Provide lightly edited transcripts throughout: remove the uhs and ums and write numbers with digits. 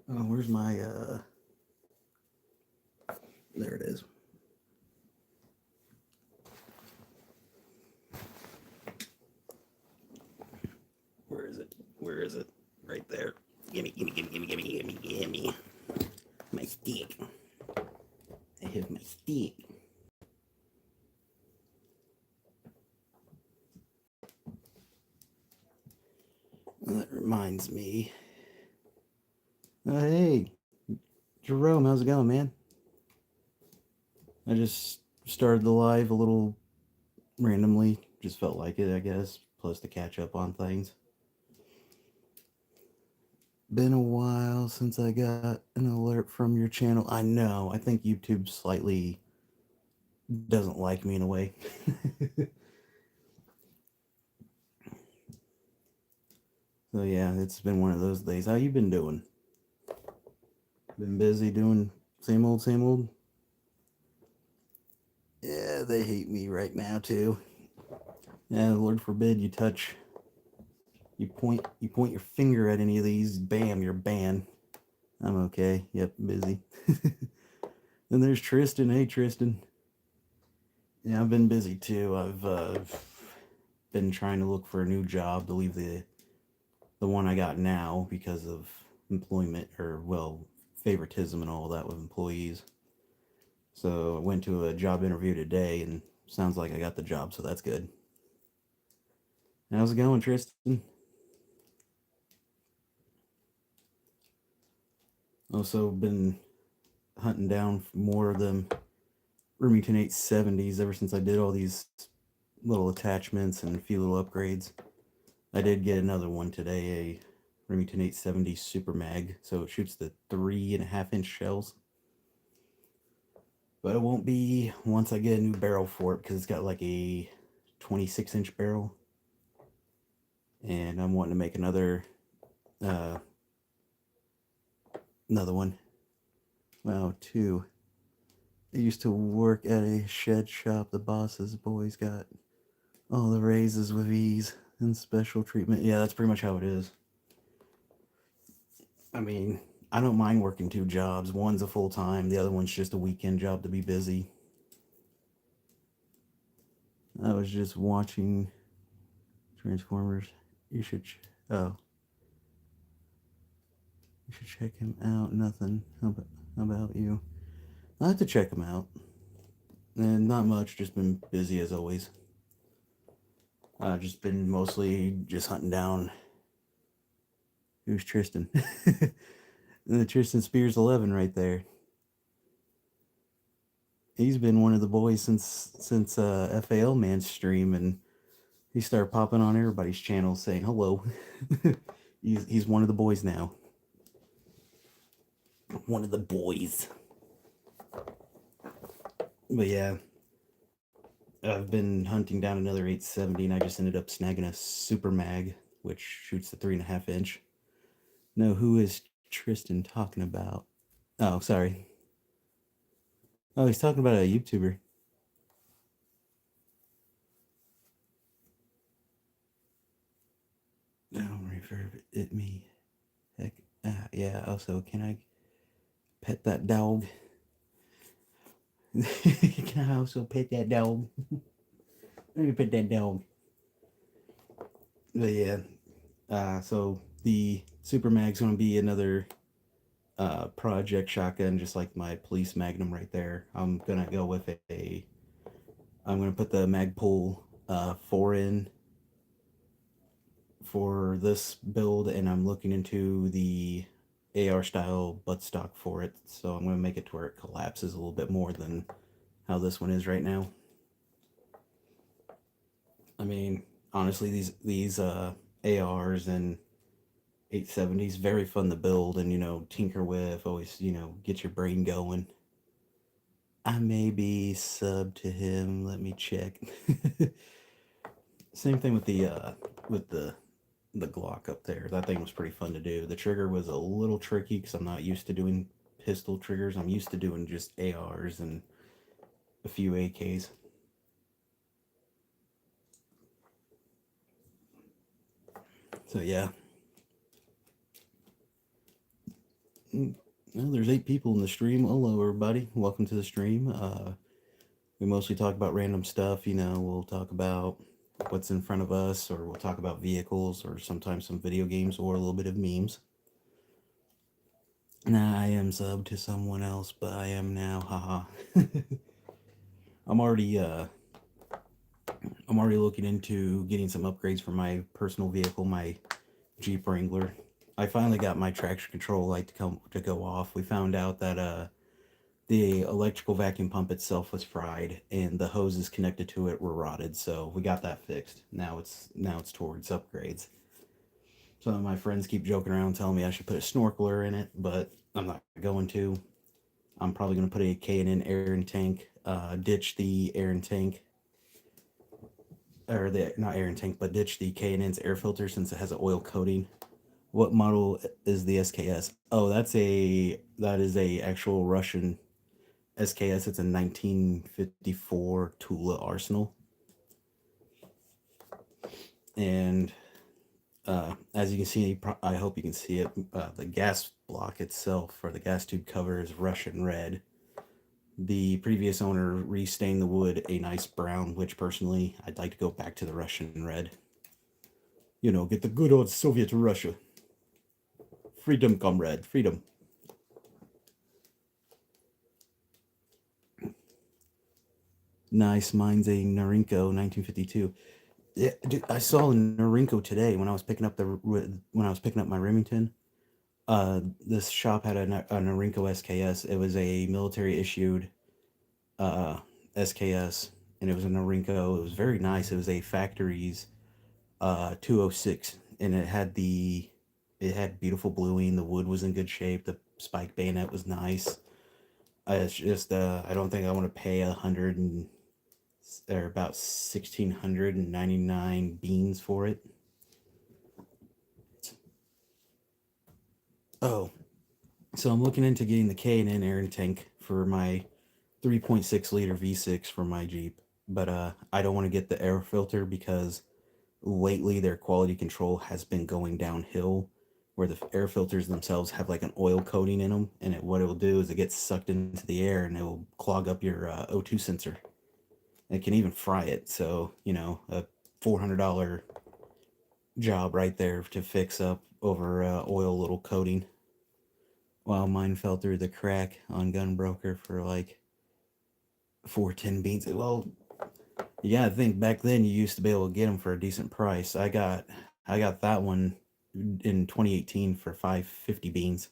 Oh, where's my there it is. Where is it? Where is it? Right there. Gimme, gimme, gimme, gimme, gimme, gimme, gimme. My stick. I have my stick. Well, that reminds me. Hey, Jerome, how's it going, man? I just started the live a little randomly. Just felt like it, I guess. Plus to catch up on things. Been a while since I got an alert from your channel. I know. I think YouTube slightly doesn't like me in a way. So yeah, it's been one of those days. How you been doing? Been busy doing same old, same old? Yeah, they hate me right now too. Yeah, Lord forbid you point your finger at any of these, bam, you're banned. I'm okay. Yep, busy. Then there's Tristan. Hey, Tristan. Yeah, I've been busy too. I've been trying to look for a new job to leave the one I got now because of employment or well favoritism and all that with employees. So I went to a job interview today, and sounds like I got the job, so that's good. How's it going, Tristan? Also been hunting down more of them Remington 870s ever since I did all these little attachments and a few little upgrades. I did get another one today, a Remington 870 Super Mag, so it shoots the 3.5 inch shells. But it won't be once I get a new barrel for it because it's got like a 26-inch barrel, and I'm wanting to make uh, another one. Wow, two. I used to work at a shed shop. The boss's boys got all the raises with ease and special treatment. Yeah, that's pretty much how it is. I mean, I don't mind working two jobs. One's a full time, the other one's just a weekend job to be busy. I was just watching Transformers. You should, oh, you should check him out. Nothing. How about you? I have to check him out. And not much, just been busy as always. Just been mostly just hunting down. Who's Tristan? The Tristan Spears 11 right there. He's been one of the boys since FAL Man's stream, and he started popping on everybody's channel saying hello. He's one of the boys now. One of the boys. But yeah, I've been hunting down another 870, and I just ended up snagging a Super Mag, which shoots the 3.5 inch. No, who is Tristan talking about? Oh, sorry. Oh, he's talking about a YouTuber. Don't reverb it me. Heck, yeah. Also, can I pet that dog? Can I also pet that dog? Let me pet that dog. But yeah, so the Super Mag's going to be another project shotgun, just like my police Magnum right there. I'm gonna go with a. I'm gonna put the Magpul 4 in for this build, and I'm looking into the AR style buttstock for it. So I'm gonna make it to where it collapses a little bit more than how this one is right now. I mean, honestly, these ARs and 870s very fun to build and tinker with. Always get your brain going. I may be sub to him. Let me check. Same thing with the Glock up there. That thing was pretty fun to do. The trigger was a little tricky because I'm not used to doing pistol triggers. I'm used to doing just ARs and a few AKs. So yeah, Mm, Well, there's 8 people in the stream. Hello, everybody. Welcome to the stream. We mostly talk about random stuff. We'll talk about what's in front of us, or we'll talk about vehicles, or sometimes some video games, or a little bit of memes. Nah, I am subbed to someone else, but I am now. Haha. I'm already I'm already looking into getting some upgrades for my personal vehicle, my Jeep Wrangler. I finally got my traction control light to go off. We found out that the electrical vacuum pump itself was fried and the hoses connected to it were rotted, so we got that fixed. Now it's towards upgrades. Some of my friends keep joking around telling me I should put a snorkeler in it, but I'm not going to. I'm probably going to put a K&N air and tank, ditch the air and tank, or the not air and tank, but ditch the K&N's air filter since it has an oil coating. What model is the SKS? Oh, that is a actual Russian SKS. It's a 1954 Tula Arsenal, and as you can see, I hope you can see it. The gas block itself, or the gas tube cover, is Russian red. The previous owner restained the wood a nice brown, which personally I'd like to go back to the Russian red. Get the good old Soviet Russia. Freedom, comrade, freedom. Nice. Mine's a Norinco 1952. Yeah, dude, I saw a Norinco today when I was picking up my Remington. This shop had a Norinco SKS. It was a military issued uh, SKS, and it was a Norinco. It was very nice. It was a factory's 206, and it had beautiful bluing. The wood was in good shape. The spike bayonet was nice. It's just I don't think I want to pay 100 and or about 1,699 beans for it. Oh, so I'm looking into getting the K&N air tank for my 3.6 liter V6 for my Jeep, but I don't want to get the air filter because lately their quality control has been going downhill, where the air filters themselves have like an oil coating in them, and what it will do is it gets sucked into the air and it will clog up your O2 sensor. It can even fry it. So a $400 job right there to fix up over oil little coating. While mine fell through the crack on Gunbroker for like 410 beans. Well, you gotta think back then you used to be able to get them for a decent price. I got that one in 2018 for 550 beans.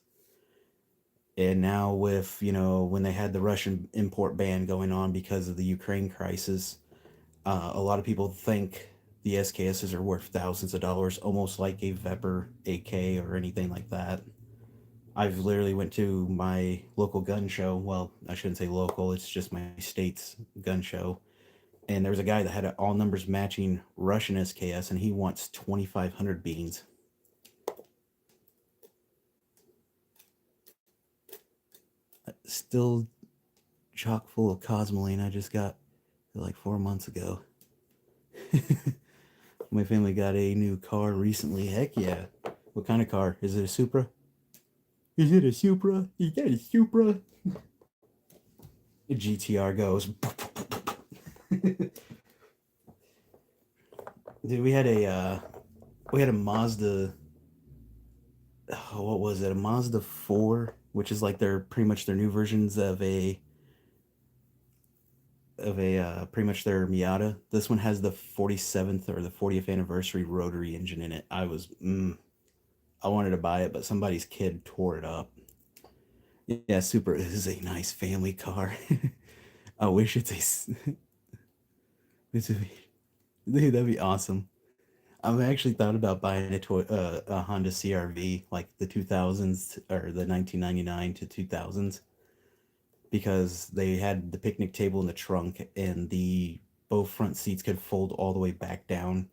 And now with when they had the Russian import ban going on because of the Ukraine crisis, a lot of people think the SKSs are worth thousands of dollars, almost like a Weber AK or anything like that. I've literally went to my local gun show. Well, I shouldn't say local; it's just my state's gun show. And there was a guy that had an all numbers matching Russian SKS, and he wants 2,500 beans. Still chock full of Cosmoline I just got like 4 months ago. My family got a new car recently. Heck yeah. What kind of car? Is it a Supra? Is it a Supra? Is that a Supra? The GTR goes. Dude, we had a Mazda. Oh, what was it? A Mazda 4, which is like pretty much their new versions of a pretty much their Miata. This one has the 47th or the 40th anniversary rotary engine in it. I wanted to buy it, but somebody's kid tore it up. Yeah, Super is a nice family car. I wish it's a dude, that'd be awesome. I've actually thought about buying a Honda CRV, like the 2000s or the 1999 to 2000s, because they had the picnic table in the trunk, and the both front seats could fold all the way back down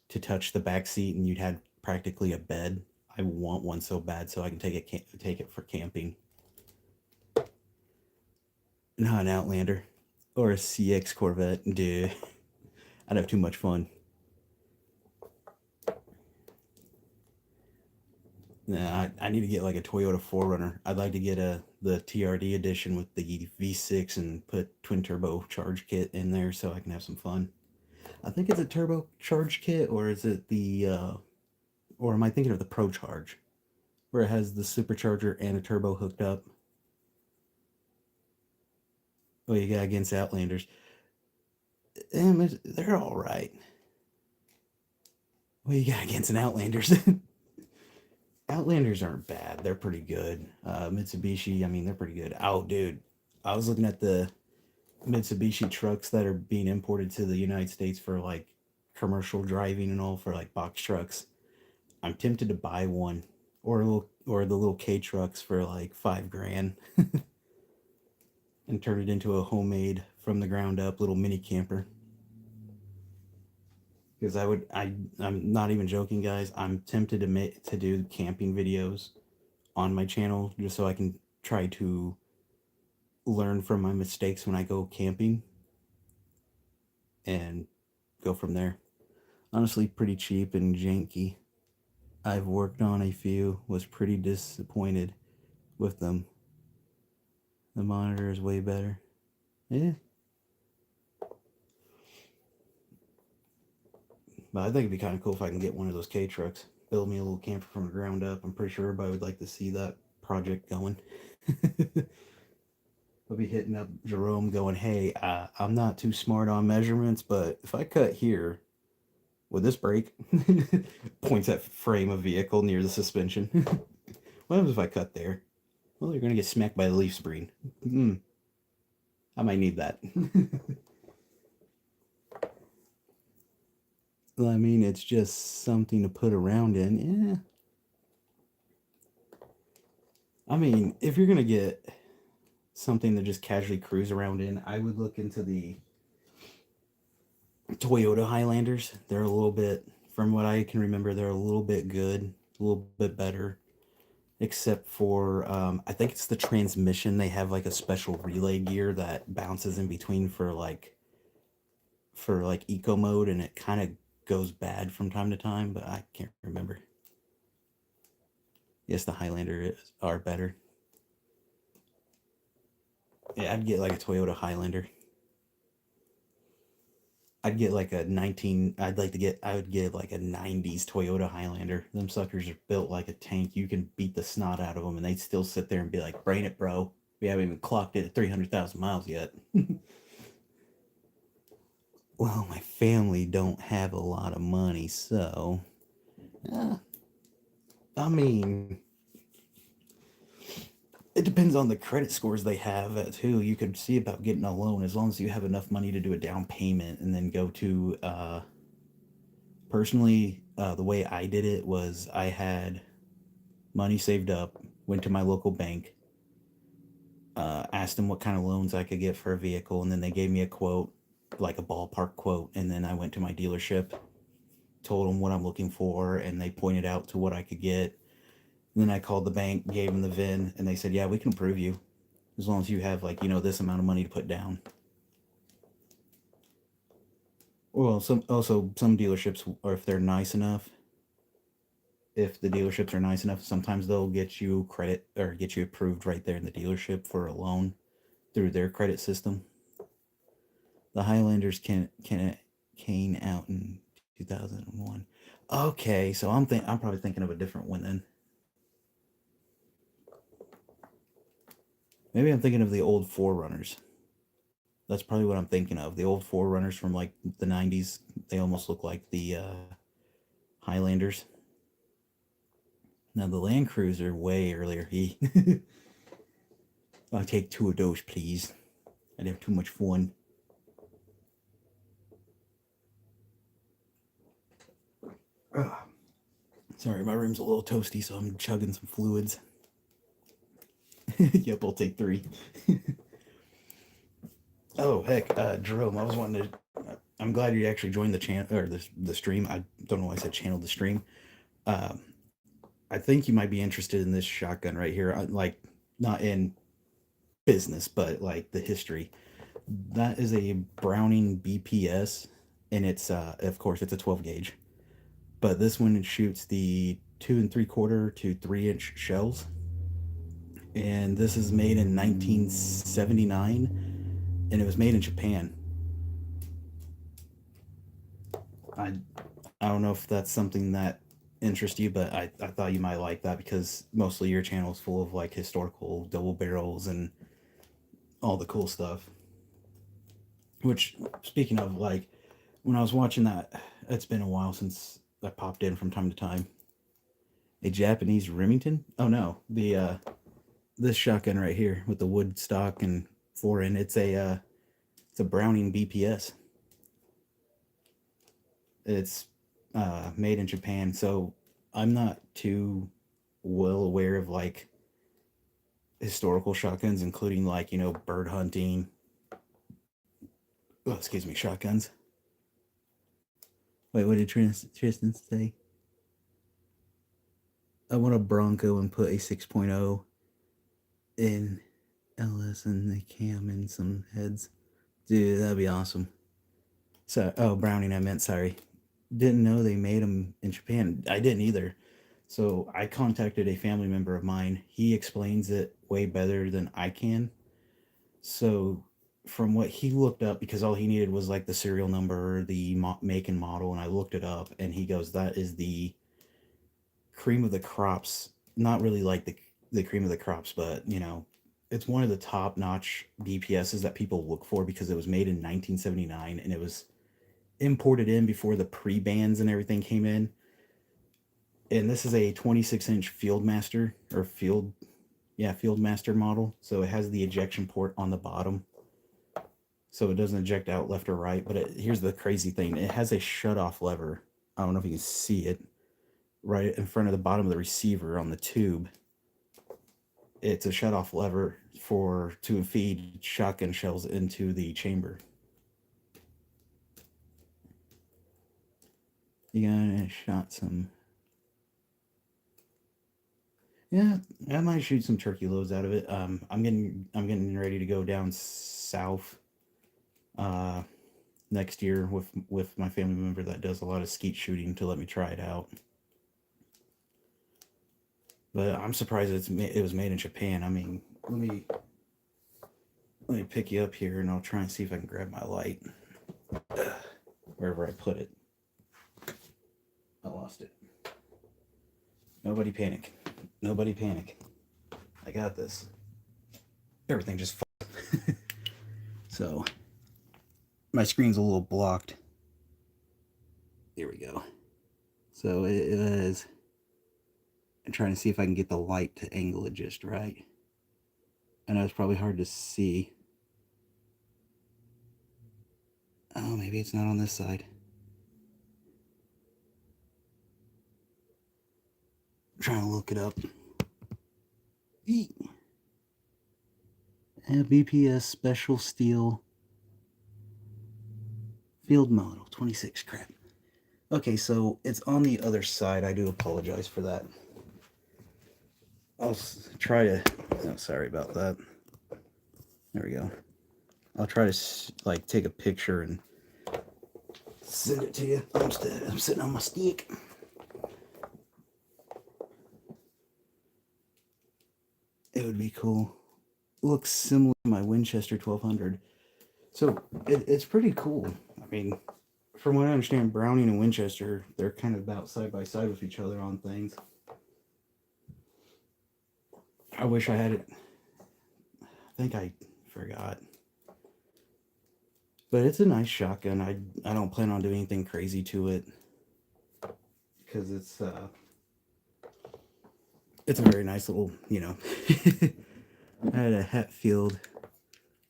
to touch the back seat, and you'd had practically a bed. I want one so bad so I can take it for camping. Not an Outlander or a CX Corvette, dude. I'd have too much fun. Nah, I need to get like a Toyota 4Runner. I'd like to get the TRD edition with the V6 and put twin turbo charge kit in there so I can have some fun. I think it's a turbo charge kit, or is it or am I thinking of the Pro Charge, where it has the supercharger and a turbo hooked up? Oh, you got against Outlanders. They're all right. What you got against an Outlanders? Outlanders aren't bad. They're pretty good. Mitsubishi, I mean, they're pretty good. Oh, dude, I was looking at the Mitsubishi trucks that are being imported to the United States for like commercial driving and all, for like box trucks. I'm tempted to buy one, or the little K trucks for like 5 grand, and turn it into a homemade from the ground up little mini camper. Because I'm not even joking, guys. I'm tempted to do camping videos on my channel just so I can try to learn from my mistakes when I go camping and go from there. Honestly, pretty cheap and janky. I've worked on a few, was pretty disappointed with them. The monitor is way better. Yeah. But I think it'd be kind of cool if I can get one of those K trucks, build me a little camper from the ground up. I'm pretty sure everybody would like to see that project going. I'll be hitting up Jerome going, hey, I'm not too smart on measurements, but if I cut here, would this break? Points at frame of vehicle near the suspension. What happens if I cut there? Well, you're going to get smacked by the leaf spring. I might need that. Well, I mean, it's just something to put around in. Yeah. I mean, if you're going to get something to just casually cruise around in, I would look into the Toyota Highlanders. They're a little bit, from what I can remember, they're a little bit good, a little bit better, except for I think it's the transmission. They have like a special relay gear that bounces in between for like eco mode, and it kind of goes bad from time to time, but I can't remember. Yes, the are better. Yeah, I'd get like a Toyota Highlander. I'd get like a 19. I would get like a 90s Toyota Highlander. Them suckers are built like a tank. You can beat the snot out of them and they'd still sit there and be like, brain it, bro. We haven't even clocked it at 300,000 miles yet. Well, my family don't have a lot of money, so. Uh, I mean, it depends on the credit scores they have too. You could see about getting a loan as long as you have enough money to do a down payment and then go to personally, the way I did it was I had money saved up, went to my local bank, asked them what kind of loans I could get for a vehicle, and then they gave me a quote, like a ballpark quote. And then I went to my dealership, told them what I'm looking for, and they pointed out to what I could get. And then I called the bank, gave them the VIN, and they said, yeah, we can approve you as long as you have, like, this amount of money to put down. Well, some dealerships, or if they're nice enough, if the dealerships are nice enough, sometimes they'll get you credit or get you approved right there in the dealership for a loan through their credit system. The Highlanders came out in 2001. Okay, so I'm probably thinking of a different one then. Maybe I'm thinking of the old 4Runners. That's probably what I'm thinking of. The old 4Runners from like the 90s. They almost look like the Highlanders. Now the Land Cruiser way earlier. I'll take 2 of those, please. I'd have too much fun. Sorry, my room's a little toasty, so I'm chugging some fluids. Yep, I'll take 3. Oh heck, Jerome, I was wanting to. I'm glad you actually joined the channel or the stream. I don't know why I said channel, the stream. Um, I think you might be interested in this shotgun right here. Like, not in business, but like the history. That is a Browning BPS, and it's of course it's a 12 gauge. But this one shoots the 2 3/4 to 3-inch shells, and this is made in 1979, and it was made in Japan. I I don't know if that's something that interests you, but I thought you might like that because mostly your channel is full of like historical double barrels and all the cool stuff. Which, speaking of, like, when I was watching that, it's been a while since I popped in from time to time. A Japanese Remington? Oh no, the this shotgun right here with the wood stock and fore-end. It's a Browning BPS. It's made in Japan, so I'm not too well aware of like historical shotguns, including like bird hunting. Oh, excuse me, shotguns. Wait, what did Tristan say? I want a Bronco and put a 6.0 in LS and the cam and some heads. Dude, that'd be awesome. So, oh, Browning, I meant, sorry. Didn't know they made them in Japan. I didn't either. So I contacted a family member of mine. He explains it way better than I can. So from what he looked up, because all he needed was like the serial number, the make and model, and I looked it up, and he goes, "That is the cream of the crops." Not really like the cream of the crops, but it's one of the top notch BPSs that people look for because it was made in 1979 and it was imported in before the pre bans and everything came in. And this is a 26-inch Fieldmaster or Fieldmaster model. So it has the ejection port on the bottom, so it doesn't eject out left or right. But here's the crazy thing: it has a shut-off lever. I don't know if you can see it right in front of the bottom of the receiver on the tube. It's a shut-off lever to feed shotgun shells into the chamber. You gotta shot some. Yeah, I might shoot some turkey loads out of it. I'm getting ready to go down south next year with my family member that does a lot of skeet shooting to let me try it out. But I'm surprised it was made in Japan. I mean, let me pick you up here, and I'll try and see if I can grab my light wherever I put it. I lost it. Nobody panic. Nobody panic. I got this. Everything just so my screen's a little blocked. Here we go. So it is. I'm trying to see if I can get the light to angle it just right. I know it's probably hard to see. Oh, maybe it's not on this side. I'm trying to look it up. BPS Special Steel Field Model 26. Crap. Okay, so it's on the other side. I do apologize for that. I'll try to. Oh, sorry about that. There we go. I'll try to like take a picture and send it to you. I'm sitting on my stick. It would be cool. Looks similar to my Winchester 1200. So it's pretty cool. I mean, from what I understand, Browning and Winchester, they're kind of about side by side with each other on things. I wish I had it. I think I forgot. But it's a nice shotgun. I don't plan on doing anything crazy to it because it's a very nice little, I had a Hatfield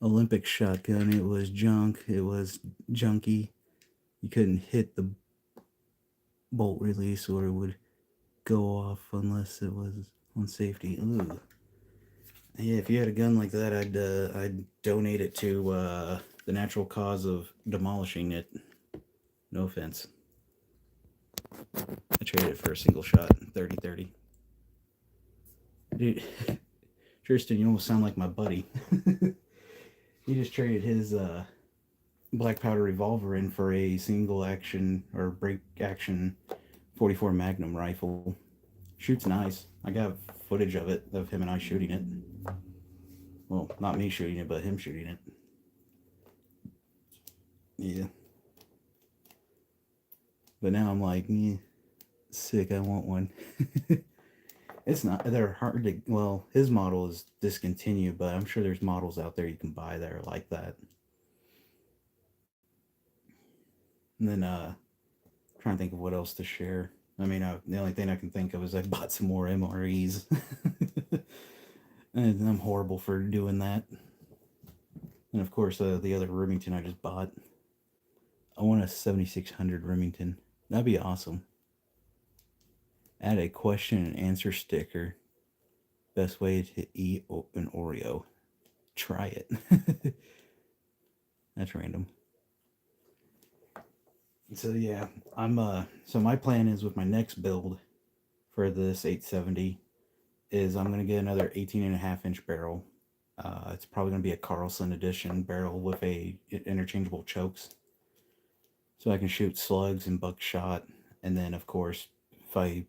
Olympic shotgun. It was junk. It was junky. You couldn't hit the bolt release or it would go off unless it was on safety. Ooh. Yeah, if you had a gun like that, I'd donate it to the natural cause of demolishing it. No offense. I traded it for a single shot, 30-30. Dude, Tristan, you almost sound like my buddy. He just traded his black powder revolver in for a single action or break action 44 Magnum rifle. Shoots nice. I got footage of it, of him and I shooting it. Well, not me shooting it, but him shooting it. Yeah. But now I'm like, sick, I want one. It's not, they're hard to, well, his model is discontinued, but I'm sure there's models out there you can buy that are like that. And then, trying to think of what else to share. I mean, the only thing I can think of is I bought some more MREs. And I'm horrible for doing that. And of course, the other Remington I just bought. I want a 7600 Remington. That'd be awesome. Add a question and answer sticker. Best way to eat an Oreo. Try it. That's random. So yeah, so my plan is with my next build for this 870 is I'm gonna get another 18.5 inch barrel. It's probably gonna be a Carlson edition barrel with a interchangeable chokes, so I can shoot slugs and buckshot, and then of course if I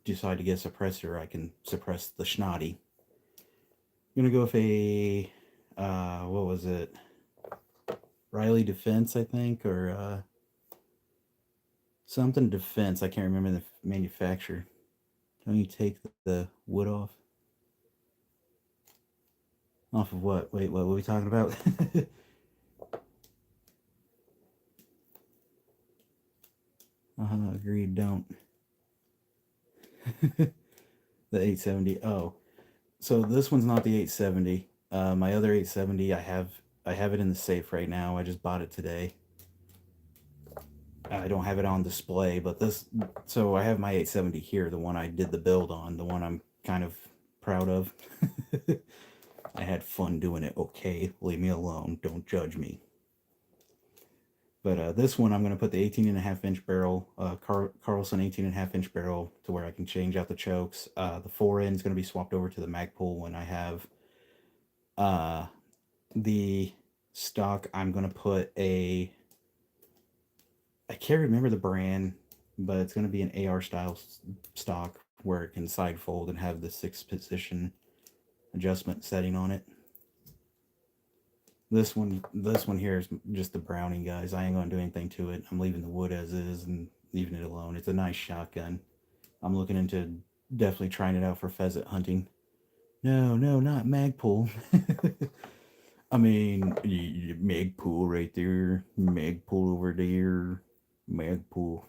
decide to get a suppressor, I can suppress the Schnotty. I'm gonna go with a what was it? Riley Defense, I think, or something Defense. I can't remember the manufacturer. Don't you take the wood off? Off of what? Wait, what were we talking about? Agreed, don't. The 870. Oh, so this one's not the 870. My other 870, I have it in the safe right now. I just bought it today. I don't have it on display, but this, so I have my 870 here, the one I did the build on, the one I'm kind of proud of. I had fun doing it. Okay, leave me alone. Don't judge me. But this one, I'm going to put the 18.5 inch barrel, Carlson 18.5 inch barrel, to where I can change out the chokes. The fore end is going to be swapped over to the Magpul when I have the stock. I'm going to put a, I can't remember the brand, but it's going to be an AR style stock where it can side fold and have the 6 position adjustment setting on it. This one here is just the Browning, guys. I ain't gonna do anything to it. I'm leaving the wood as is and leaving it alone. It's a nice shotgun. I'm looking into definitely trying it out for pheasant hunting. No, not Magpul. I mean, Magpul right there, Magpul over there, Magpul.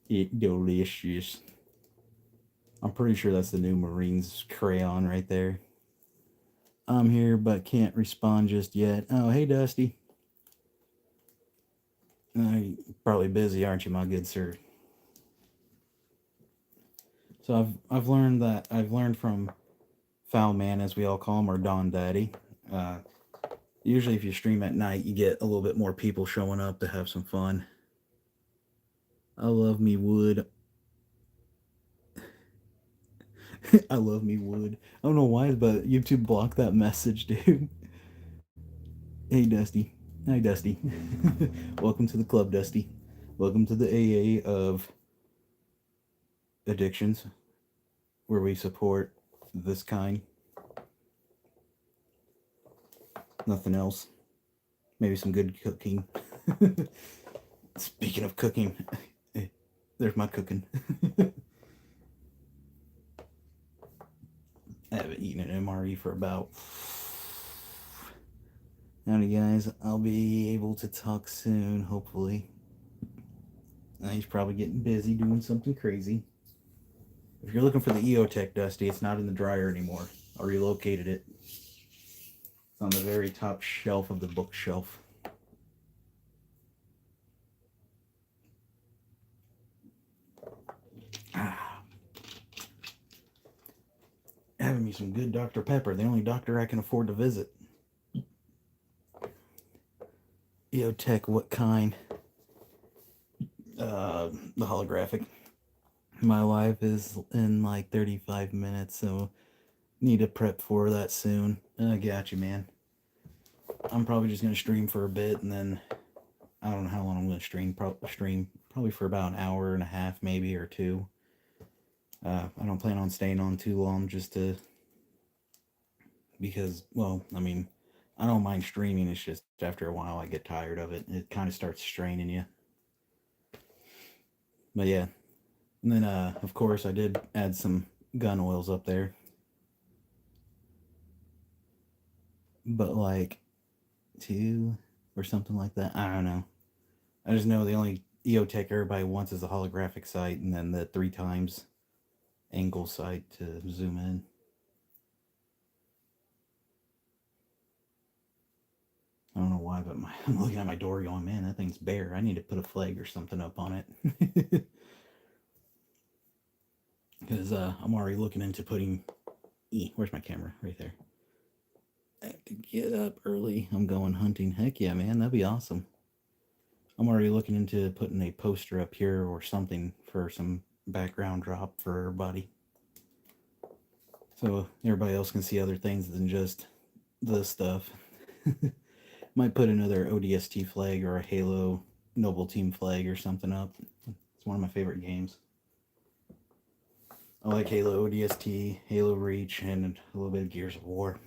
It delicious. I'm pretty sure that's the new Marines crayon right there. I'm here but can't respond just yet. Oh, hey, Dusty. You're probably busy, aren't you, my good sir? So I've learned from Foul Man, as we all call him, or Don Daddy. Usually, if you stream at night, you get a little bit more people showing up to have some fun. I love me wood. I love me wood. I don't know why, but YouTube blocked that message, dude. Hey, Dusty. Hi, Dusty. Welcome to the club, Dusty. Welcome to the AA of addictions, where we support this kind. Nothing else. Maybe some good cooking. Speaking of cooking, there's my cooking. I haven't eaten an MRE for about. Howdy, guys. I'll be able to talk soon, hopefully. He's probably getting busy doing something crazy. If you're looking for the EOTech, Dusty, it's not in the dryer anymore. I relocated it. It's on the very top shelf of the bookshelf. Having me some good Dr. Pepper, the only doctor I can afford to visit. EOTech, what kind? The holographic. My live is in like 35 minutes, so need to prep for that soon. I got you, man. I'm probably just gonna stream for a bit, and then I don't know how long I'm gonna stream. Probably for about an hour and a half, maybe, or two. I don't plan on staying on too long because, well, I mean, I don't mind streaming. It's just after a while I get tired of it. It kind of starts straining you. But yeah. And then, of course, I did add some gun oils up there. But like two or something like that. I don't know. I just know the only EOTech everybody wants is a holographic sight and then the 3x angle sight to zoom in. I don't know why, but I'm looking at my door going, man, that thing's bare. I need to put a flag or something up on it. Because I'm already looking into putting. Where's my camera? Right there. I have to get up early. I'm going hunting. Heck yeah, man. That'd be awesome. I'm already looking into putting a poster up here or something for some background drop for everybody. So everybody else can see other things than just the stuff. Might put another ODST flag or a Halo Noble Team flag or something up. It's one of my favorite games. I like Halo ODST, Halo Reach, and a little bit of Gears of War.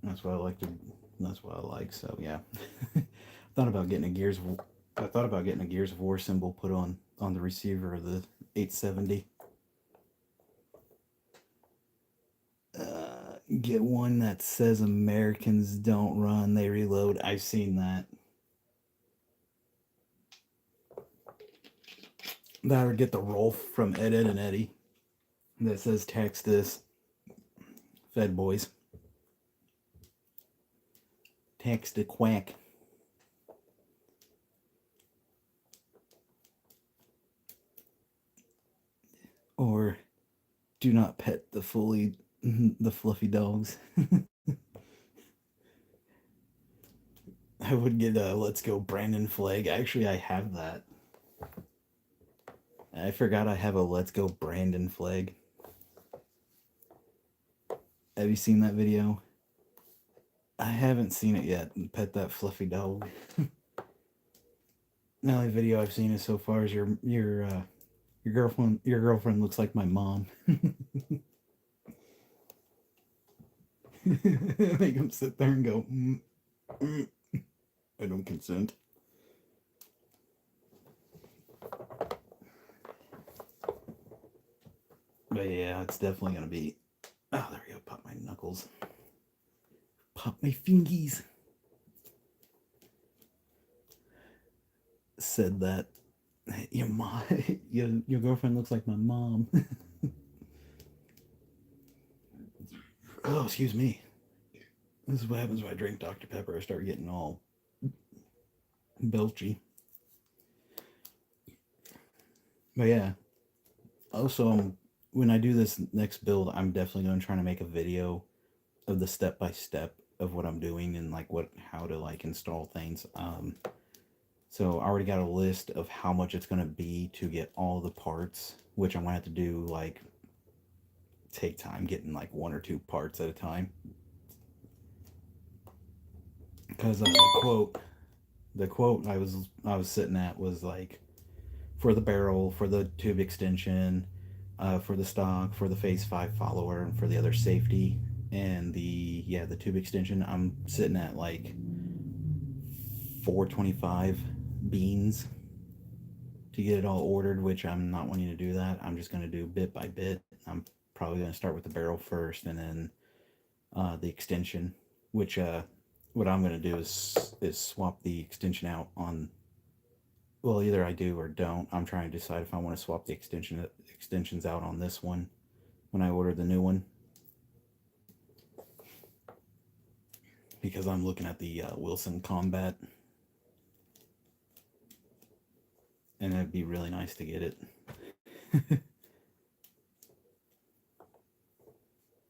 That's what I like to. That's what I like. So yeah, thought about getting a Gears. I thought about getting a Gears of War symbol put on the receiver of the 870. Get one that says Americans don't run, they reload. I've seen that. That would get the Rolf from Ed, Ed, and Eddie that says tax this. Fed boys. Tax the quack. Or do not pet the fluffy dogs. I would get a Let's Go Brandon flag. Actually, I have that. I forgot I have a Let's Go Brandon flag. Have you seen that video? I haven't seen it yet. Pet that fluffy dog. The only video I've seen is so far is your girlfriend. Your girlfriend looks like my mom. Make him sit there and go. I don't consent. But yeah, it's definitely gonna be. Oh, there we go. Pop my knuckles. Pop my fingies. Said that your mom, your girlfriend looks like my mom. Oh, excuse me. This is what happens when I drink Dr. Pepper. I start getting all belchy. But yeah. Also, when I do this next build, I'm definitely going to try to make a video of the step by step of what I'm doing and like how to like install things. So I already got a list of how much it's going to be to get all the parts, which I'm going to have to do like take time getting like one or two parts at a time. Because the quote I was sitting at was like for the barrel, for the tube extension, for the stock, for the phase 5 follower, and for the other safety and the tube extension, I'm sitting at like 425 beans to get it all ordered, which I'm not wanting to do that. I'm just going to do bit by bit. I'm probably going to start with the barrel first and then the extension, which what I'm going to do is swap the extension out on. Well, either I do or don't. I'm trying to decide if I want to swap the extensions out on this one when I order the new one, because I'm looking at the Wilson Combat, and it'd be really nice to get it.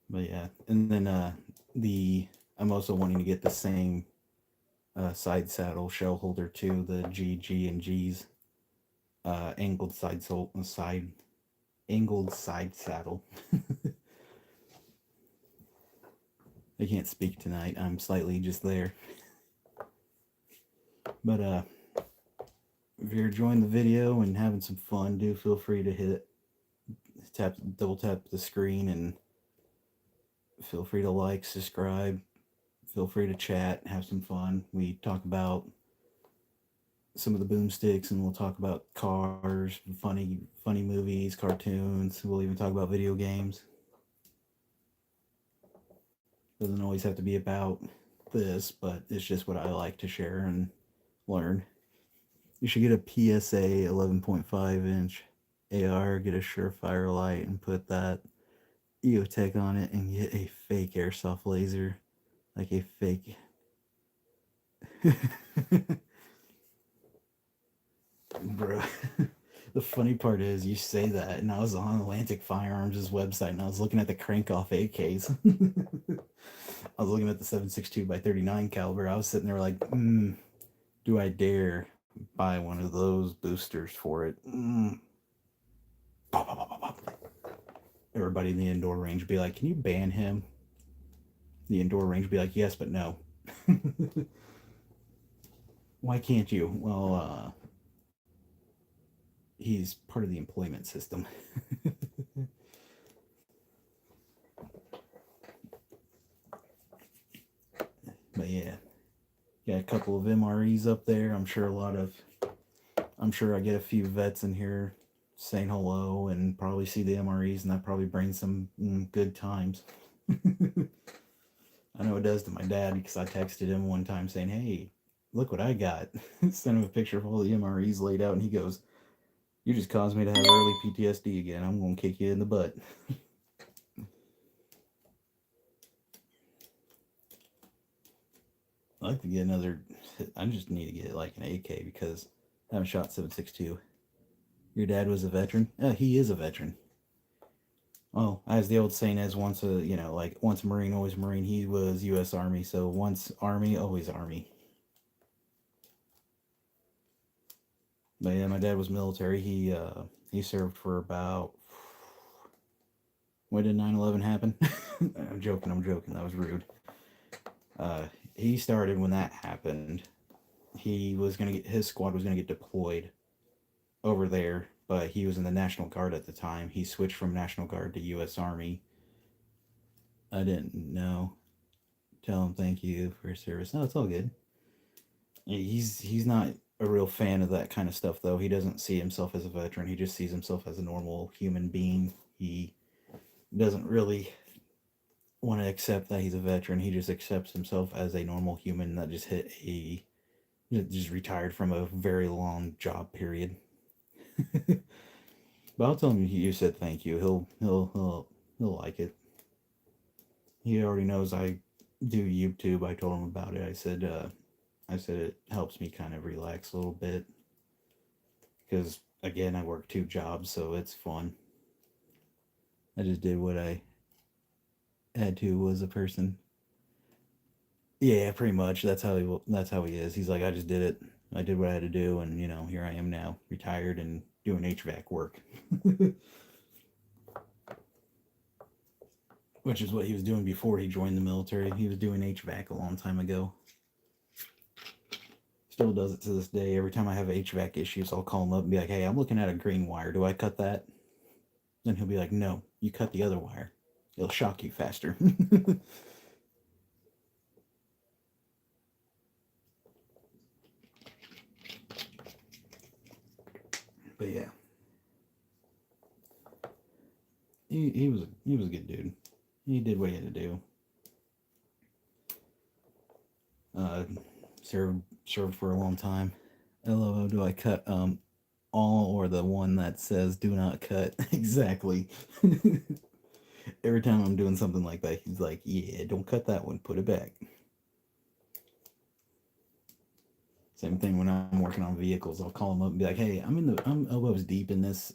But yeah, and then I'm also wanting to get the same side saddle shell holder too, the G and G's angled angled side saddle. I can't speak tonight. I'm slightly just there. But if you're enjoying the video and having some fun, do feel free to double tap the screen, and feel free to like, subscribe, feel free to chat, have some fun. We talk about some of the boomsticks, and we'll talk about cars, funny movies, cartoons. We'll even talk about video games. Doesn't always have to be about this, but it's just what I like to share and learn. You should get a PSA 11.5-inch AR, get a Surefire light, and put that EOTech on it, and get a fake airsoft laser, like a fake. Bro, the funny part is you say that, and I was on Atlantic Firearms' website, and I was looking at the crank-off AKs. I was looking at the 7.62 by 39 caliber. I was sitting there like, do I dare buy one of those boosters for it? Pop, pop, pop, pop. Everybody in the indoor range would be like, can you ban him? The indoor range would be like, yes, but no. Why can't you? Well, he's part of the employment system. But yeah, got a couple of MREs up there. I'm sure I get a few vets in here saying hello, and probably see the MREs, and that probably brings some good times. I know it does to my dad, because I texted him one time saying, hey, look what I got. Sent him a picture of all the MREs laid out, and he goes, you just caused me to have early PTSD again. I'm going to kick you in the butt. I'd like to get another. I just need to get like an AK, because I haven't shot 7.62. Your dad was a veteran? He is a veteran. Well, as the old saying is, once a Marine, always Marine. He was U.S. Army, so once Army, always Army. But yeah, my dad was military. He served for about. When did 9/11 happen? I'm joking. That was rude. He started when that happened. His squad was gonna get deployed over there, but he was in the National Guard at the time. He switched from National Guard to U.S. Army. I didn't know. Tell him thank you for his service. No, it's all good. He's not a real fan of that kind of stuff, though. He doesn't see himself as a veteran. He just sees himself as a normal human being. He doesn't really want to accept that he's a veteran. He just accepts himself as a normal human that just retired from a very long job period. But I'll tell him you said thank you. He'll like it. He already knows I do YouTube. I told him about it. I said it helps me kind of relax a little bit, because again, I work 2 jobs, so it's fun. I just did what I had to as a person. Yeah, pretty much. That's how he is. He's like, I just did it. I did what I had to do, and here I am now, retired and doing HVAC work. Which is what he was doing before he joined the military. He was doing HVAC a long time ago. Still does it to this day. Every time I have HVAC issues, I'll call him up and be like, hey, I'm looking at a green wire. Do I cut that? Then he'll be like, no, you cut the other wire. It'll shock you faster. But yeah, he was a good dude. He did what he had to do. Served for a long time. LOO, do I cut all, or the one that says do not cut? Exactly. Every time I'm doing something like that, he's like, yeah, don't cut that one, put it back. Same thing when I'm working on vehicles. I'll call him up and be like, hey, I'm elbows deep in this.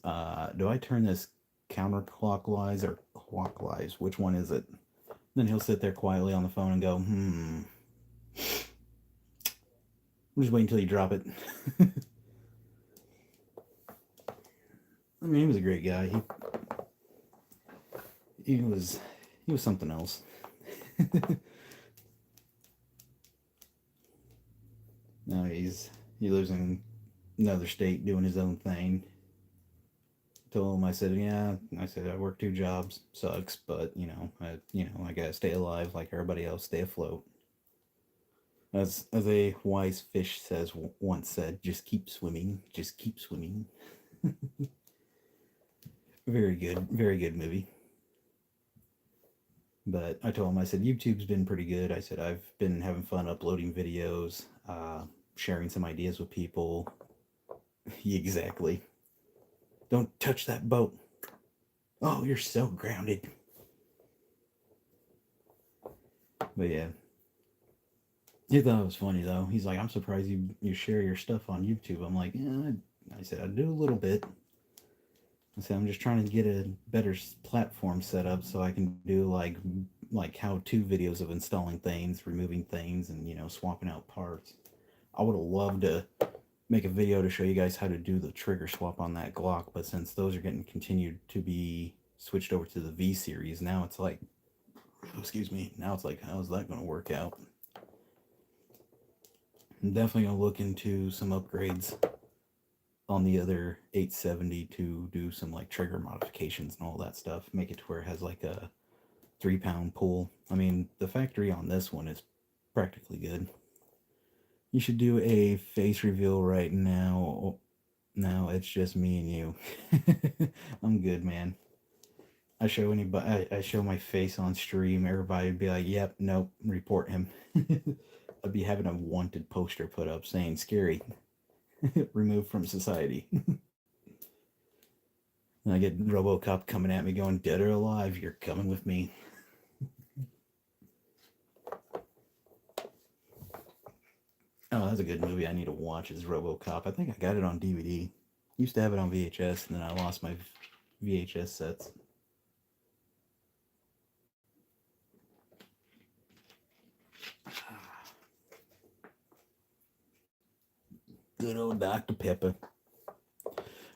Do I turn this counterclockwise or clockwise? Which one is it? Then he'll sit there quietly on the phone and go, I'm just waiting until you drop it. I mean, he was a great guy. He was something else. No, he lives in another state doing his own thing. Told him, I said, yeah, I said I work 2 jobs, sucks, but I gotta stay alive like everybody else, stay afloat. As a wise fish says once said, just keep swimming, just keep swimming. Very good movie. But I told him, I said, YouTube's been pretty good. I said, I've been having fun uploading videos, sharing some ideas with people. Exactly. Don't touch that boat. Oh, you're so grounded. But yeah. He thought it was funny though. He's like, I'm surprised you share your stuff on YouTube. I'm like, yeah. I said, I do a little bit. I said, I'm just trying to get a better platform set up so I can do like how-to videos of installing things, removing things, and swapping out parts. I would have loved to make a video to show you guys how to do the trigger swap on that Glock, but since those are getting continued to be switched over to the V series, now it's like, excuse me, now it's like, how's that going to work out? I'm definitely going to look into some upgrades on the other 870 to do some like trigger modifications and all that stuff. Make it to where it has like a 3-pound pull. I mean, the factory on this one is practically good. You should do a face reveal right now. No, it's just me and you. I'm good, man. I show anybody, I show my face on stream, everybody would be like, yep, nope, report him. I'd be having a wanted poster put up saying, scary, removed from society. And I get RoboCop coming at me going, dead or alive, you're coming with me. Oh, that's a good movie I need to watch is RoboCop. I think I got it on DVD. Used to have it on VHS, and then I lost my VHS sets. Good old Dr. Pepper.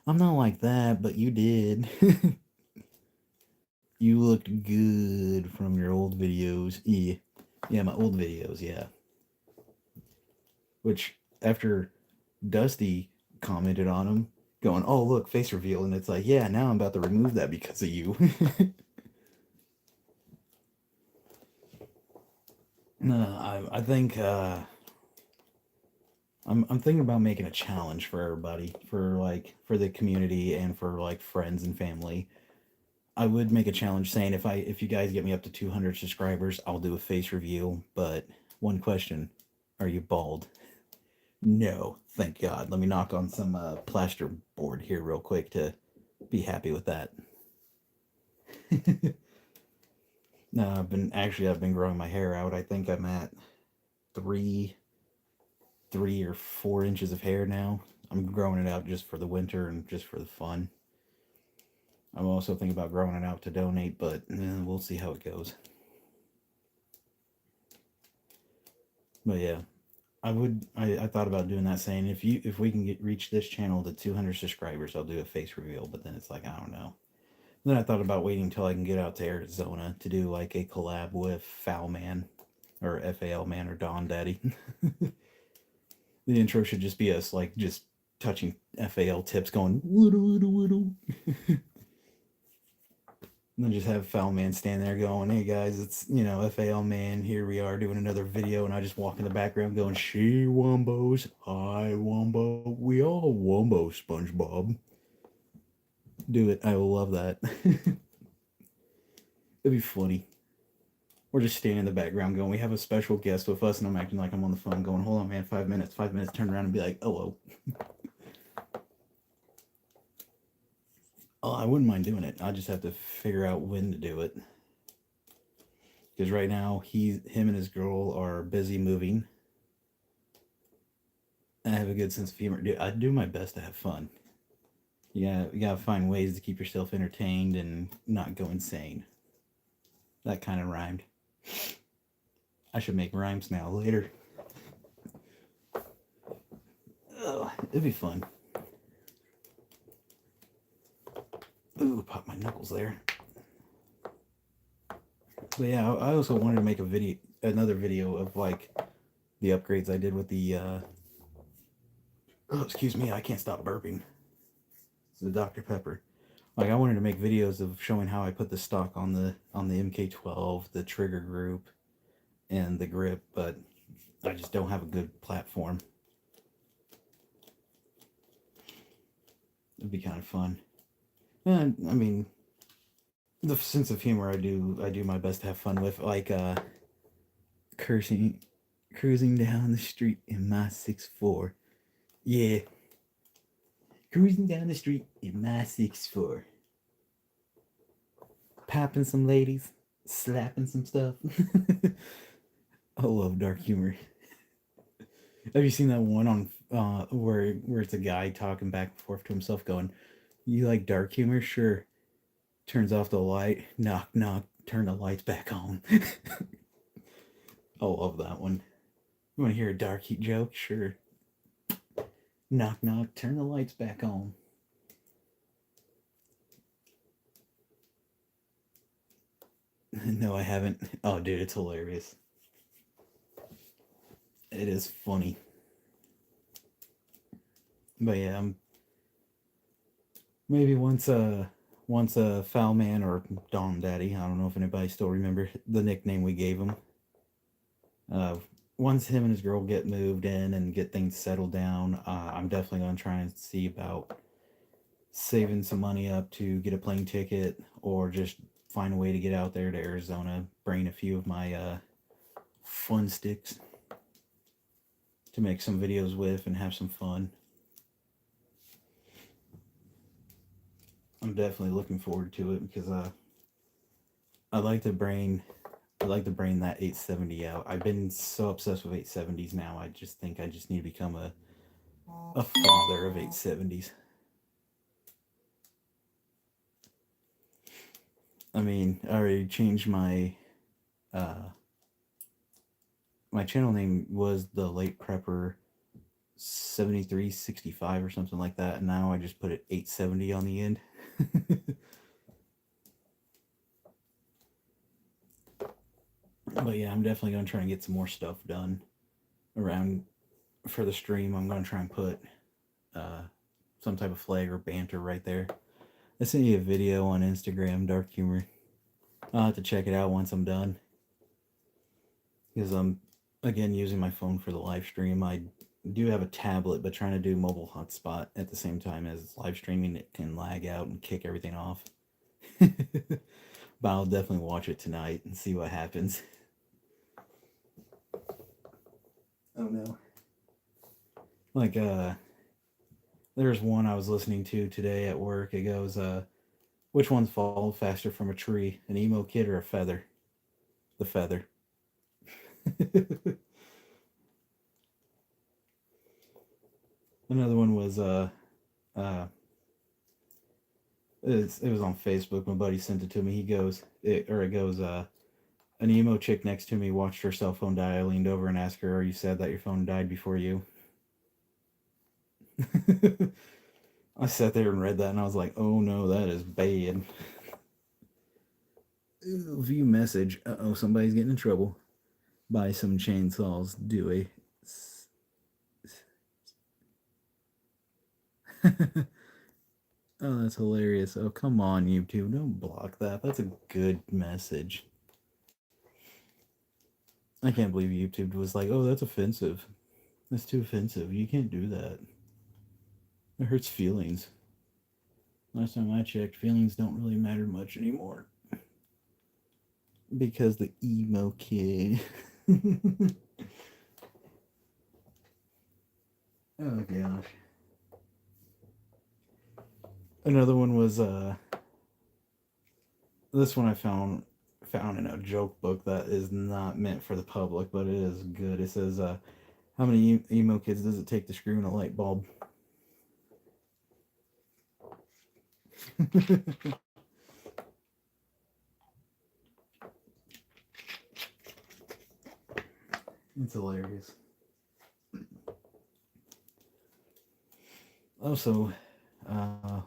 I'm not like that, but you did. You looked good from your old videos. Yeah, my old videos, yeah. Which, after Dusty commented on them, going, oh, look, face reveal, and it's like, yeah, now I'm about to remove that because of you. No, I think I'm thinking about making a challenge for everybody, for the community and for like friends and family. I would make a challenge saying if you guys get me up to 200 subscribers, I'll do a face reveal. But one question: are you bald? No, thank God. Let me knock on some plaster board here real quick to be happy with that. No, I've been growing my hair out. I think I'm at 3 or 4 inches of hair now. I'm growing it out just for the winter and just for the fun. I'm also thinking about growing it out to donate, but we'll see how it goes. But yeah, I thought about doing that, saying if we can reach this channel to 200 subscribers, I'll do a face reveal. But then it's like, I don't know. Then I thought about waiting until I can get out to Arizona to do like a collab with Foul Man or FAL Man or Don Daddy. The intro should just be us like just touching FAL tips, going whittle. And then just have Foul Man stand there going, hey guys, it's, FAL Man, here we are doing another video, and I just walk in the background going, she wombos, hi wombo, we all wombo, SpongeBob. Do it, I will love that. It'd be funny. Or just standing in the background going, we have a special guest with us, and I'm acting like I'm on the phone going, hold on man, 5 minutes, turn around and be like, hello. Oh, I wouldn't mind doing it. I just have to figure out when to do it. Because right now, him and his girl are busy moving. I have a good sense of humor. I do my best to have fun. You gotta find ways to keep yourself entertained and not go insane. That kind of rhymed. I should make rhymes now later. Oh, it'd be fun. Ooh, pop my knuckles there. But yeah, I also wanted to make another video of like the upgrades I did with the Oh, excuse me, I can't stop burping. It's the Dr. Pepper. Like I wanted to make videos of showing how I put the stock on the MK12, the trigger group, and the grip, but I just don't have a good platform. It'd be kind of fun. And I mean, the sense of humor I do my best to have fun with, like cursing, cruising down the street in my 6'4". Yeah, cruising down the street in my 6'4". Popping some ladies, slapping some stuff. I love dark humor. Have you seen that one on where it's a guy talking back and forth to himself, going, "You like dark humor? Sure." Turns off the light. Knock knock. Turn the lights back on. I love that one. You want to hear a dark heat joke? Sure. Knock knock. Turn the lights back on. No, I haven't. Oh, dude, it's hilarious. It is funny. But yeah, maybe once a foul man or Dom Daddy. I don't know if anybody still remember the nickname we gave him. Uh, Once him and his girl get moved in and get things settled down, I'm definitely gonna try and see about saving some money up to get a plane ticket or just find a way to get out there to Arizona, bring a few of my fun sticks to make some videos with and have some fun. I'm definitely looking forward to it because I like to bring that 870 out. I've been so obsessed with 870s now. I just think I just need to become a father of 870s. I mean, I already changed uh my channel name was the late prepper 7365 or something like that, and now I just put it 870 on the end. But yeah, I'm definitely gonna try and get some more stuff done around for the stream. I'm gonna try and put uh, some type of flag or banter right there. I sent you a video on Instagram, Dark Humor. I'll have to check it out once I'm done because I'm again using my phone for the live stream. I do have a tablet, but trying to do mobile hotspot at the same time as live streaming, it can lag out and kick everything off. But I'll definitely watch it tonight and see what happens. Oh no. Like there's one I was listening to today at work. It goes, which one's fall faster from a tree, an emo kid or a feather? The feather. Another one was uh it was on Facebook. My buddy sent it to me. He goes, it goes, an emo chick next to me watched her cell phone die. I leaned over and asked her, "Are you sad that your phone died before you?" I sat there and read that, and I was like, "Oh no, that is bad." View message. Uh oh, somebody's getting in trouble. Buy some chainsaws. Do a. Oh, that's hilarious. Oh, come on, YouTube. Don't block that. That's a good message. I can't believe YouTube was like, oh, that's offensive. That's too offensive. You can't do that. It hurts feelings. Last time I checked, feelings don't really matter much anymore. Because the emo kid. Oh gosh. Another one was this one I found in a joke book that is not meant for the public, but it is good. It says, how many emo kids does it take to screw in a light bulb? It's hilarious. Also,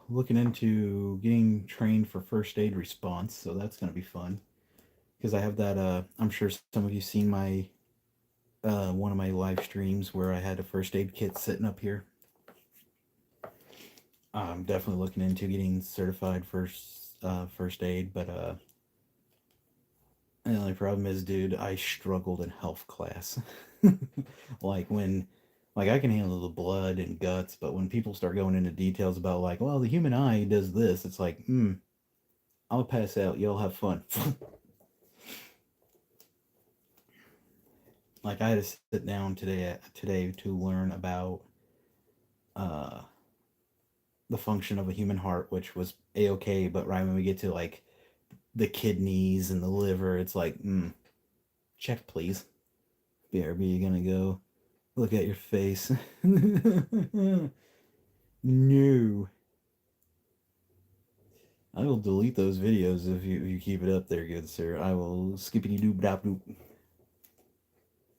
looking into getting trained for first aid response, so that's going to be fun because I have that. I'm sure some of you seen my one of my live streams where I had a first aid kit sitting up here. I'm definitely looking into getting certified for first aid, but the only problem is, dude, I struggled in health class. like when like I can handle the blood and guts, but when people start going into details about like, well, the human eye does this, it's like, I'll pass out. Y'all have fun. like I had to sit down today to learn about uh the function of a human heart, which was a okay, but right when we get to like the kidneys and the liver, it's like, check please. BRB, you gonna go look at your face? No. I will delete those videos if you keep it up there, good sir. I will skippity doop dop doop.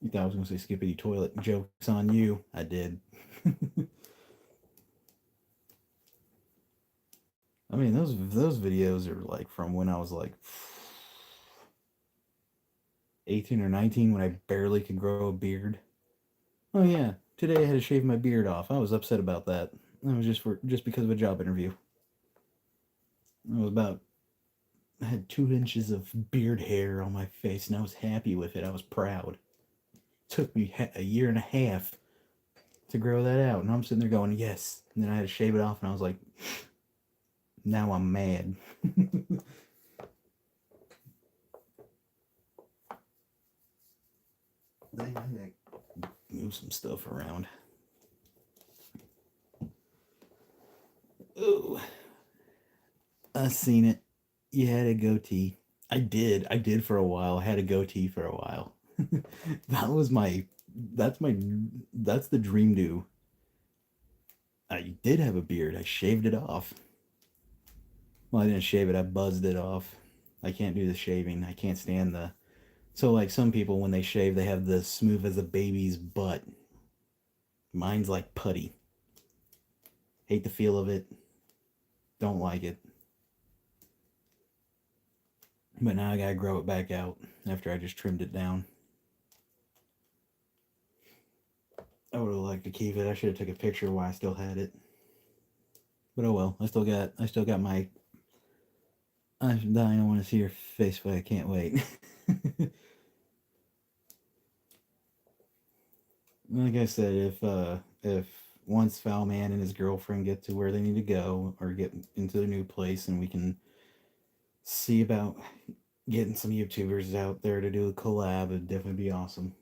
You thought I was gonna say skippity toilet. Joke's on you. I did. I mean those videos are like from when I was like 18 or 19 when I barely could grow a beard. Oh yeah, today I had to shave my beard off. I was upset about that. That was just because of a job interview. I was about I had 2 inches of beard hair on my face, and I was happy with it. I was proud. It took me a year and a half to grow that out, and I'm sitting there going, yes. And then I had to shave it off, and I was like, now I'm mad. I move some stuff around. Oh, I seen it. You had a goatee. I did. I did for a while. I had a goatee for a while. that was my. That's my. That's the dream do. I did have a beard. I shaved it off. Well, I didn't shave it. I buzzed it off. I can't do the shaving. I can't stand the. So like some people when they shave, they have the smooth as a baby's butt. Mine's like putty. Hate the feel of it. Don't like it. But now I gotta grow it back out after I just trimmed it down. I would have liked to keep it. I should have took a picture while I still had it. But oh well. I still got my. I'm dying. I want to see your face, but I can't wait. like I said, if once Foul Man and his girlfriend get to where they need to go or get into their new place, and we can see about getting some YouTubers out there to do a collab, it'd definitely be awesome.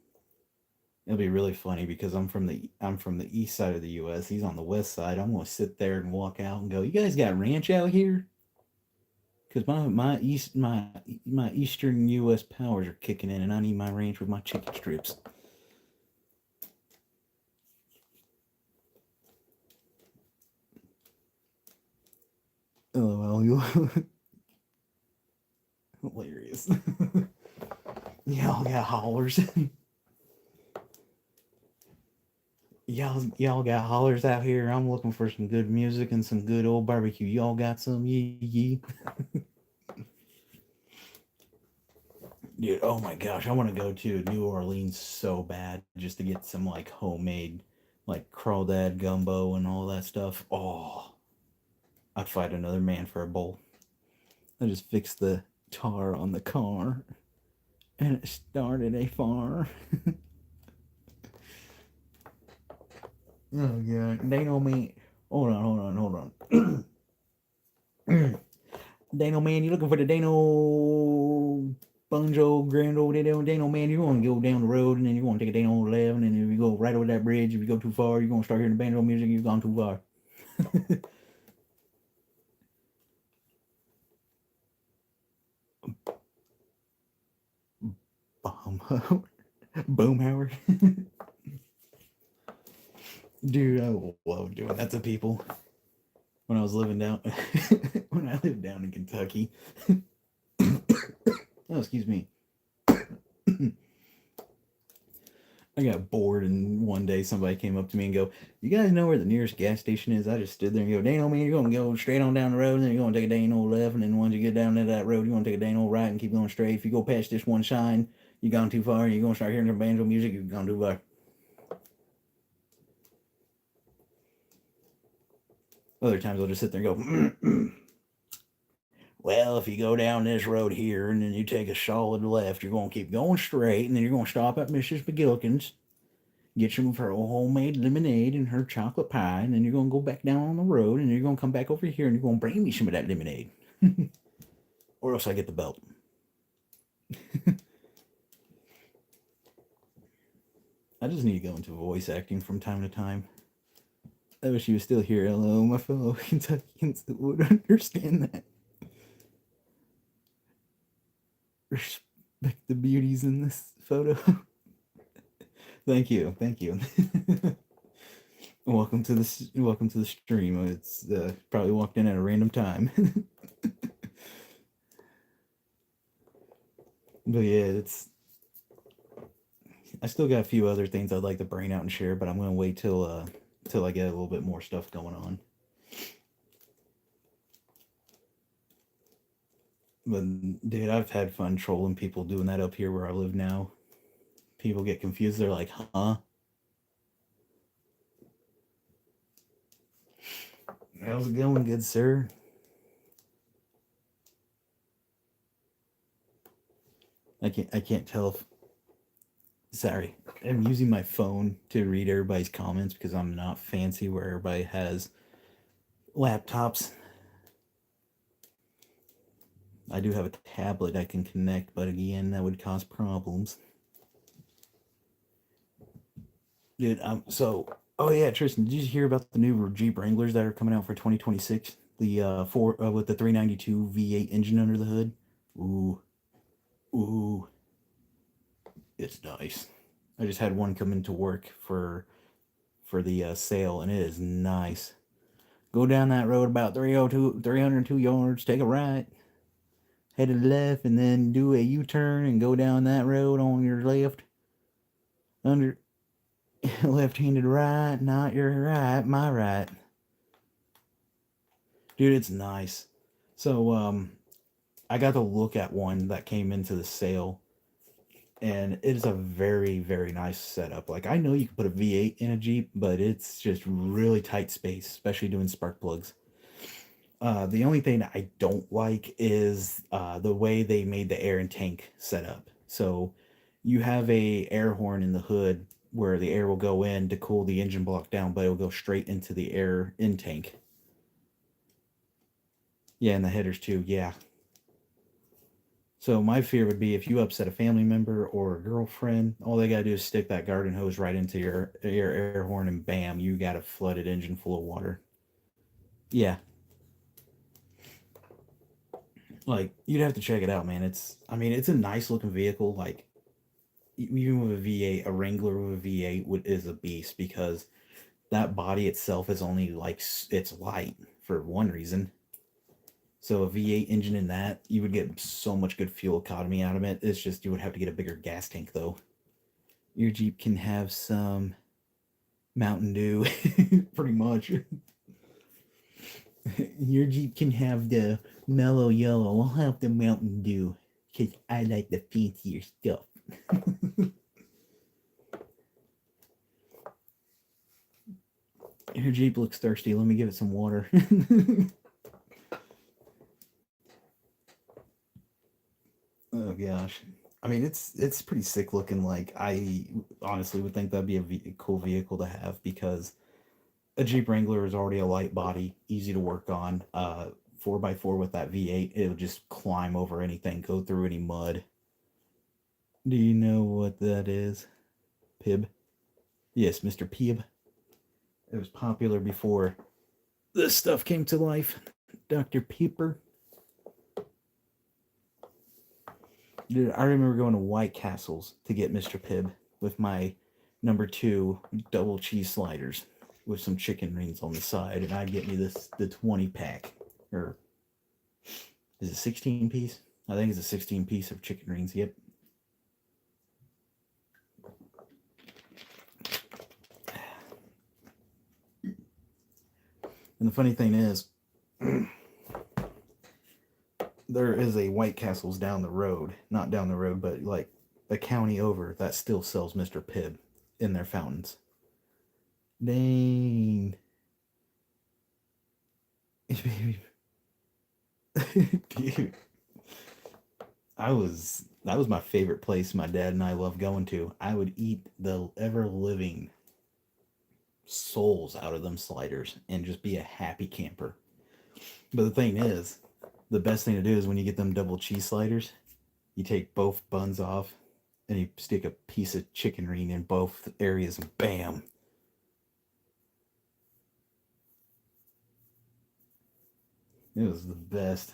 It'll be really funny because I'm from the east side of the U.S. He's on the west side. I'm gonna sit there and walk out and go, "You guys got ranch out here?" Because my eastern U.S. powers are kicking in, and I need my ranch with my chicken strips. LOL, you hilarious. Y'all got hollers. y'all got hollers out here. I'm looking for some good music and some good old barbecue. Y'all got some? Yee. Dude, oh my gosh, I want to go to New Orleans so bad just to get some like homemade like crawdad gumbo and all that stuff. Oh, I'd fight another man for a bowl. I just fixed the tar on the car and it started a fire. Oh god, Dano man, hold on. Dano man, you looking for the Dano Bunjo Grand Old Dano man? You want to go down the road and then you want to take a Dano 11, and if you go right over that bridge, if you go too far, you're gonna start hearing the banjo music. You've gone too far. Boomhauer. Dude, I love doing that to people. When I was living down, when I lived down in Kentucky. Oh, excuse me. I got bored, and one day somebody came up to me and go, "You guys know where the nearest gas station is?" I just stood there and go, "Dang, man, you're gonna go straight on down the road, and then you're gonna take a dang old left, and then once you get down to that road, you're gonna take a dang old right and keep going straight. If you go past this one sign, you've gone too far, and you're gonna start hearing some banjo music. You've gone too far." Other times I'll just sit there and go, well, if you go down this road here and then you take a solid left, you're going to keep going straight and then you're going to stop at Mrs. McGillikin's, get some of her homemade lemonade and her chocolate pie, and then you're going to go back down on the road and you're going to come back over here and you're going to bring me some of that lemonade. Or else I get the belt. I just need to go into voice acting from time to time. I wish you was still here. Hello, my fellow Kentuckians that would understand that. Respect the beauties in this photo. Thank you. Welcome to the stream. It's probably walked in at a random time. But yeah, I still got a few other things I'd like to bring out and share, but I'm gonna wait till I get a little bit more stuff going on. But dude, I've had fun trolling people doing that up here where I live now. People get confused. They're like, huh? How's it going, good sir? I can't tell if... Sorry. I'm using my phone to read everybody's comments because I'm not fancy where everybody has laptops. I do have a tablet I can connect, but again, that would cause problems. Dude, oh yeah, Tristan, did you hear about the new Jeep Wranglers that are coming out for 2026? The with the 392 V8 engine under the hood. Ooh, it's nice. I just had one come into work for the sale, and it is nice. Go down that road about 302 yards, take a right, head to the left, and then do a U-turn and go down that road on your left. Under left-handed right, not your right, my right. Dude, it's nice. So, I got to look at one that came into the sale, and it is a very, very nice setup. Like, I know you can put a V8 in a Jeep, but it's just really tight space, especially doing spark plugs. The only thing I don't like is the way they made the air and tank setup. So you have a air horn in the hood where the air will go in to cool the engine block down, but it'll go straight into the air intake. Yeah, and the headers too. Yeah. So my fear would be if you upset a family member or a girlfriend, all they gotta do is stick that garden hose right into your air horn, and bam, you got a flooded engine full of water. Yeah. Like, you'd have to check it out, man. It's a nice looking vehicle. Like, even with a V8, a Wrangler with a V8 is a beast because that body itself is only like, it's light for one reason. So a V8 engine in that, you would get so much good fuel economy out of it. It's just you would have to get a bigger gas tank though. Your Jeep can have some Mountain Dew, pretty much. Your Jeep can have the mellow yellow. I'll have the Mountain Dew because I like the fancier stuff. Your Jeep looks thirsty. Let me give it some water. Oh gosh. I mean, it's pretty sick looking. Like, I honestly would think that'd be a cool vehicle to have because a Jeep Wrangler is already a light body, easy to work on. 4x4 with that V8, it'll just climb over anything, go through any mud. Do you know what that is? Pib? Yes, Mr. Pib. It was popular before this stuff came to life. Dr. Pepper. Dude, I remember going to White Castles to get Mr. Pibb with my number 2 double cheese sliders with some chicken rings on the side, and I'd get me the 20 pack, or is it 16 piece? I think it's a 16 piece of chicken rings. Yep. And the funny thing is, there is a White Castles down the road, not down the road, but like a county over, that still sells Mr. Pibb in their fountains. Dang. Dude, that was my favorite place my dad and I loved going to. I would eat the ever living souls out of them sliders and just be a happy camper. But the thing is, the best thing to do is when you get them double cheese sliders, you take both buns off and you stick a piece of chicken ring in both areas and bam. It was the best.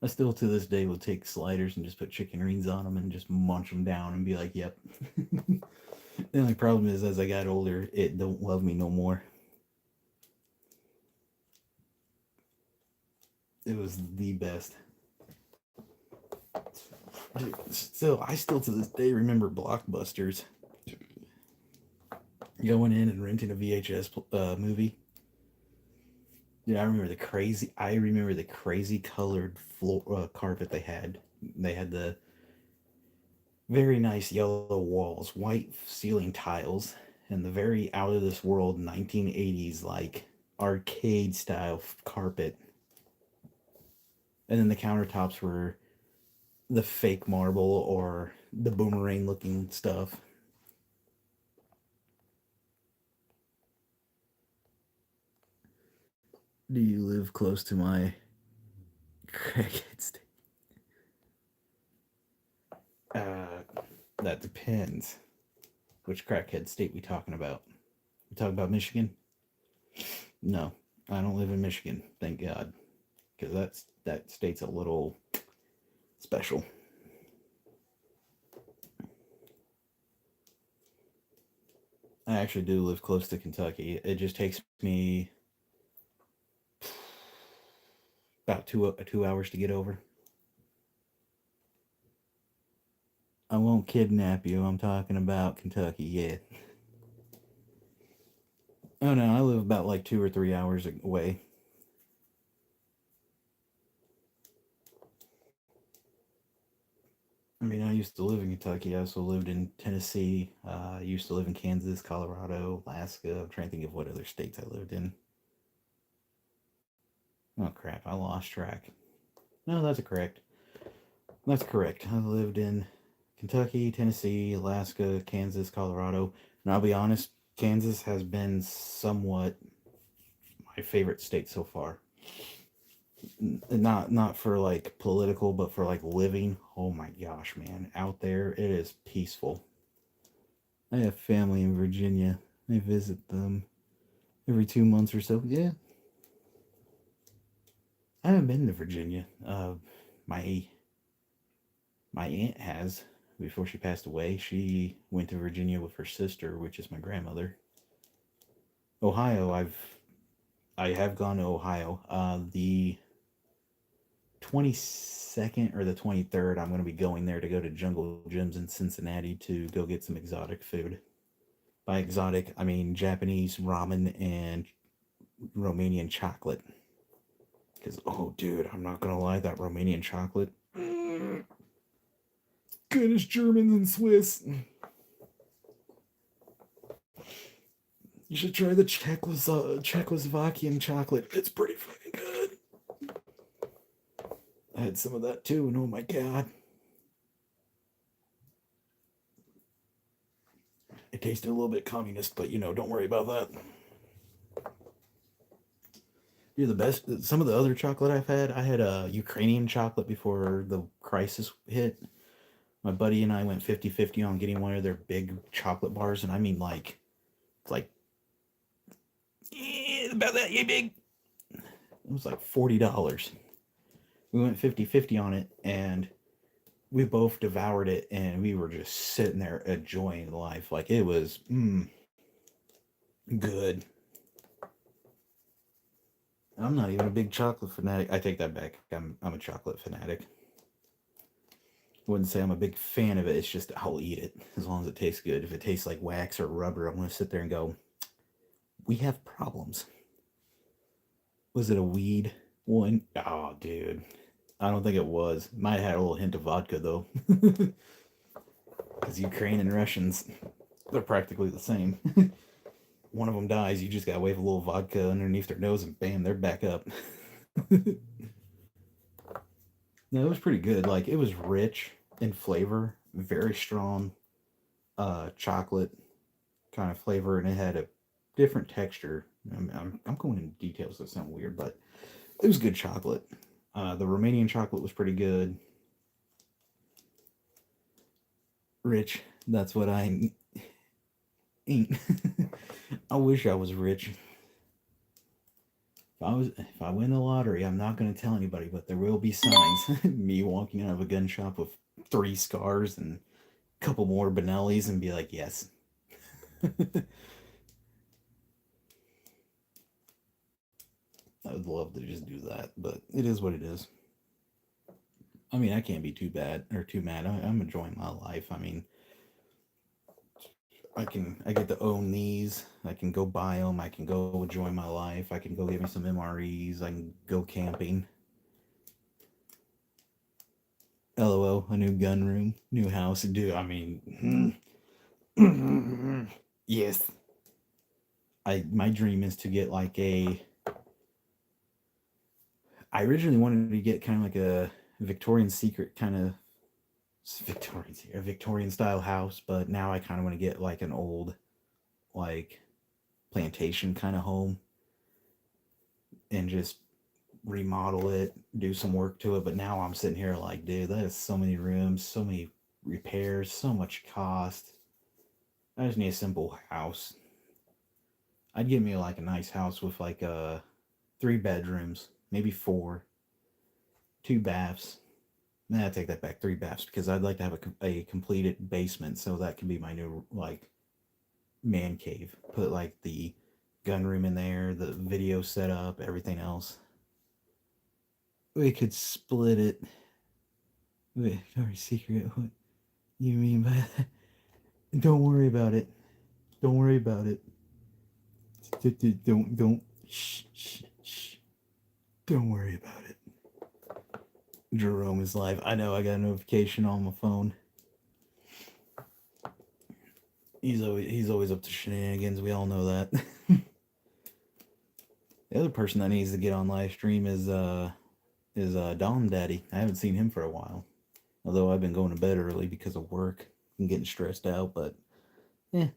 I still to this day will take sliders and just put chicken rings on them and just munch them down and be like, yep. The only problem is as I got older, it don't love me no more. It was the best. Still, I still to this day remember Blockbusters. Going in and renting a VHS movie. Yeah, I remember the crazy colored floor carpet they had. They had the very nice yellow walls, white ceiling tiles, and the very out of this world 1980s like arcade style carpet. And then the countertops were the fake marble or the boomerang looking stuff. Do you live close to my crackhead state? That depends. Which crackhead state we talking about? We talking about Michigan? No, I don't live in Michigan, thank God, because that state's a little special. I actually do live close to Kentucky. It just takes me about 2 hours to get over. I won't kidnap you. I'm talking about Kentucky. Yeah. Oh no, I live about like 2 or 3 hours away. I mean, I used to live in Kentucky. I also lived in Tennessee. I used to live in Kansas, Colorado, Alaska. I'm trying to think of what other states I lived in. Oh crap, I lost track. No, that's correct. That's correct. I lived in Kentucky, Tennessee, Alaska, Kansas, Colorado. And I'll be honest, Kansas has been somewhat my favorite state so far. Not for like political, but for like living. Oh my gosh, man. Out there it is peaceful. I have family in Virginia. I visit them every 2 months or so. Yeah. I haven't been to Virginia. My my aunt has before she passed away. She went to Virginia with her sister, which is my grandmother. Ohio, I have gone to Ohio. The 22nd or the 23rd, I'm going to be going there to go to Jungle Gyms in Cincinnati to go get some exotic food. By exotic, I mean Japanese ramen and Romanian chocolate. Because, oh, dude, I'm not going to lie, that Romanian chocolate. Good as German and Swiss. You should try the Czechoslovakian chocolate. It's pretty fucking good. I had some of that too, and oh my god. It tasted a little bit communist, but don't worry about that. You're the best. Some of the other chocolate I had a Ukrainian chocolate before the crisis hit. My buddy and I went 50-50 on getting one of their big chocolate bars, and I mean like about that big. It was like $40. We went 50-50 on it, and we both devoured it, and we were just sitting there enjoying life. Like it was good. I'm not even a big chocolate fanatic. I take that back. I'm a chocolate fanatic. I wouldn't say I'm a big fan of it. It's just I'll eat it as long as it tastes good. If it tastes like wax or rubber, I'm going to sit there and go, we have problems. Was it a weed one? Oh, dude. I don't think it was. Might have had a little hint of vodka, though. Because Ukraine and Russians, they're practically the same. one of them dies, you just gotta wave a little vodka underneath their nose and bam, they're back up. No, it was pretty good. Like it was rich in flavor, very strong chocolate kind of flavor, and it had a different texture. I'm going into details that sound weird, but it was good chocolate. The Romanian chocolate was pretty good. Rich, that's what I ain't. I wish I was rich. If I win the lottery, I'm not gonna tell anybody, but there will be signs. Me walking out of a gun shop with 3 scars and a couple more Benellis and be like, yes. I would love to just do that, but it is what it is. I mean, I can't be too bad or too mad. I'm enjoying my life. I mean, I get to own these. I can go buy them. I can go enjoy my life. I can go get me some MREs. I can go camping. LOL, a new gun room, new house. Dude, I mean, yes. My dream is to get like a. I originally wanted to get kind of like a Victorian Secret kind of a Victorian style house, but now I kind of want to get like an old, like plantation kind of home and just remodel it, do some work to it. But now I'm sitting here like, dude, that is so many rooms, so many repairs, so much cost. I just need a simple house. I'd give me like a nice house with like 3 bedrooms, maybe 4, 2 baths. Nah, I take that back. 3 baths because I'd like to have a completed basement, so that can be my new like man cave. Put like the gun room in there, the video setup, everything else. We could split it. Victoria's Secret. What you mean by that? Don't worry about it. Don't worry about it. Don't. Shh, shh, shh. Don't worry about it. Jerome is live. I know. I got a notification on my phone. He's always up to shenanigans. We all know that. The other person that needs to get on live stream is Dom Daddy. I haven't seen him for a while. Although I've been going to bed early because of work and getting stressed out, but yeah.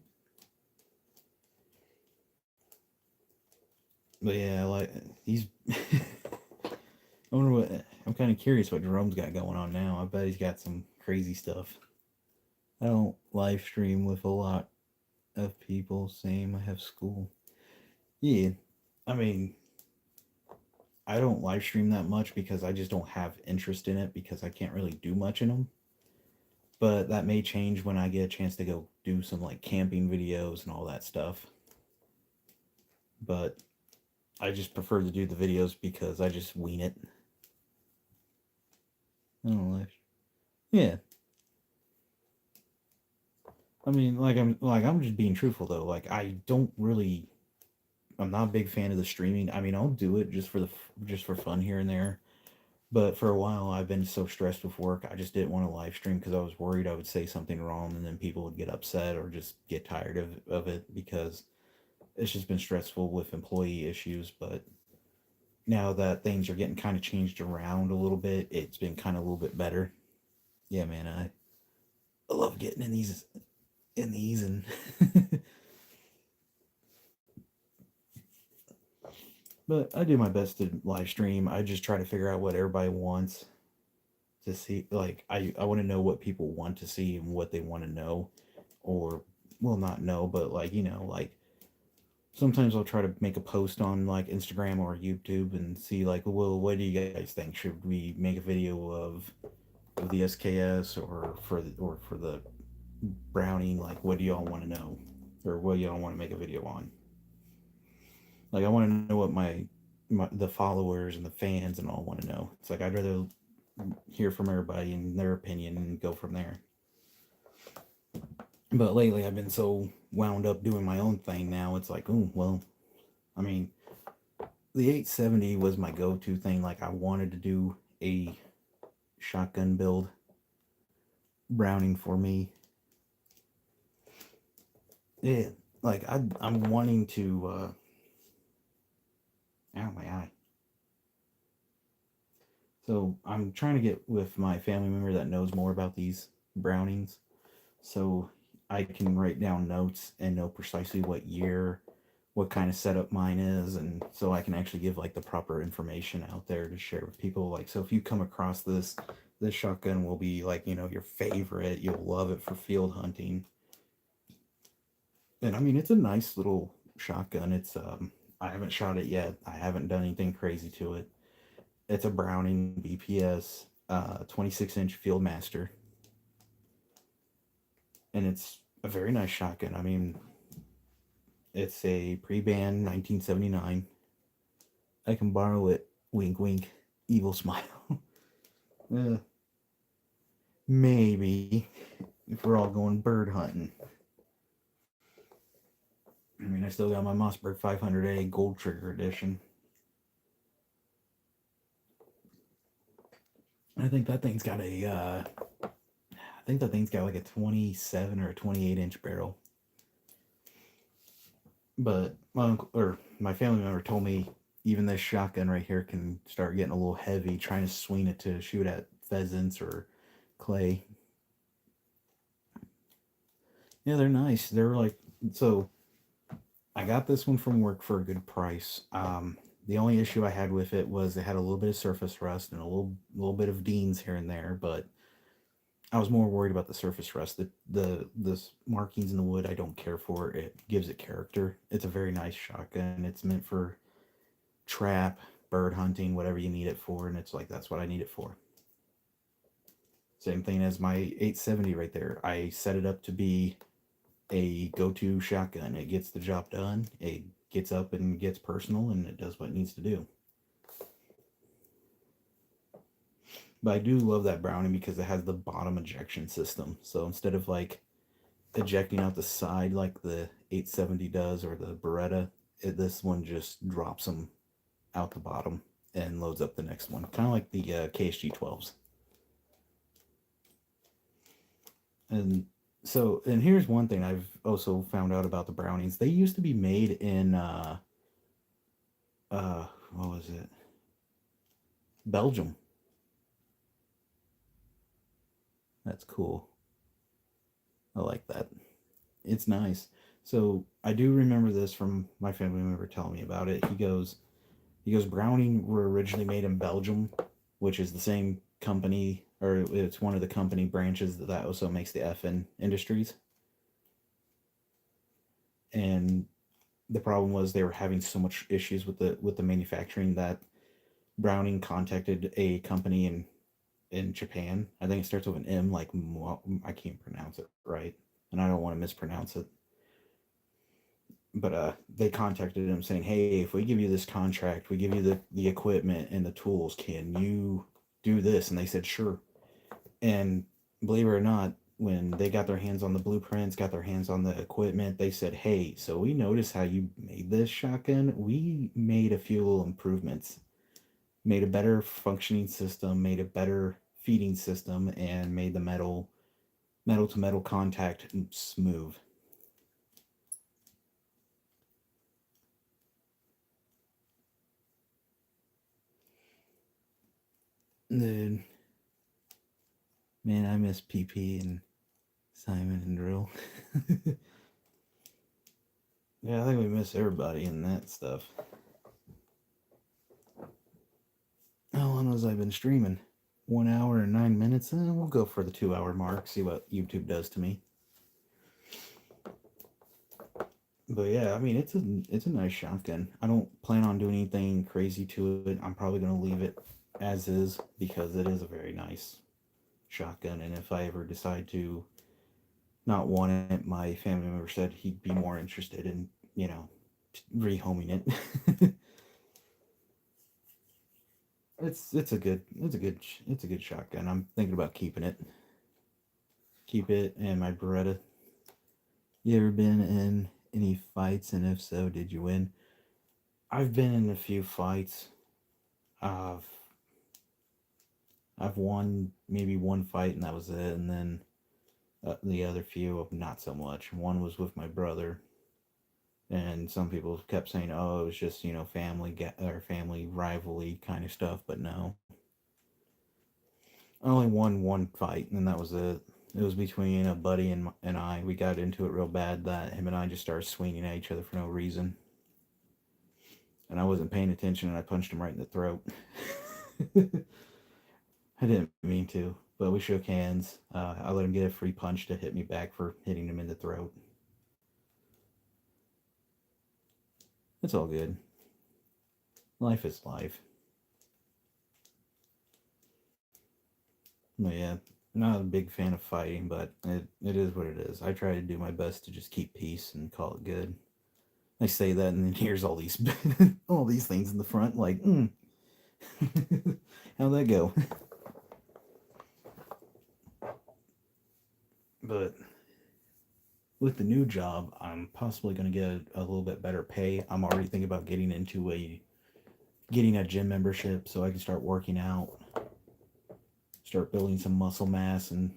But yeah, like he's. I wonder what. I'm kind of curious what Jerome's got going on now. I bet he's got some crazy stuff. I don't live stream with a lot of people. Same. I have school. Yeah, I mean, I don't live stream that much because I just don't have interest in it because I can't really do much in them. But that may change when I get a chance to go do some like camping videos and all that stuff. But I just prefer to do the videos because I just wing it. I don't know. Yeah. I mean, I'm just being truthful though. Like I don't really. I'm not a big fan of the streaming. I mean, I'll do it just for fun here and there. But for a while, I've been so stressed with work, I just didn't want to live stream because I was worried I would say something wrong and then people would get upset or just get tired of it because it's just been stressful with employee issues. But now that things are getting kind of changed around a little bit, it's been kind of a little bit better. Yeah, man, I love getting in these and but I do my best to live stream. I just try to figure out what everybody wants to see. Like I want to know what people want to see and what they want to know, or well, not know, but like like sometimes I'll try to make a post on like Instagram or YouTube and see like, well, what do you guys think? Should we make a video of the SKS or for the Browning? Like, what do y'all want to know, or what do y'all want to make a video on? Like, I want to know what the followers and the fans and all want to know. It's like I'd rather hear from everybody and their opinion and go from there. But lately, I've been so wound up doing my own thing now. It's like, oh well, I mean, the 870 was my go-to thing. Like, I wanted to do a shotgun build Browning for me. Yeah, like I'm wanting to. Ow, my eye. So I'm trying to get with my family member that knows more about these Brownings, so I can write down notes and know precisely what year, what kind of setup mine is, and so I can actually give like the proper information out there to share with people. Like, so if you come across this shotgun will be like, your favorite. You'll love it for field hunting. And I mean, it's a nice little shotgun. I haven't shot it yet. I haven't done anything crazy to it. It's a Browning BPS 26-inch Fieldmaster, and it's a very nice shotgun. I mean, it's a pre-band 1979. I can borrow it. Wink, wink. Evil smile. uh, maybe if we're all going bird hunting. I mean, I still got my Mossberg 500A Gold Trigger Edition. I think that thing's got I think that thing's got like a 27 or a 28-inch barrel. But my family member told me even this shotgun right here can start getting a little heavy trying to swing it to shoot at pheasants or clay. Yeah, they're nice. They're like, so I got this one from work for a good price. The only issue I had with it was it had a little bit of surface rust and a little bit of Deans here and there, but I was more worried about the surface rust. The markings in the wood I don't care for. It gives it character. It's a very nice shotgun. It's meant for trap, bird hunting, whatever you need it for, and it's like that's what I need it for. Same thing as my 870 right there. I set it up to be a go-to shotgun. It gets the job done. It gets up and gets personal, and it does what it needs to do. But I do love that Browning because it has the bottom ejection system. So instead of like ejecting out the side like the 870 does or the Beretta, this one just drops them out the bottom and loads up the next one, kind of like the KSG 12s. And so, and here's one thing I've also found out about the Brownings. They used to be made in what was it? Belgium. That's cool. I like that. It's nice. So I do remember this from my family member telling me about it. He goes, Browning were originally made in Belgium, which is the same company, or it's one of the company branches that also makes the FN Industries. And the problem was they were having so much issues with the manufacturing that Browning contacted a company in Japan. I think it starts with an M, like I can't pronounce it right, and I don't want to mispronounce it. But they contacted him saying, "Hey, if we give you this contract, we give you the equipment and the tools, can you do this?" And they said, "Sure." And believe it or not, when they got their hands on the blueprints, got their hands on the equipment, they said, "Hey, so we noticed how you made this shotgun. We made a few little improvements, made a better functioning system, made a better feeding system, and made the metal to metal contact smooth." Dude, man, I miss PP and Simon and Drill. Yeah, I think we miss everybody in that stuff. How long has I been streaming? 1 hour and 9 minutes? We'll go for the 2 hour mark, see what YouTube does to me. But yeah, I mean it's a nice shotgun. I don't plan on doing anything crazy to it. I'm probably gonna leave it as is because it is a very nice shotgun. And if I ever decide to not want it, my family member said he'd be more interested in, rehoming it. It's a good shotgun. I'm thinking about keeping it. Keep it and my Beretta. You ever been in any fights, and if so, did you win? I've been in a few fights. I've I've won maybe one fight and that was it, and then the other few not so much. One was with my brother. And some people kept saying, "Oh, it was just or family rivalry kind of stuff," but no. I only won one fight, and that was it. It was between a buddy and I. We got into it real bad that him and I just started swinging at each other for no reason, and I wasn't paying attention, and I punched him right in the throat. I didn't mean to, but we shook hands. I let him get a free punch to hit me back for hitting him in the throat. It's all good. Life is life. But yeah, not a big fan of fighting, but it is what it is. I try to do my best to just keep peace and call it good. I say that, and then here's all these all these things in the front. Like, how'd that go? But with the new job, I'm possibly going to get a little bit better pay. I'm already thinking about getting a gym membership so I can start working out, start building some muscle mass, and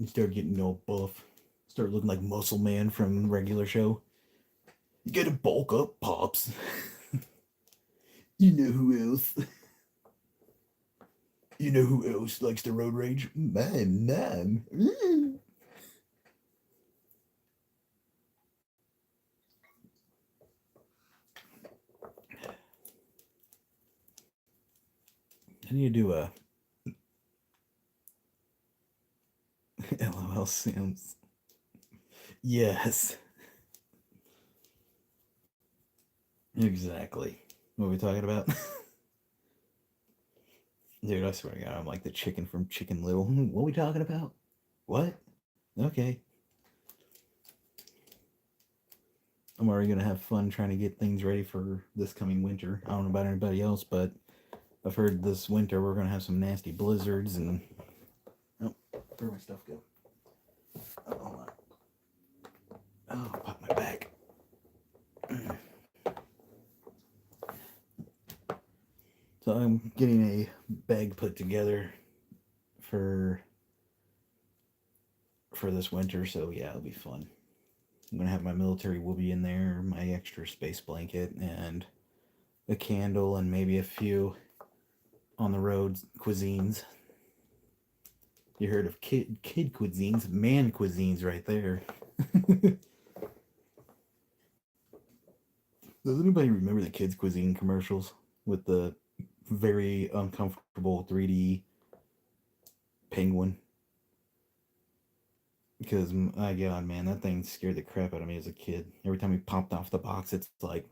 start getting all buff. Start looking like Muscle Man from regular show. You gotta bulk up, pops. You know who else? You know who else likes the road rage? My mom. I need to do a LOL Sims. Yes, exactly. What are we talking about? Dude, I swear to God, I'm like the chicken from Chicken Little. What are we talking about? What? Okay. I'm already gonna have fun trying to get things ready for this coming winter. I don't know about anybody else, but I've heard this winter we're gonna have some nasty blizzards and oh, where'd my stuff go? Oh, hold on. Oh, pop my back. So I'm getting a bag put together for this winter. So yeah, it'll be fun. I'm gonna have my military woobie in there, my extra space blanket, and a candle, and maybe a few on the road cuisines. You heard of kid cuisines, man cuisines, right there. Does anybody remember the kids cuisine commercials with the very uncomfortable 3D penguin? Because my God, man, that thing scared the crap out of me as a kid. Every time he popped off the box, it's like,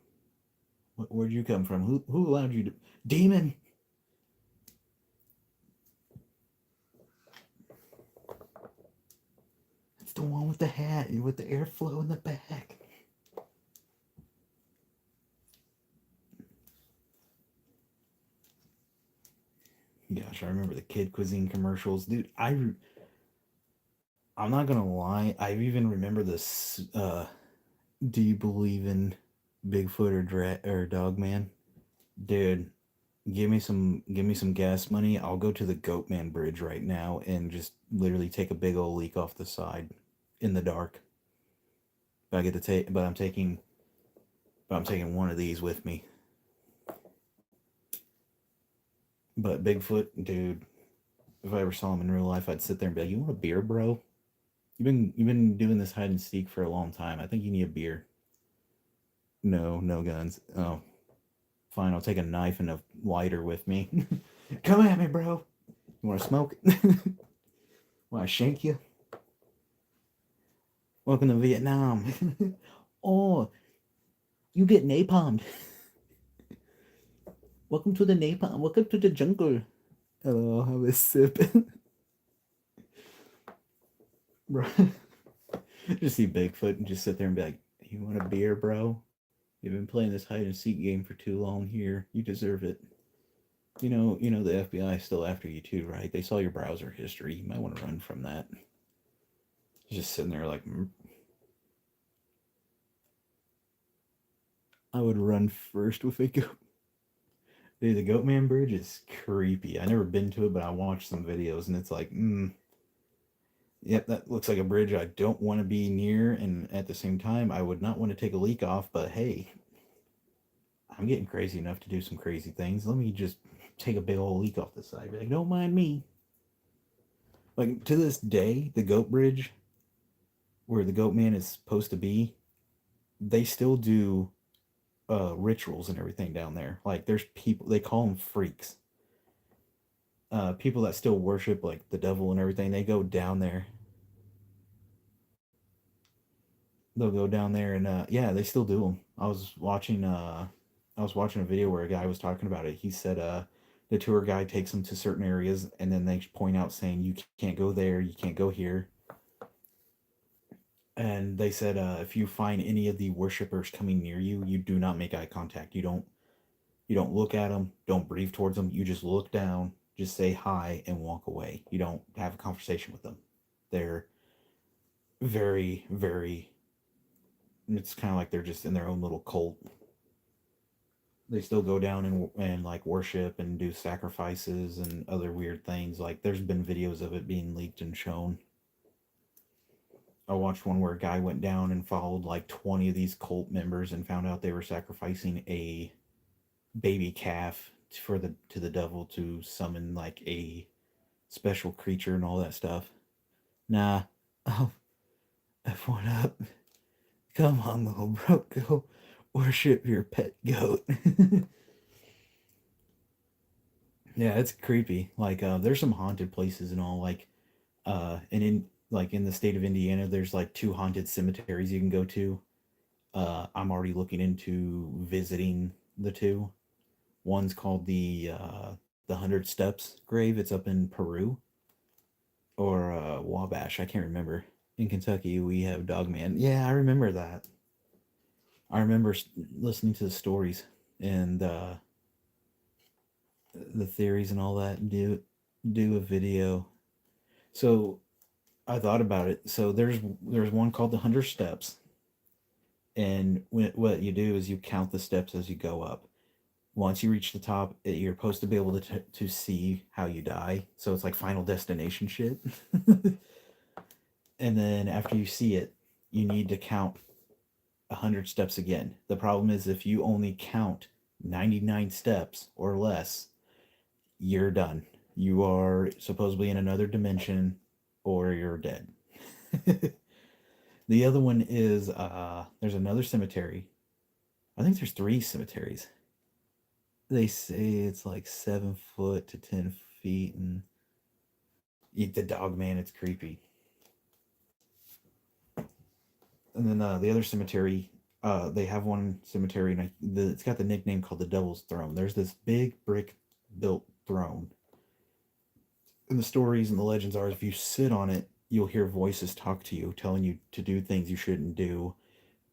where'd you come from? Who allowed you to demon? It's the one with the hat with the airflow in the back. Gosh, I remember the kid cuisine commercials, dude. I'm not gonna lie. I even remember this. Do you believe in Bigfoot or Dog Man, dude? Give me some gas money. I'll go to the Goatman Bridge right now and just literally take a big old leak off the side in the dark. But I get to take, but I'm taking one of these with me. But Bigfoot, dude, if I ever saw him in real life, I'd sit there and be like, "You want a beer, bro? You've been doing this hide and seek for a long time. I think you need a beer." No, no guns. Oh, fine. I'll take a knife and a lighter with me. Come at me, bro. You want to smoke? Want to shank you? Welcome to Vietnam. Oh, you get napalmed. Welcome to the napalm. Welcome to the jungle. Oh, I'll have a sip. Bro. Just see Bigfoot and just sit there and be like, "You want a beer, bro? You've been playing this hide and seek game for too long. Here, you deserve it." You know the FBI is still after you too, right? They saw your browser history. You might want to run from that. Just sitting there like, I would run first with a goat. Dude, the Goatman Bridge is creepy. I never been to it, but I watched some videos and it's like, Yep, that looks like a bridge I don't want to be near, and at the same time, I would not want to take a leak off, but hey, I'm getting crazy enough to do some crazy things. Let me just take a big old leak off the side. Be like, don't mind me. Like, to this day, the Goat Bridge, where the Goat Man is supposed to be, they still do rituals and everything down there. Like, there's people, they call them freaks. People that still worship, like, the devil and everything, they go down there. They'll go down there and yeah, they still do them. I was watching a video where a guy was talking about it. He said the tour guide takes them to certain areas and then they point out saying you can't go there, you can't go here. And they said if you find any of the worshipers coming near you, you do not make eye contact. You don't look at them, don't breathe towards them. You just look down, just say hi and walk away. You don't have a conversation with them. They're very very, it's kind of like they're just in their own little cult. They still go down and like worship and do sacrifices and other weird things. Like there's been videos of it being leaked and shown. I watched one where a guy went down and followed like 20 of these cult members and found out they were sacrificing a baby calf for the to the devil to summon like a special creature and all that stuff. Nah, oh, F1 up. Come on, little bro, go worship your pet goat. Yeah, it's creepy. Like there's some haunted places and all and in like in the state of Indiana there's like two haunted cemeteries you can go to. I'm already looking into visiting the two. One's called the 100 Steps grave. It's up in Peru or Wabash, I can't remember. In Kentucky we have Dogman. Yeah, I remember that. I remember listening to the stories and the theories and all that. Do a video. So I thought about it. So there's one called the 100 Steps, and what you do is you count the steps as you go up. Once you reach the top, you're supposed to be able to see how you die. So it's like Final Destination shit. And then after you see it, you need to count 100 steps again. The problem is if you only count 99 steps or less, you're done. You are supposedly in another dimension or you're dead. The other one is there's another cemetery. I think there's three cemeteries. They say it's like 7 foot to 10 feet, and eat the dog man. It's creepy. And then the other cemetery, they have one cemetery, and it's got the nickname called the Devil's Throne. There's this big brick built throne, and the stories and the legends are if you sit on it, you'll hear voices talk to you, telling you to do things you shouldn't do,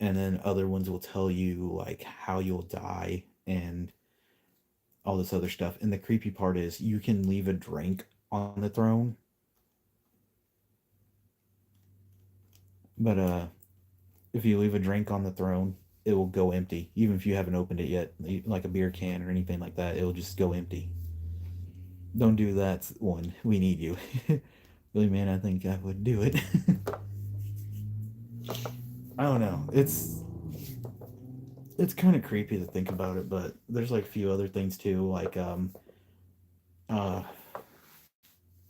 and then other ones will tell you like how you'll die and all this other stuff. And the creepy part is you can leave a drink on the throne, but if you leave a drink on the throne, it will go empty, even if you haven't opened it yet, like a beer can or anything like that. It'll just go empty. Don't do that one. We need you. Really, man, I think I would do it. I don't know. It's kind of creepy to think about it, but there's like a few other things too, uh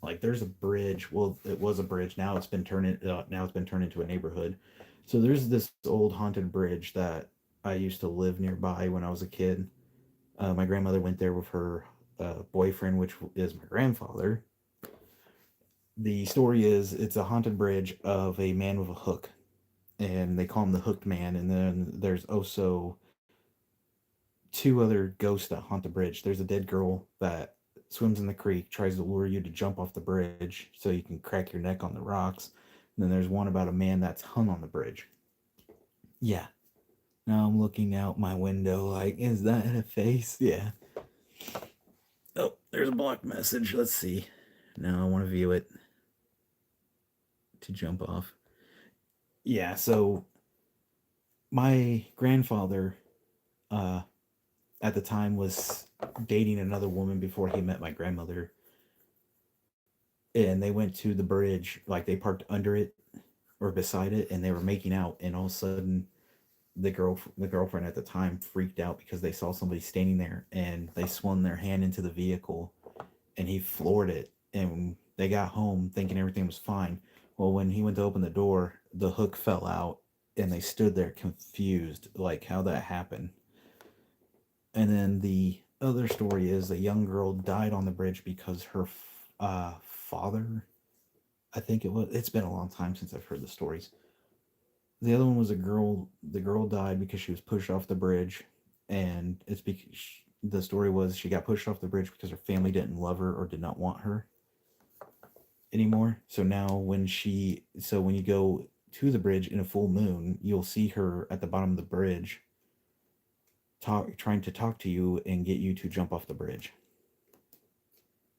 like there's a bridge. Well, it was a bridge. Now it's been turned into a neighborhood. So there's this old haunted bridge that I used to live nearby when I was a kid. My grandmother went there with her boyfriend, which is my grandfather. The story is it's a haunted bridge of a man with a hook, and they call him the Hooked Man. And then there's also two other ghosts that haunt the bridge. There's a dead girl that swims in the creek, tries to lure you to jump off the bridge so you can crack your neck on the rocks. And then there's one about a man that's hung on the bridge. Yeah. Now I'm looking out my window like, is that a face? Yeah. Oh, there's a blocked message. Let's see. Now I want to view it to jump off. Yeah, so my grandfather uh at the time was dating another woman before he met my grandmother. and they went to the bridge, like they parked under it or beside it, and they were making out, and all of a sudden the girlfriend at the time freaked out because they saw somebody standing there, and they swung their hand into the vehicle, and he floored it, and they got home thinking everything was fine. Well, when he went to open the door, the hook fell out, and they stood there confused, like how that happened. And then the other story is a young girl died on the bridge because her father, I think it was. It's been a long time since I've heard the stories. The other one was a girl. The girl died because she was pushed off the bridge, and it's because the story was she got pushed off the bridge because her family didn't love her or did not want her anymore. So now when you go to the bridge in a full moon, you'll see her at the bottom of the bridge trying to talk to you and get you to jump off the bridge.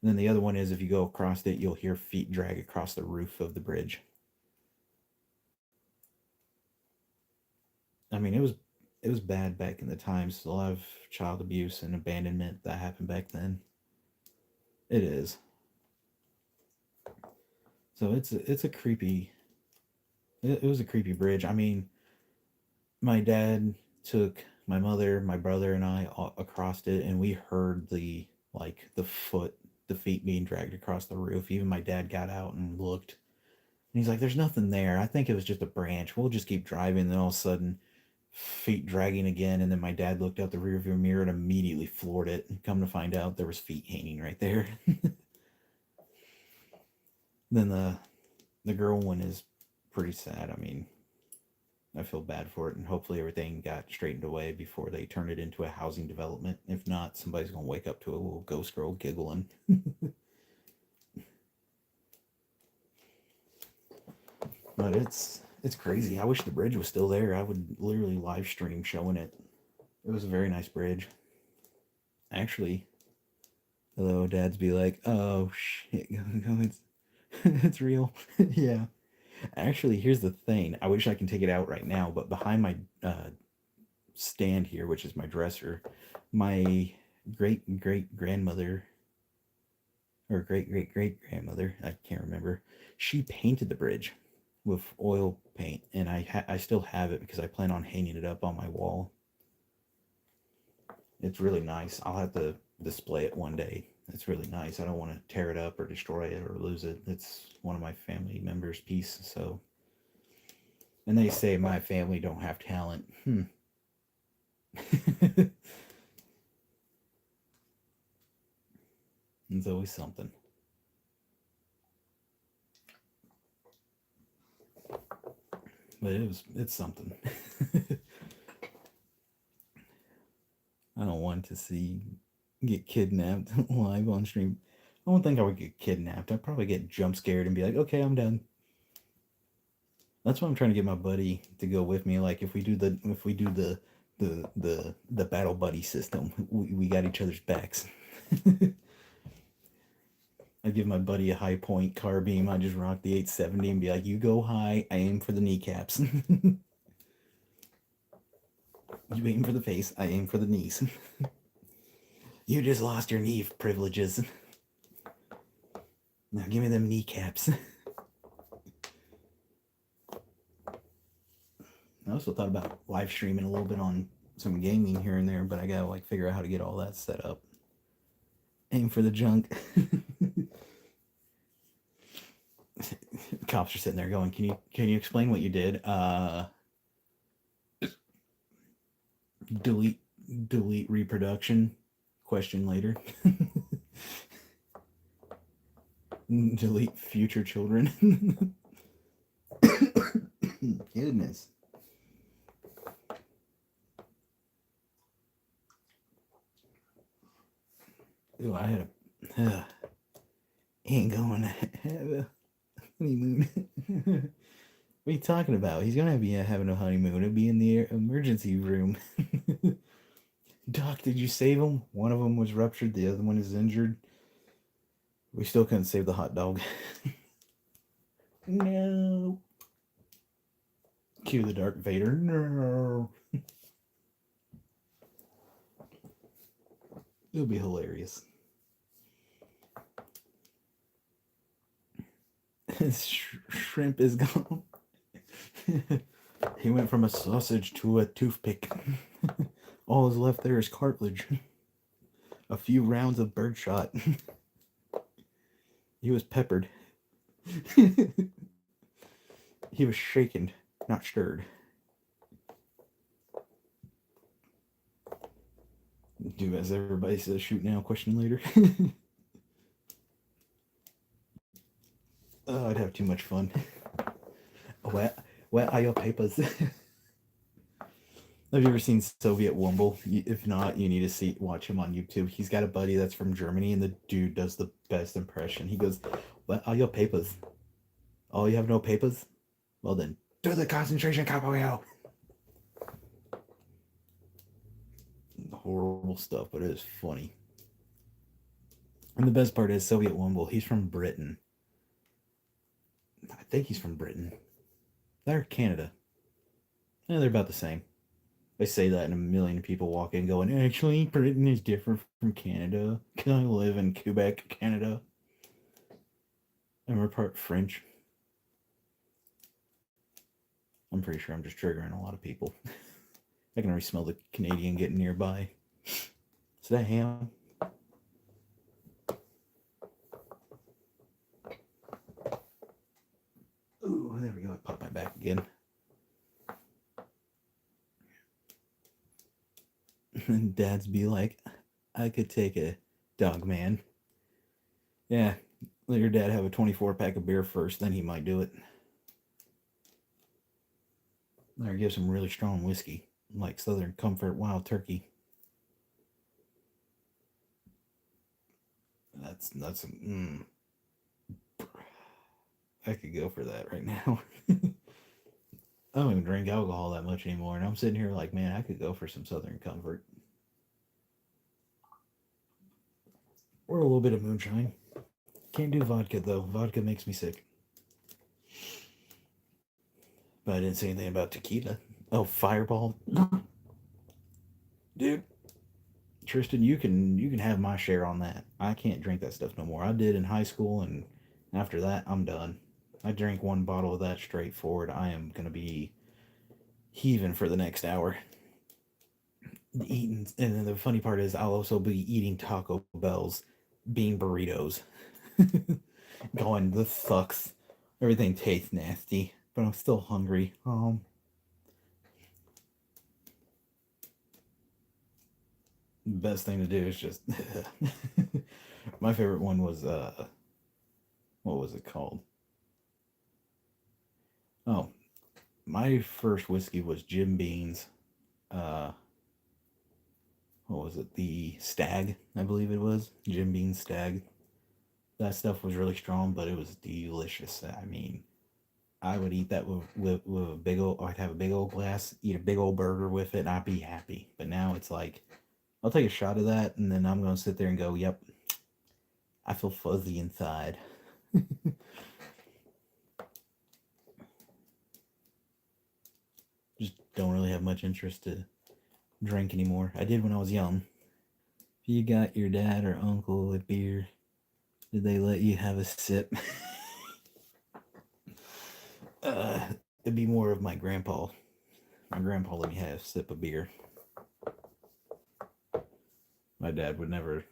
And then the other one is if you go across it, you'll hear feet drag across the roof of the bridge. I mean, it was bad back in the times. A lot of child abuse and abandonment that happened back then. It is. So it's a creepy. It was a creepy bridge. I mean, my dad took my mother, my brother, and I across it, and we heard the feet being dragged across the roof. Even my dad got out and looked, and he's like, "There's nothing there. I think it was just a branch. We'll just keep driving." And then all of a sudden, feet dragging again, and then my dad looked out the rearview mirror and immediately floored it. And come to find out, there was feet hanging right there. Then the girl one is pretty sad. I mean, I feel bad for it, and hopefully everything got straightened away before they turn it into a housing development. If not, somebody's gonna wake up to a little ghost girl giggling. But it's crazy. I wish the bridge was still there. I would literally live stream showing it. It was a very nice bridge. Actually, although dads be like, "Oh shit, it's real." Yeah. Actually, here's the thing. I wish I can take it out right now, but behind my stand here, which is my dresser, my great great grandmother or great great great grandmother, I can't remember, she painted the bridge with oil paint, and I still have it because I plan on hanging it up on my wall. It's really nice. I'll have to display it one day. It's really nice. I don't want to tear it up or destroy it or lose it. It's one of my family members' piece. So, and they say my family don't have talent. It's always something. But it's something. I don't want to see get kidnapped live on stream. I don't think I would get kidnapped. I'd probably get jump scared and be like, okay, I'm done. That's why I'm trying to get my buddy to go with me. Like if we do the battle buddy system, we got each other's backs. I give my buddy a high point carbine. I just rock the 870 and be like, you go high, I aim for the kneecaps. You aim for the face, I aim for the knees. You just lost your knee privileges. Now give me them kneecaps. I also thought about live streaming a little bit on some gaming here and there, but I gotta like figure out how to get all that set up. Aim for the junk. Cops are sitting there going, can you explain what you did? Delete reproduction? Question later. Delete future children. Goodness. Ooh, I had a ain't going to have a honeymoon. What are you talking about? He's gonna be having a honeymoon. It'll be in the emergency room. Doc, did you save him? One of them was ruptured. The other one is injured. We still couldn't save the hot dog. No. Cue the Darth Vader. No. It'll be hilarious. Shrimp is gone. He went from a sausage to a toothpick. All is left there is cartilage. A few rounds of birdshot. He was peppered. He was shaken, not stirred. Do as everybody says, shoot now, question later. Oh, I'd have too much fun. Where are your papers? Have you ever seen Soviet Wumble? If not, you need to watch him on YouTube. He's got a buddy that's from Germany, and the dude does the best impression. He goes, "What are your papers? Oh, you have no papers? Well then, do the concentration camp, yo." Horrible stuff, but it is funny. And the best part is Soviet Wumble. He's from Britain. I think he's from Britain. They're Canada. Yeah, they're about the same. I say that and a million people walk in going, actually, Britain is different from Canada. Can I live in Quebec, Canada? And we're part French. I'm pretty sure I'm just triggering a lot of people. I can already smell the Canadian getting nearby. Is that ham? Ooh, there we go. I popped my back again. And dads be like, I could take a dog man. Yeah, let your dad have a 24-pack of beer first, then he might do it. Or give some really strong whiskey, like Southern Comfort Wild Turkey. That's I could go for that right now. I don't even drink alcohol that much anymore, and I'm sitting here like, man, I could go for some Southern Comfort. Or a little bit of moonshine. Can't do vodka, though. Vodka makes me sick. But I didn't say anything about tequila. Oh, Fireball. Dude. Tristan, you can have my share on that. I can't drink that stuff no more. I did in high school, and after that, I'm done. I drink one bottle of that straight forward. I am going to be heaving for the next hour. Eating, and then the funny part is I'll also be eating Taco Bell's bean burritos. Going, this sucks. Everything tastes nasty, but I'm still hungry. The best thing to do is just my favorite one was what was it called? Oh, my first whiskey was Jim Beam's what was it? The Stag, I believe it was. Jim Beam Stag. That stuff was really strong, but it was delicious. I mean, I would eat that with a big old, I'd have a big old glass, eat a big old burger with it, and I'd be happy. But now it's like, I'll take a shot of that, and then I'm going to sit there and go, yep, I feel fuzzy inside. Just don't really have much interest to drink anymore. I did when I was young. If you got your dad or uncle a beer, did they let you have a sip? It'd be more of my grandpa. My grandpa let me have a sip of beer. My dad would never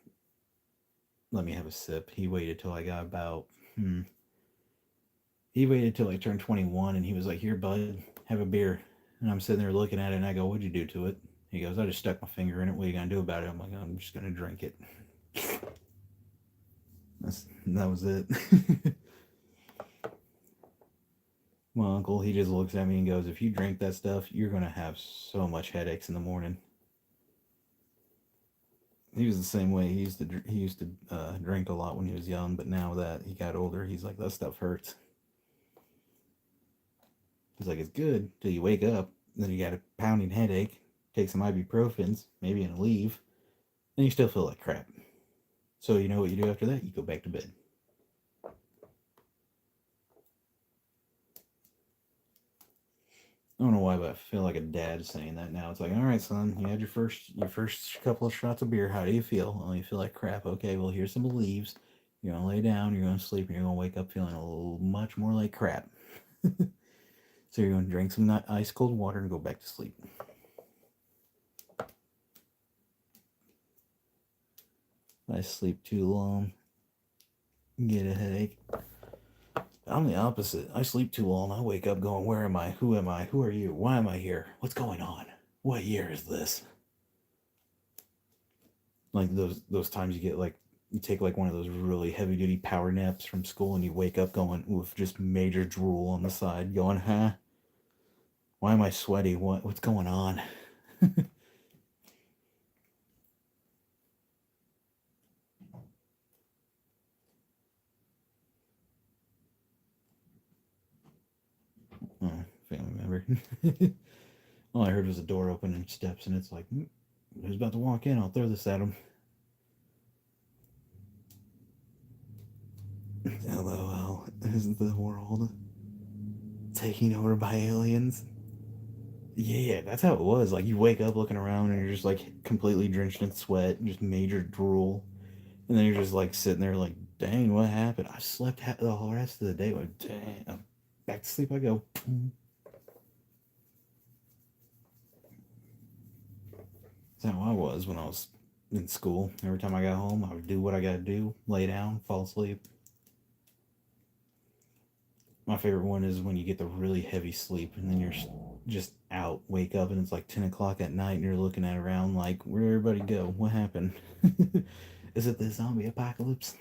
let me have a sip. He waited till I got about, he waited till I turned 21, and he was like, here, bud, have a beer. And I'm sitting there looking at it, and I go, what'd you do to it? He goes, I just stuck my finger in it. What are you going to do about it? I'm like, I'm just going to drink it. That was it. My uncle, he just looks at me and goes, if you drink that stuff, you're going to have so much headaches in the morning. He was the same way. He used to drink a lot when he was young, but now that he got older, he's like, that stuff hurts. He's like, it's good till you wake up, then you got a pounding headache, take some ibuprofens, maybe an Aleve, then you still feel like crap. So you know what you do after that? You go back to bed. I don't know why, but I feel like a dad saying that now. It's like, all right, son, you had your first couple of shots of beer. How do you feel? Oh, you feel like crap. Okay, well, here's some leaves. You're gonna lay down, you're gonna sleep, and you're gonna wake up feeling a little much more like crap. So you're gonna drink some ice cold water and go back to sleep. If I sleep too long, get a headache. I'm the opposite. I sleep too long. I wake up going, where am I? Who am I? Who are you? Why am I here? What's going on? What year is this? Like those times you get like you take like one of those really heavy duty power naps from school and you wake up going with just major drool on the side, going, huh? Why am I sweaty? What's going on? Oh, family member. All I heard was a door open and steps, and it's like, who's about to walk in? I'll throw this at him. LOL. Is the world taking over by aliens? Yeah, that's how it was. Like, you wake up looking around and you're just like completely drenched in sweat, and just major drool. And then you're just like sitting there, like, dang, what happened? I slept the whole rest of the day. Like, dang, back to sleep I go. That's how I was when I was in school. Every time I got home, I would do what I got to do, lay down, fall asleep. My favorite one is when you get the really heavy sleep and then you're just out, wake up, and it's like 10 o'clock at night and you're looking at around like, where'd everybody go? What happened? Is it the zombie apocalypse?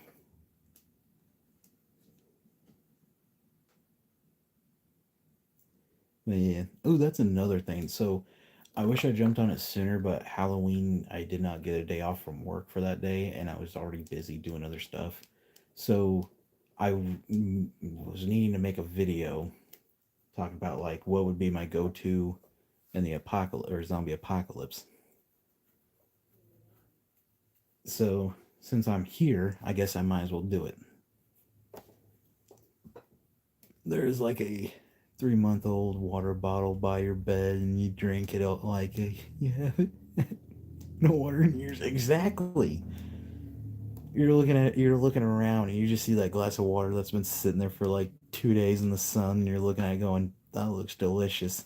But yeah. Oh, that's another thing. So I wish I jumped on it sooner, but Halloween, I did not get a day off from work for that day, and I was already busy doing other stuff. So I was needing to make a video talking about like what would be my go-to in the apocalypse or zombie apocalypse. So since I'm here, I guess I might as well do it. There's like a 3-month old water bottle by your bed, and you drink it out like you have no water in yours. Exactly. You're looking around, and you just see that glass of water that's been sitting there for like 2 days in the sun, and you're looking at it going, that looks delicious.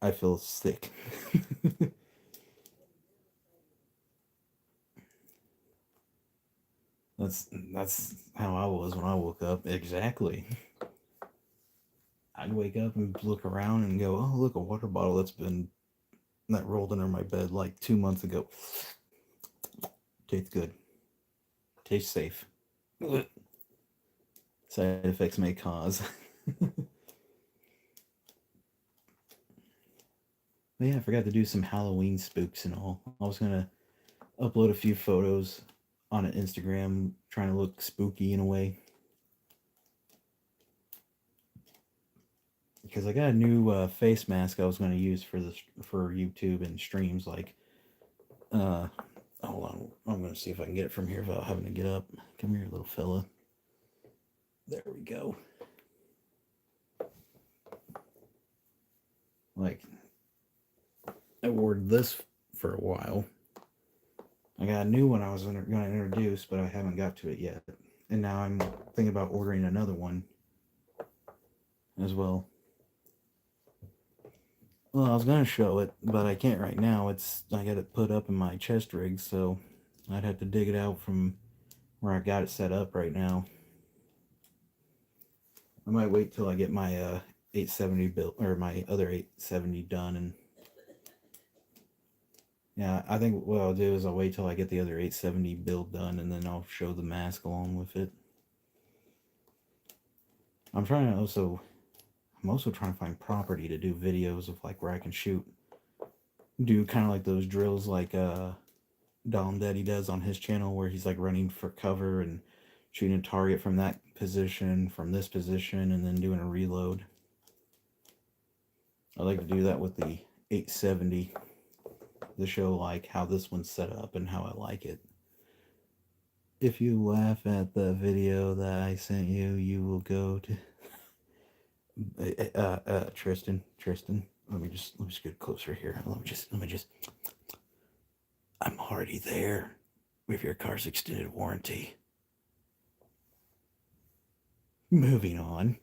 I feel sick. That's how I was when I woke up. Exactly. I'd wake up and look around and go, "Oh, look, a water bottle that rolled under my bed like 2 months ago. Tastes good. Tastes safe. Side effects may cause." But yeah, I forgot to do some Halloween spooks and all. I was gonna upload a few photos on an Instagram, trying to look spooky in a way. Because I got a new face mask I was going to use for YouTube and streams. Like, uh, hold on, I'm going to see if I can get it from here without having to get up. Come here, little fella. There we go. Like, I wore this for a while. I got a new one I was going to introduce, but I haven't got to it yet. And now I'm thinking about ordering another one as well. Well, I was gonna show it, but I can't right now. I got it put up in my chest rig, so I'd have to dig it out from where I got it set up right now. I might wait till I get my 870 built, or my other 870 done, and yeah, I think what I'll do is I'll wait till I get the other 870 build done, and then I'll show the mask along with it. I'm also trying to find property to do videos of like where I can do kind of like those drills like Dom Daddy does on his channel, where he's like running for cover and shooting a target from that position, from this position, and then doing a reload. I like to do that with the 870 to show like how this one's set up and how I like it. If you laugh at the video that I sent you, you will go to Tristan. Let me just get closer here. Let me just. I'm already there. with your car's extended warranty. Moving on.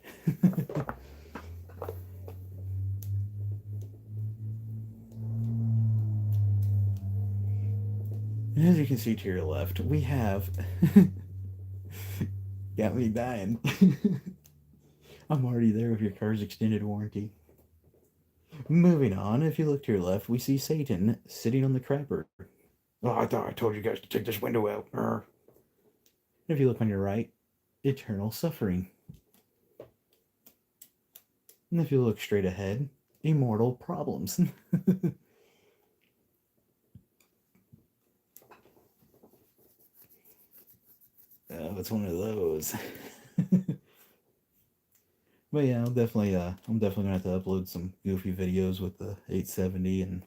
As you can see to your left, we have got me dying. I'm already there with your car's extended warranty. Moving on, if you look to your left, we see Satan sitting on the crapper. Oh, I thought I told you guys to take this window out. If you look on your right, eternal suffering. And if you look straight ahead, immortal problems. It's one of those. But yeah, I'm definitely gonna have to upload some goofy videos with the 870 and.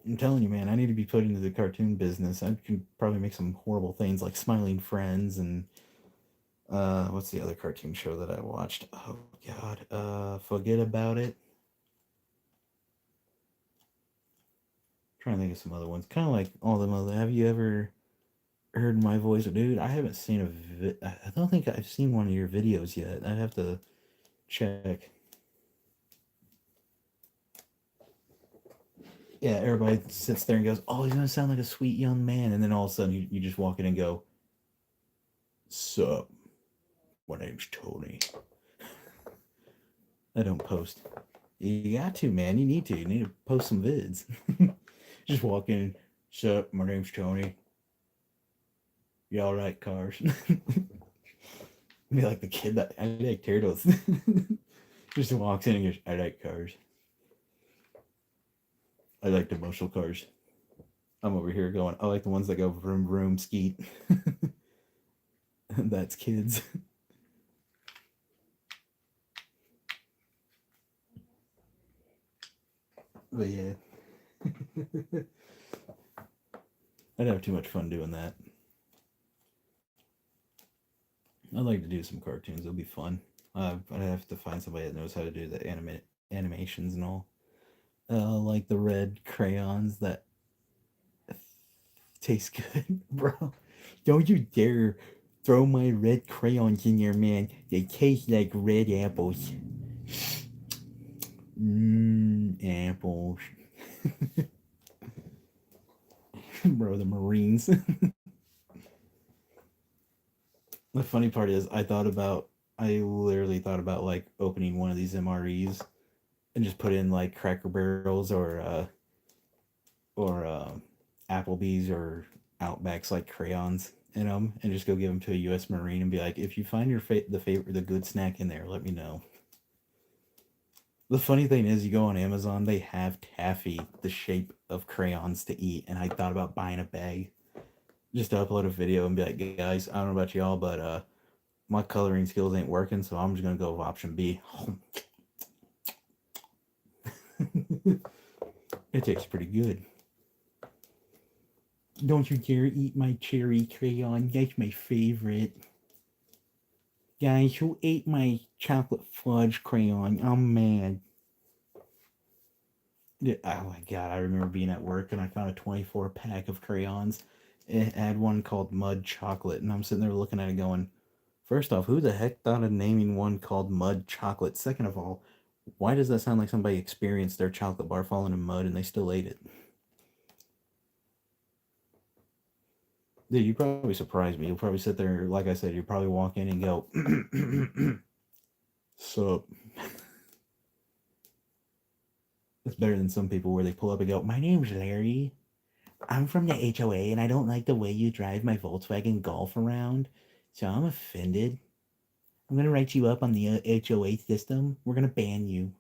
I'm telling you, man, I need to be put into the cartoon business. I can probably make some horrible things like Smiling Friends and what's the other cartoon show that I watched? Oh God, Forget About It. Trying to think of some other ones, kind of like all them other. Have you ever heard my voice, dude? I haven't seen I don't think I've seen one of your videos yet. I'd have to check. Yeah, everybody sits there and goes, "Oh, he's gonna sound like a sweet young man," and then all of a sudden you just walk in and go, "Sup, my name's Tony." I don't post. You got to, man. You need to. You need to post some vids. Just walk in. Sup, my name's Tony. Y'all like cars? Be like the kid that I like turtles. Just walks in and goes, I like cars. I like the muscle cars. I'm over here going, I like the ones that go vroom vroom skeet. That's kids. But yeah. I'd have too much fun doing that. I'd like to do some cartoons. It'll be fun. I'd have to find somebody that knows how to do the animations and all. Like the red crayons that taste good, bro. Don't you dare throw my red crayons in there, man. They taste like red apples. Apples. Bro, the Marines. The funny part is, I literally thought about like opening one of these MREs and just put in like Cracker Barrels or Applebee's or Outback's like crayons in them, and just go give them to a U.S. Marine and be like, if you find the good snack in there, let me know. The funny thing is, you go on Amazon, they have taffy the shape of crayons to eat, and I thought about buying a bag just to upload a video and be like, guys, I don't know about y'all, but my coloring skills ain't working, so I'm just gonna go with option B. It tastes pretty good. Don't you dare eat my cherry crayon. That's my favorite. Guys, who ate my chocolate fudge crayon? I'm mad. Yeah, oh my god, I remember being at work and I found a 24 pack of crayons. It had one called Mud Chocolate, and I'm sitting there looking at it going, first off, who the heck thought of naming one called Mud Chocolate? Second of all, why does that sound like somebody experienced their chocolate bar falling in mud and they still ate it? Dude, you probably surprised me. You'll probably sit there, like I said, you probably walk in and go, sup. It's better than some people where they pull up and go, my name's Larry. I'm from the HOA and I don't like the way you drive my Volkswagen Golf around. So I'm offended. I'm going to write you up on the HOA system. We're going to ban you.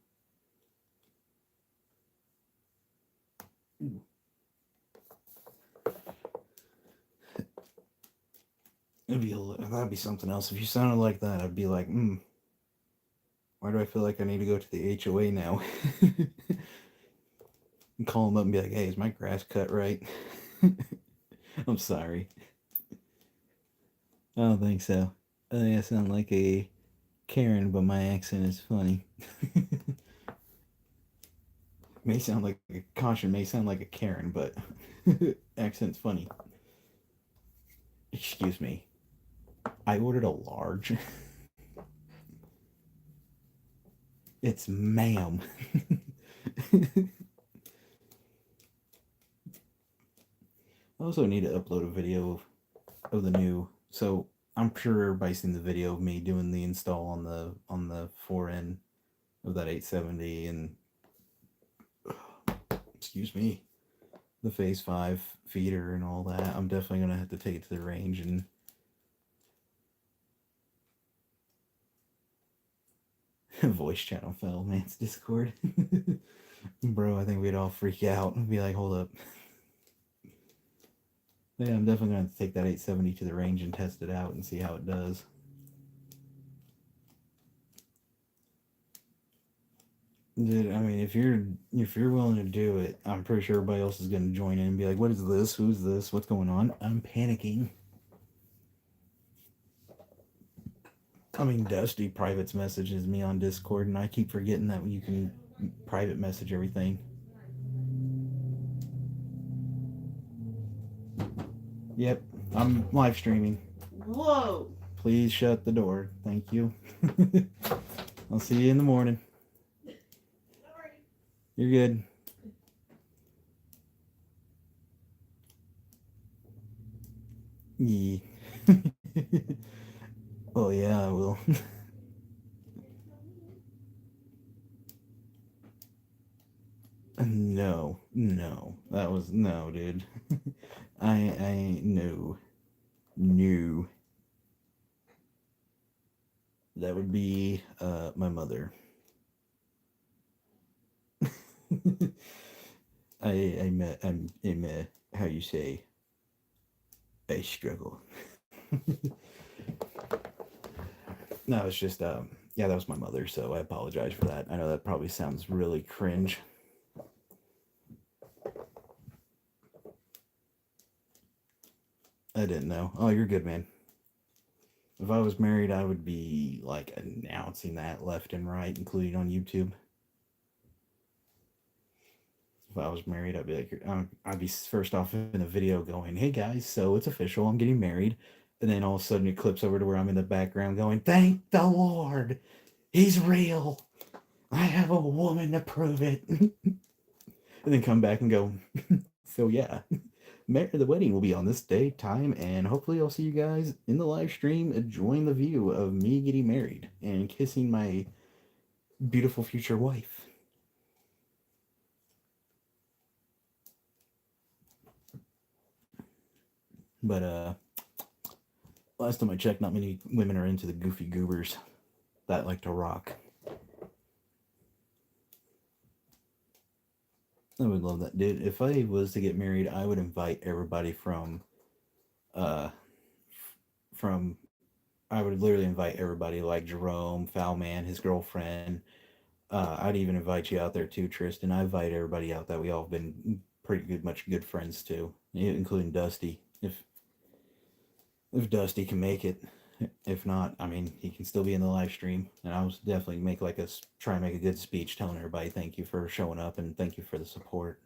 That'd be something else. If you sounded like that, I'd be like, why do I feel like I need to go to the HOA now? And call them up and be like, hey, is my grass cut right? I'm sorry. I don't think so. I think I sound like a Karen, but my accent is funny. may sound like a caution, may sound like a Karen, but accent's funny. Excuse me. I ordered a large. It's ma'am. I also need to upload a video of the new. So I'm sure everybody's seen the video of me doing the install on the 4N of that 870 and excuse me, the Phase 5 feeder and all that. I'm definitely gonna have to take it to the range and voice channel fell, man. It's Discord. Bro, I think we'd all freak out and be like, hold up. Yeah, I'm definitely going to take that 870 to the range and test it out and see how it does. Dude, I mean, if you're willing to do it, I'm pretty sure everybody else is going to join in and be like, "What is this? Who's this? What's going on?" I'm panicking. I mean, Dusty privates messages me on Discord, and I keep forgetting that you can private message everything. Yep, I'm live streaming. Whoa! Please shut the door. Thank you. I'll see you in the morning. Sorry. You're good. Yeah. Oh yeah, I will. No, that was no, dude. I no, no. That would be my mother. I'm how you say, I struggle. No, it's just yeah, that was my mother, so I apologize for that. I know that probably sounds really cringe. I didn't know. Oh, you're good, man. If I was married, I would be like announcing that left and right, including on YouTube. If I was married, I'd be like, I'd be first off in a video going, "Hey guys, so it's official, I'm getting married," and then all of a sudden it clips over to where I'm in the background going, "Thank the Lord, He's real. I have a woman to prove it," and then come back and go, "So yeah, the wedding will be on this day, time, and hopefully I'll see you guys in the live stream enjoying the view of me getting married and kissing my beautiful future wife." But last time I checked, not many women are into the goofy goobers that like to rock. I would love that, dude. If I was to get married, I would invite everybody uh, from. I would literally invite everybody like Jerome, Foulman, his girlfriend. I'd even invite you out there too, Tristan. I invite everybody out that we all have been pretty good, much good friends too, including Dusty. If Dusty can make it, if not, I mean, he can still be in the live stream. And I was definitely make like a try and make a good speech telling everybody thank you for showing up and thank you for the support.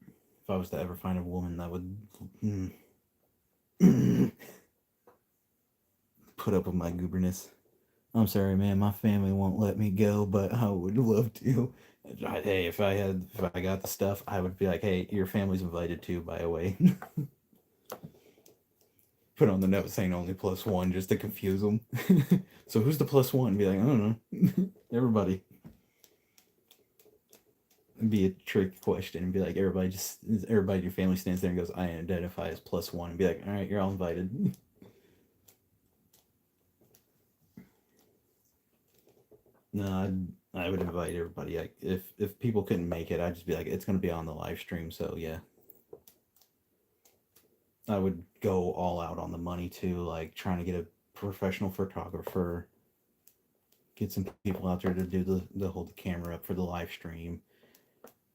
If I was to ever find a woman that would put up with my gooberness, I'm sorry, man. My family won't let me go, but I would love to. Hey, if I got the stuff, I would be like, hey, your family's invited too, by the way. Put on the note saying only +1 just to confuse them. So who's the +1? Be like, I don't know. Everybody. It'd be a trick question and be like, everybody in your family stands there and goes, I identify as +1, and be like, all right, you're all invited. No, I would invite everybody. Like, if people couldn't make it, I'd just be like, it's gonna be on the live stream, so yeah. I would go all out on the money too, like trying to get a professional photographer, get some people out there to do the hold the camera up for the live stream,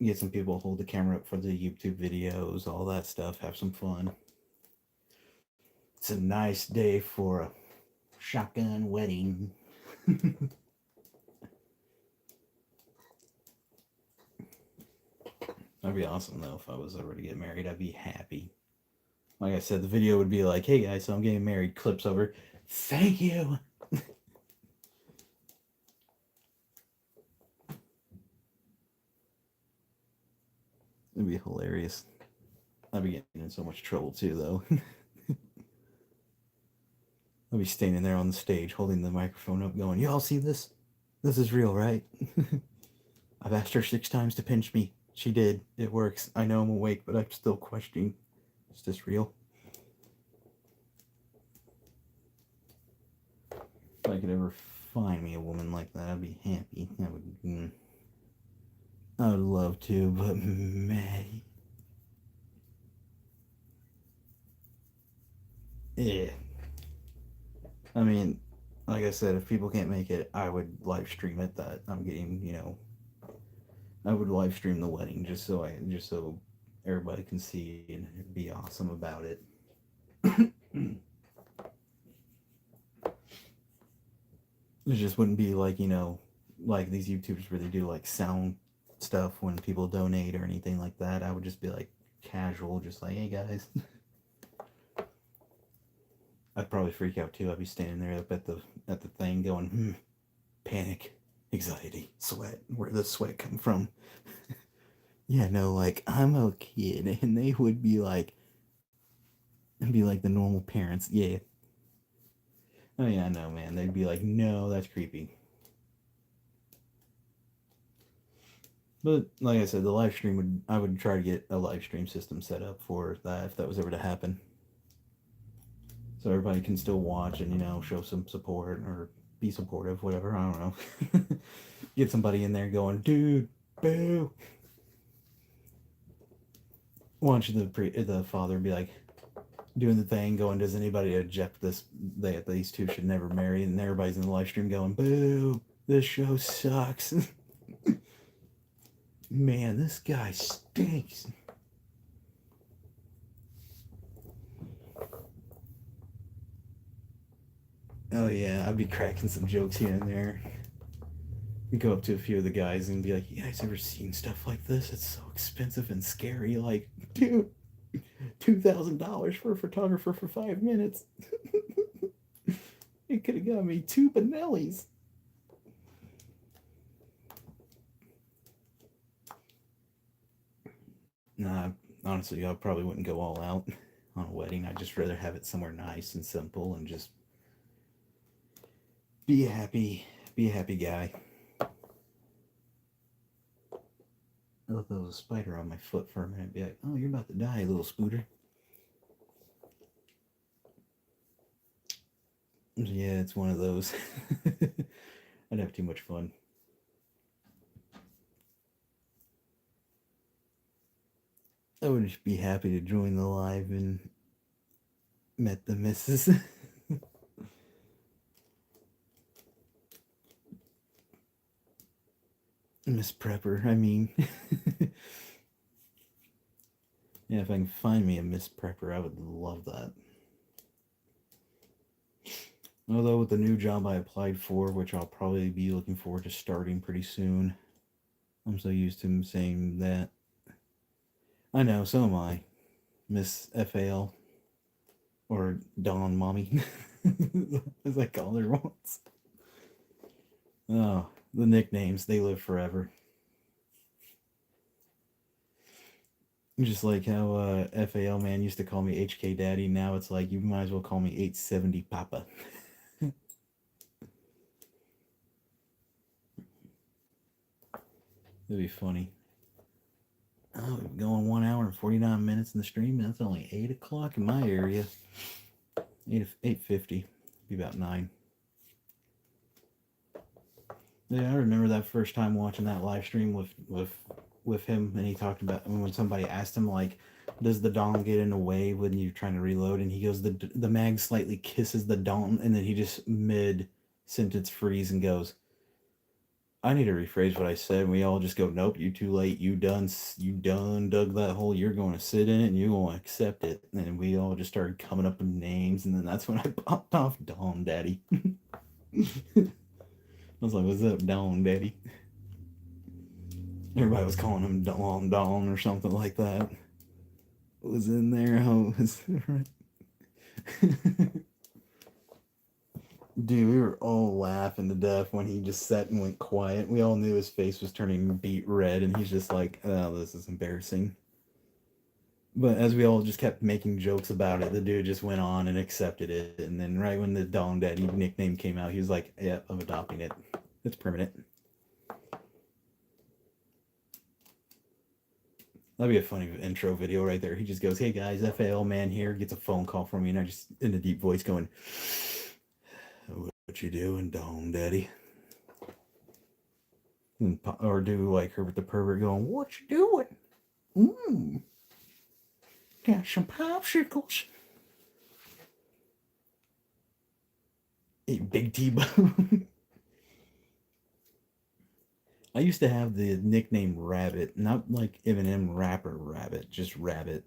get some people to hold the camera up for the YouTube videos, all that stuff, have some fun. It's a nice day for a shotgun wedding. That'd be awesome though. If I was ever to get married, I'd be happy. Like I said, the video would be like, "Hey guys, so I'm getting married." Clips over. Thank you. It'd be hilarious. I'd be getting in so much trouble too, though. I'd be standing there on the stage holding the microphone up, going, "Y'all see this? This is real, right?" I've asked her 6 times to pinch me. She did. It works. I know I'm awake, but I'm still questioning. Is this real? If I could ever find me a woman like that, I'd be happy. I would love to, but man. Yeah. I mean, like I said, if people can't make it, I would live stream it. That I'm getting, I would live stream the wedding just so everybody can see and be awesome about it. It just wouldn't be like like these YouTubers where they do like sound stuff when people donate or anything like that. I would just be like casual, just like, "Hey guys." I'd probably freak out too. I'd be standing there up at the thing going, panic, anxiety, sweat. Where'd the sweat come from? Yeah, no, like, I'm a kid, and they would be like the normal parents. Yeah. Oh yeah, no, man. They'd be like, "No, that's creepy." But like I said, the live stream I would try to get a live stream system set up for that if that was ever to happen. So everybody can still watch and, show some support or be supportive, whatever. I don't know. Get somebody in there going, "Dude, boo." Watch the father be like doing the thing, going, "Does anybody object this? That these two should never marry?" And everybody's in the live stream going, "Boo! This show sucks." Man, this guy stinks. Oh yeah, I'd be cracking some jokes here and there. I'd go up to a few of the guys and be like, "You guys ever seen stuff like this? It's so expensive and scary. Like, dude, $2,000 for a photographer for 5 minutes. It could have got me 2 Benellis." Nah, honestly, I probably wouldn't go all out on a wedding. I'd just rather have it somewhere nice and simple and just be a happy guy. I thought there was a spider on my foot for a minute. Be like, "Oh, you're about to die, little Scooter." Yeah, it's one of those. I'd have too much fun. I would just be happy to join the live and met the missus. Miss Prepper, I mean. Yeah, if I can find me a Miss Prepper, I would love that. Although with the new job I applied for, which I'll probably be looking forward to starting pretty soon, I'm so used to him saying that. I know, so am I. Miss FAL. Or Dawn Mommy, as I called her once. Oh, the nicknames, they live forever. Just like how FAL man used to call me HK Daddy, now it's like you might as well call me 870 Papa. It'd be funny. Oh, we're going 1 hour and 49 minutes in the stream. That's only 8 o'clock in my area. 8:50. Be about 9. Yeah, I remember that first time watching that live stream with him, and he talked about when somebody asked him like, "Does the dong get in the way when you're trying to reload?" And he goes, "The mag slightly kisses the dong," and then he just mid sentence freeze and goes, "I need to rephrase what I said." And we all just go, "Nope, you too late. You done dug that hole. You're going to sit in it and you're going to accept it." And then we all just started coming up with names, and then that's when I popped off Dong Daddy. I was like, "What's up, Dong Daddy?" Everybody was calling him Don Don or something like that. It was in there. Oh, it was right. Dude, we were all laughing to death when he just sat and went quiet. We all knew his face was turning beet red, and he's just like, "Oh, this is embarrassing." But as we all just kept making jokes about it, the dude just went on and accepted it. And then right when the Dong Daddy nickname came out, he was like, "Yeah, I'm adopting it. It's permanent." That'd be a funny intro video right there. He just goes, "Hey guys, FAL man here," gets a phone call from me, and I just in a deep voice going, "What you doing, Dong Daddy?" And, or do like Herbert the Pervert going, "What you doing? Got some popsicles." Hey, Big T-Bone. I used to have the nickname Rabbit, not like Eminem rapper Rabbit, just Rabbit.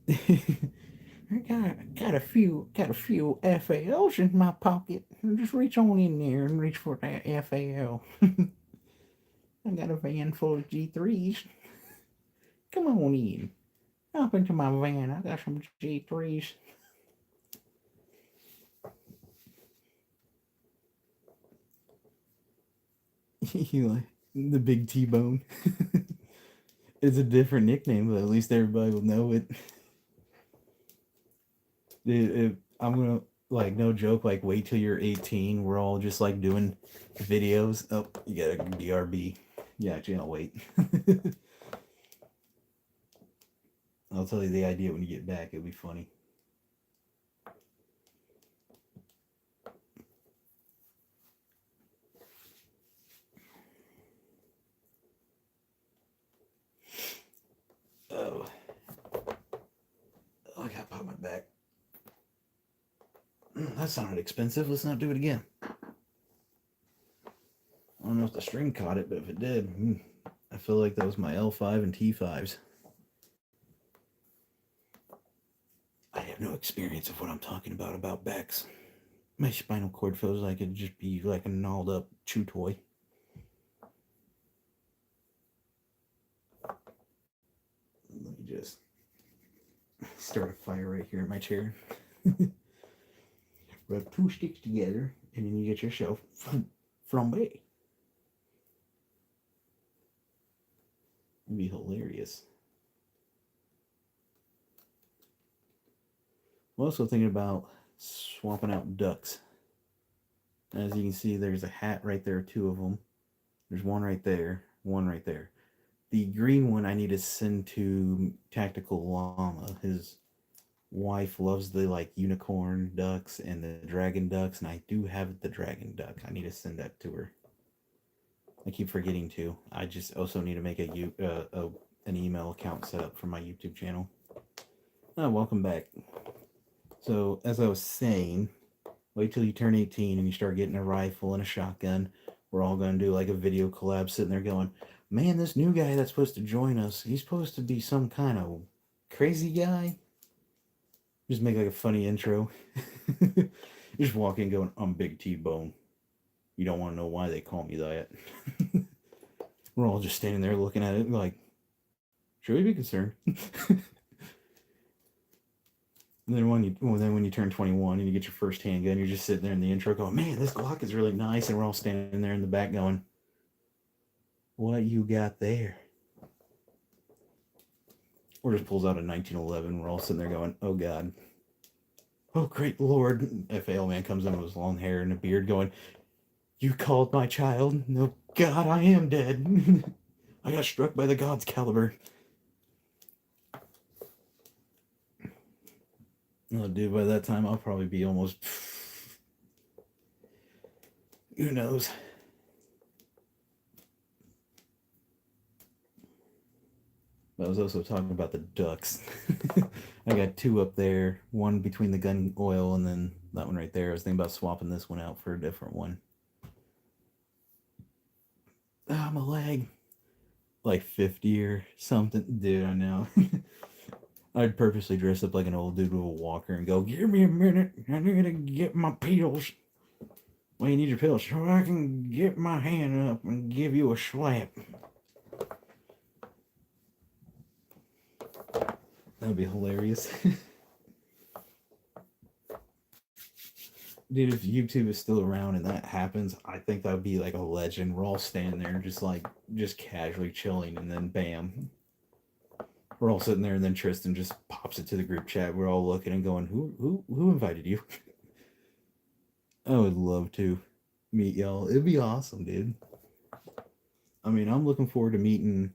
I got a few FALs in my pocket. Just reach on in there and reach for that FAL. I got a van full of G3s. Come on in. Hop into my van. I got some G3s. Like the Big T-Bone. It's a different nickname, but at least everybody will know it. I'm gonna like no joke. Like wait till you're 18. We're all just like doing videos. Oh, you got a BRB. Yeah, can't wait. I'll tell you the idea when you get back. It'll be funny. Oh, I gotta pop my back. That sounded expensive. Let's not do it again. I don't know if the string caught it, but if it did, I feel like that was my L5 and T5s. I have no experience of what I'm talking about backs. My spinal cord feels like it'd just be like a gnawed up chew toy. Let me just start a fire right here in my chair. Rub 2 sticks together, and then you get yourself flambe. It'd be hilarious. I'm also thinking about swapping out ducks. As you can see, there's a hat right there, 2 of them. There's one right there, one right there. The green one I need to send to Tactical Llama. His wife loves the like unicorn ducks and the dragon ducks, and I do have the dragon duck. I need to send that to her. I keep forgetting to. I just also need to make an email account set up for my YouTube channel. Oh, welcome back. So as I was saying, wait till you turn 18 and you start getting a rifle and a shotgun. We're all going to do like a video collab sitting there going, man, this new guy that's supposed to join us, he's supposed to be some kind of crazy guy. Just make like a funny intro. Just walk in going, I'm Big T-Bone. You don't want to know why they call me that. We're all just standing there looking at it like, should we be concerned? And then when you turn 21 and you get your first handgun, you're just sitting there in the intro going, man, this Glock is really nice. And we're all standing there in the back going, what you got there? Or just pulls out a 1911. We're all sitting there going, oh God. Oh, great Lord. FAL man comes in with his long hair and a beard going, you called my child? No, God, I am dead. I got struck by the God's caliber. Oh, dude, by that time, I'll probably be almost... Who knows? But I was also talking about the ducks. I got 2 up there. One between the gun oil and then that one right there. I was thinking about swapping this one out for a different one. Ah, my leg. Like 50 or something. Dude, I know. I'd purposely dress up like an old dude with a walker and go, give me a minute, I need to get my pills. Well, you need your pills so I can get my hand up and give you a slap. That would be hilarious. Dude, if YouTube is still around and that happens, I think that would be like a legend. We're all standing there just casually chilling, and then bam. We're all sitting there, and then Tristan just pops it to the group chat. We're all looking and going, who invited you? I would love to meet y'all. It'd be awesome, dude. I mean, I'm looking forward to meeting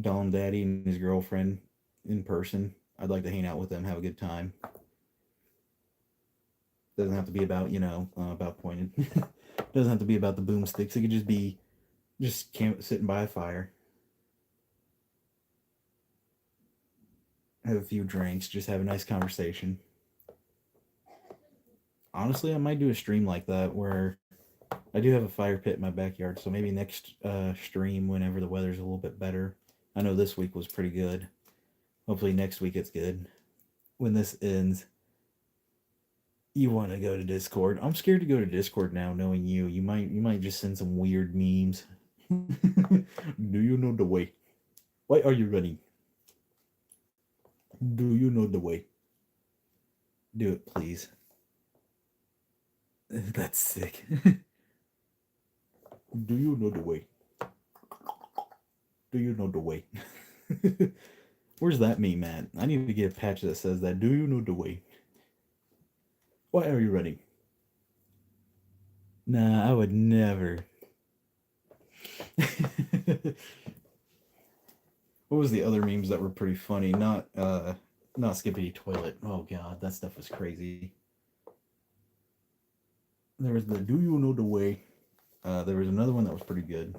Don Daddy and his girlfriend in person. I'd like to hang out with them, have a good time. Doesn't have to be about, about pointed. Doesn't have to be about the boomsticks. It could just be sitting by a fire. Have a few drinks, just have a nice conversation. Honestly, I might do a stream like that where I do have a fire pit in my backyard, so maybe next stream, whenever the weather's a little bit better. I know this week was pretty good. Hopefully next week it's good. When this ends, you want to go to Discord. I'm scared to go to Discord now, knowing you. You might just send some weird memes. Do you know the way? Why are you running? Do you know the way? Do it, please. That's sick. Do you know the way? Do you know the way? Where's that meme at? I need to get a patch that says that. Do you know the way? Why are you running? Nah, I would never. What was the other memes that were pretty funny? Not Skippity Toilet. Oh god, that stuff was crazy. There was the Do you know the way? There was another one that was pretty good.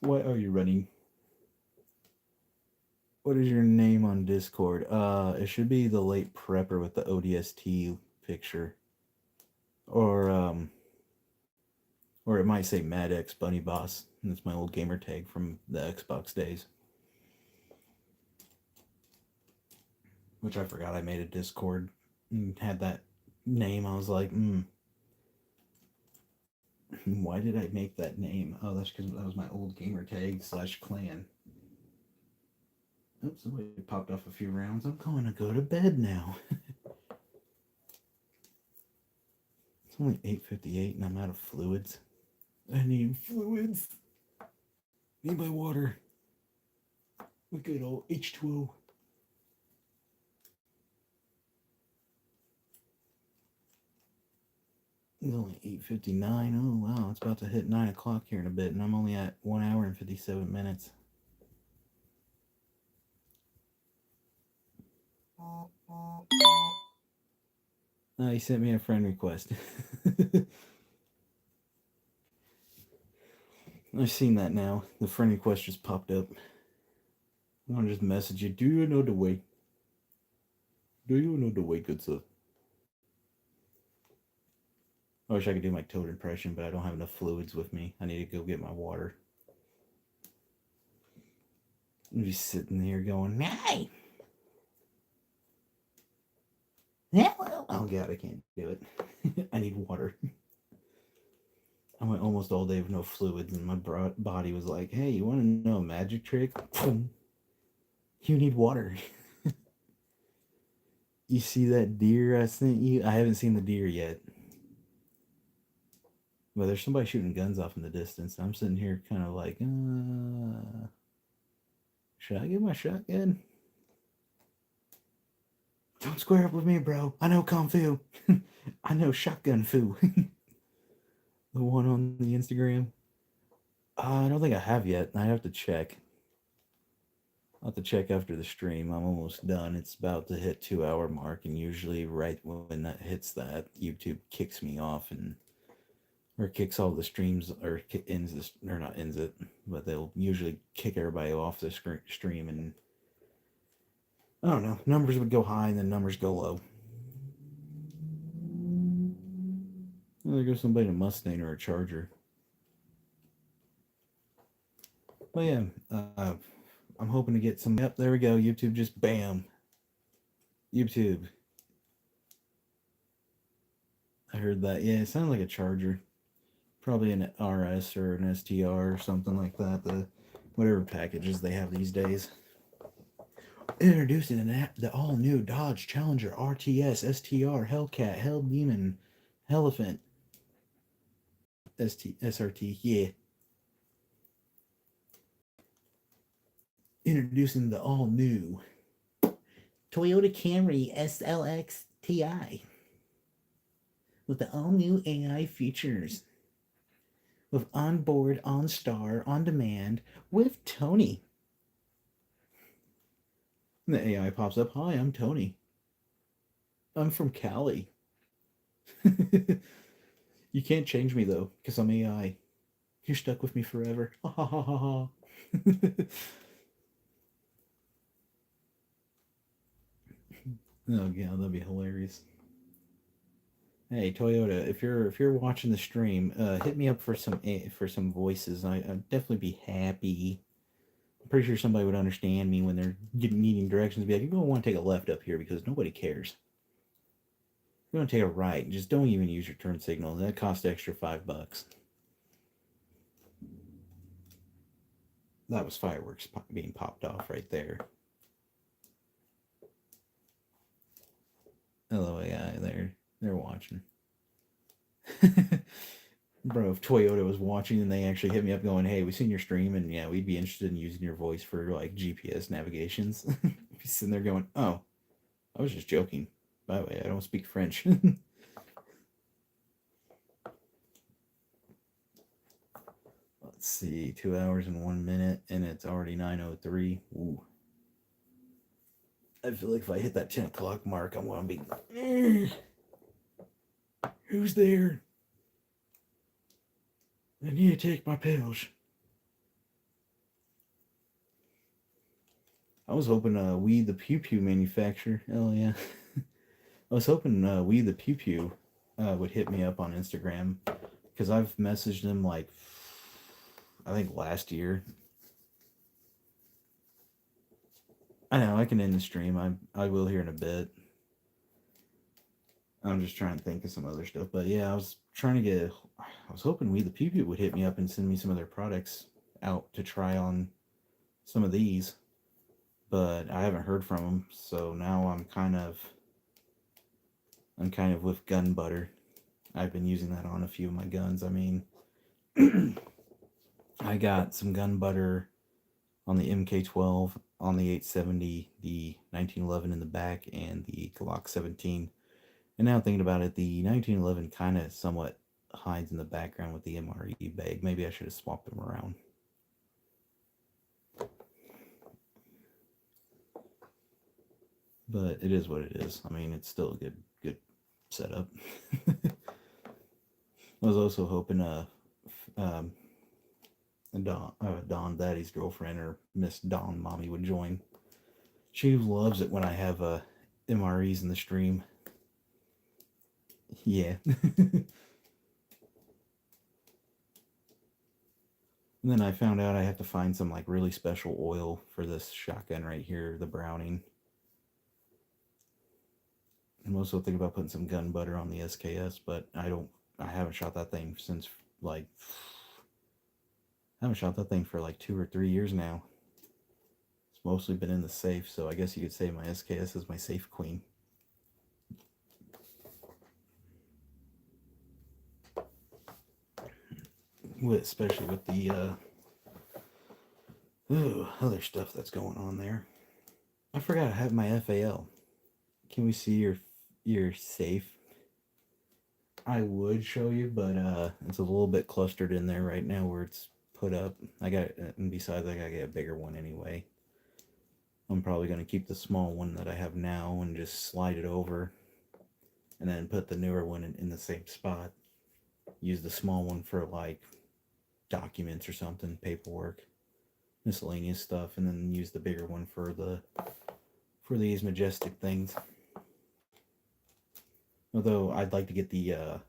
Why are you running? What is your name on Discord? It should be the late prepper with the ODST picture. Or it might say Mad X Bunny Boss. That's my old gamer tag from the Xbox days. Which I forgot I made a Discord and had that name. I was like, why did I make that name? Oh, that's because that was my old gamer tag / clan. Oops, somebody popped off a few rounds. I'm going to go to bed now. It's only 8:58 and I'm out of fluids. I need fluids. Need my water. Look at all H2O. It's only 8:59. Oh wow, it's about to hit 9 o'clock here in a bit, and I'm only at 1 hour and 57 minutes. Oh, he sent me a friend request. I've seen that now. The friend request just popped up. I want to just message you. Do you know the way? Do you know the way, good sir? I wish I could do my Toad impression, but I don't have enough fluids with me. I need to go get my water. I'm just sitting there going, hey! Oh god, I can't do it. I need water. I went almost all day with no fluids, and my body was like, hey, you want to know a magic trick? You need water. You see that deer I sent you? I haven't seen the deer yet. But there's somebody shooting guns off in the distance. I'm sitting here kind of like, should I get my shotgun? Don't square up with me, bro. I know Kung Fu. I know Shotgun Fu. The one on the Instagram. I don't think I have yet. I have to check. I'll have to check after the stream. I'm almost done. It's about to hit 2-hour mark, and usually right when that hits that, YouTube kicks me off or kicks all the streams, or ends this, or not ends it, but they'll usually kick everybody off the stream, and I don't know, numbers would go high and then numbers go low. Well, there goes somebody in a Mustang or a Charger. But yeah, I'm hoping to get some. Yep, there we go. YouTube just bam. YouTube. I heard that. Yeah, it sounded like a Charger. Probably an RS or an STR or something like that. The whatever packages they have these days. Introducing the all-new Dodge Challenger RTS, STR, Hellcat, Hell Demon, Elephant, SRT. Yeah. Introducing the all-new Toyota Camry SLX Ti with the all-new AI features. With onboard, OnStar, on demand, with Tony. And the AI pops up. Hi, I'm Tony. I'm from Cali. You can't change me though, because I'm AI. You're stuck with me forever. Ha ha ha ha ha. Oh yeah, that'd be hilarious. Hey Toyota, if you're watching the stream, hit me up for some voices. I'd definitely be happy. I'm pretty sure somebody would understand me when they're needing directions. Be like, you're gonna want to take a left up here because nobody cares. You're gonna take a right. Just don't even use your turn signal. That costs extra $5. That was fireworks being popped off right there. Hello AI, they're watching. Bro, if Toyota was watching and they actually hit me up going, hey, we seen your stream and yeah, we'd be interested in using your voice for like GPS navigations. I'd be sitting there going, oh, I was just joking. By the way, I don't speak French. Let's see, 2 hours and 1 minute, and it's already 9:03. Ooh. I feel like if I hit that 10 o'clock mark, I'm going to be, who's there? I need to take my pills. I was hoping We the Pew Pew manufacturer. Hell yeah. I was hoping We the Pew Pew would hit me up on Instagram because I've messaged them like I think last year. I know I can end the stream. I will here in a bit. I'm just trying to think of some other stuff, but yeah, I was hoping We the Pew Pew would hit me up and send me some of their products out to try on some of these, but I haven't heard from them, so now I'm kind of with gun butter. I've been using that on a few of my guns. I mean, I got some gun butter on the MK12, on the 870, the 1911 in the back, and the Glock 17. And now thinking about it, the 1911 kind of somewhat hides in the background with the MRE bag. Maybe I should have swapped them around. But it is what it is. I mean, it's still a good setup. I was also hoping Dawn Daddy's girlfriend or Miss Dawn Mommy would join. She loves it when I have MREs in the stream. Yeah. And then I found out I have to find some like really special oil for this shotgun right here, the Browning. I'm also thinking about putting some gun butter on the SKS, but I haven't shot that thing since like I haven't shot that thing for like 2 or 3 years now. It's mostly been in the safe, so I guess you could say my SKS is my safe queen. Especially with the other stuff that's going on there. I forgot I have my FAL. Can we see your safe? I would show you, but it's a little bit clustered in there right now where it's put up. And besides, I gotta get a bigger one anyway. I'm probably gonna keep the small one that I have now and just slide it over, and then put the newer one in the same spot. Use the small one for like documents or something, paperwork, miscellaneous stuff, and then use the bigger one for these majestic things. Although I'd like to get the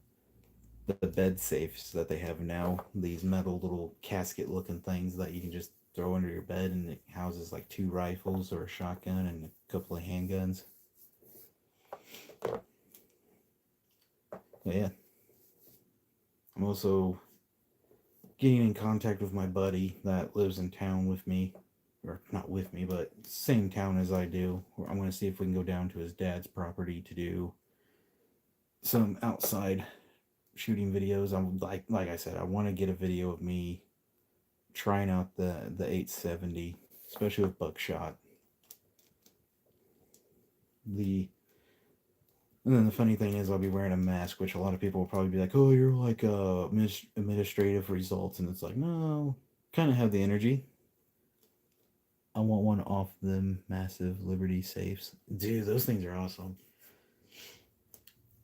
bed safes that they have now, these metal little casket looking things that you can just throw under your bed, and it houses like 2 rifles or a shotgun and a couple of handguns. But yeah, I'm also getting in contact with my buddy that lives in town with me, or not with me, but same town as I do. I'm going to see if we can go down to his dad's property to do some outside shooting videos. I'm like I said, I want to get a video of me trying out the 870, especially with buckshot. The And then the funny thing is, I'll be wearing a mask, which a lot of people will probably be like, "Oh, you're like administrative results," and it's like, no, kind of have the energy. I want one off them massive Liberty safes, dude. Those things are awesome.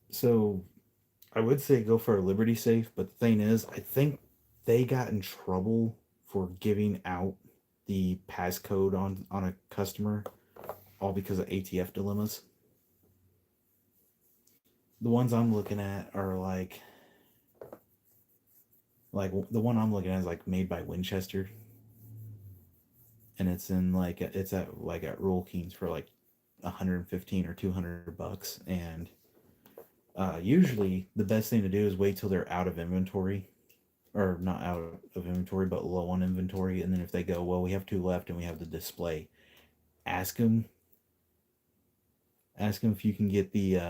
So I would say go for a Liberty safe, but the thing is, I think they got in trouble for giving out the passcode on a customer, all because of ATF dilemmas. The ones I'm looking at are like the one I'm looking at is like made by Winchester, and it's in like it's at Royal Kings for like 115 or $200, and usually the best thing to do is wait till they're out of inventory, or not out of inventory but low on inventory, and then if they go, well, we have 2 left and we have the display, ask them if you can get the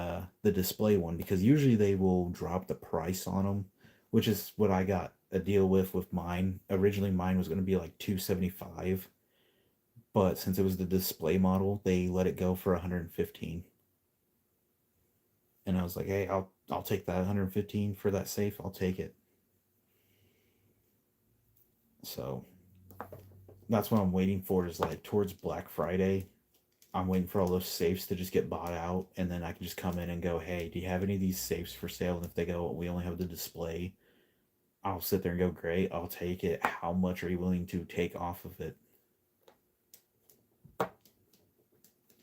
display one, because usually they will drop the price on them, which is what I got a deal with mine. Originally mine was going to be like 275, but since it was the display model, they let it go for 115. And I was like, hey, I'll take that 115 for that safe. I'll take it. So that's what I'm waiting for, is like towards Black Friday. I'm waiting for all those safes to just get bought out, and then I can just come in and go, hey, do you have any of these safes for sale? And if they go, we only have the display, I'll sit there and go, great, I'll take it. How much are you willing to take off of it?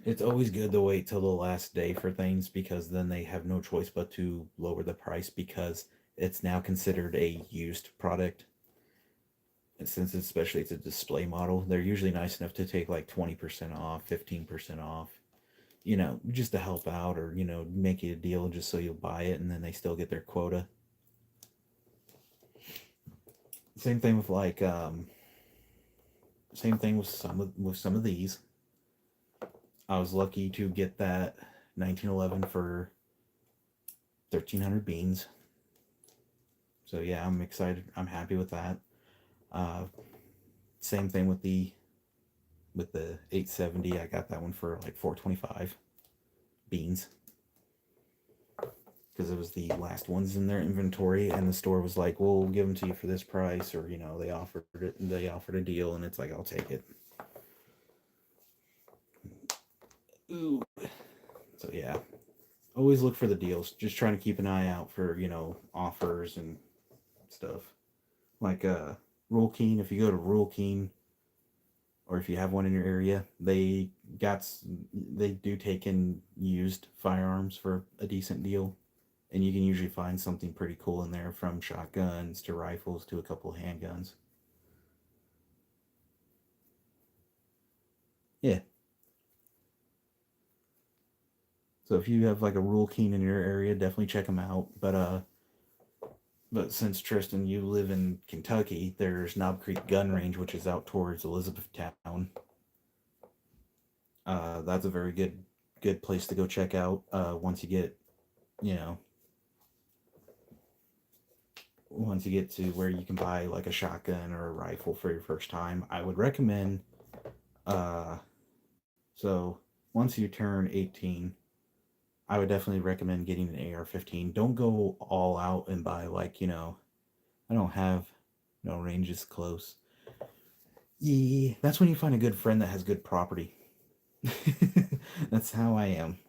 It's always good to wait till the last day for things, because then they have no choice but to lower the price, because it's now considered a used product. And since especially it's a display model, they're usually nice enough to take like 20% off, 15% off, just to help out, or, make you a deal just so you'll buy it, and then they still get their quota. Same thing with same thing with some of these. I was lucky to get that 1911 for 1,300 beans. So yeah, I'm excited. I'm happy with that. Same thing with the 870. I got that one for like 425 beans, because it was the last ones in their inventory, and the store was like, "We'll give them to you for this price," or they offered it. They offered a deal, and it's like, I'll take it. Ooh. So yeah, always look for the deals. Just trying to keep an eye out for offers and stuff. Like Rural Keen. If you go to Rural Keen, or if you have one in your area, they do take in used firearms for a decent deal, and you can usually find something pretty cool in there, from shotguns to rifles to a couple of handguns. Yeah. So if you have like a Rural Keen in your area, definitely check them out. But since Tristan, you live in Kentucky, there's Knob Creek Gun Range, which is out towards Elizabethtown. That's a very good place to go check out. Once you get, to where you can buy like a shotgun or a rifle for your first time, I would recommend. Uh, so once you turn 18, I would definitely recommend getting an AR-15. Don't go all out and buy I don't have no ranges close. Yeah, that's when you find a good friend that has good property. That's how I am.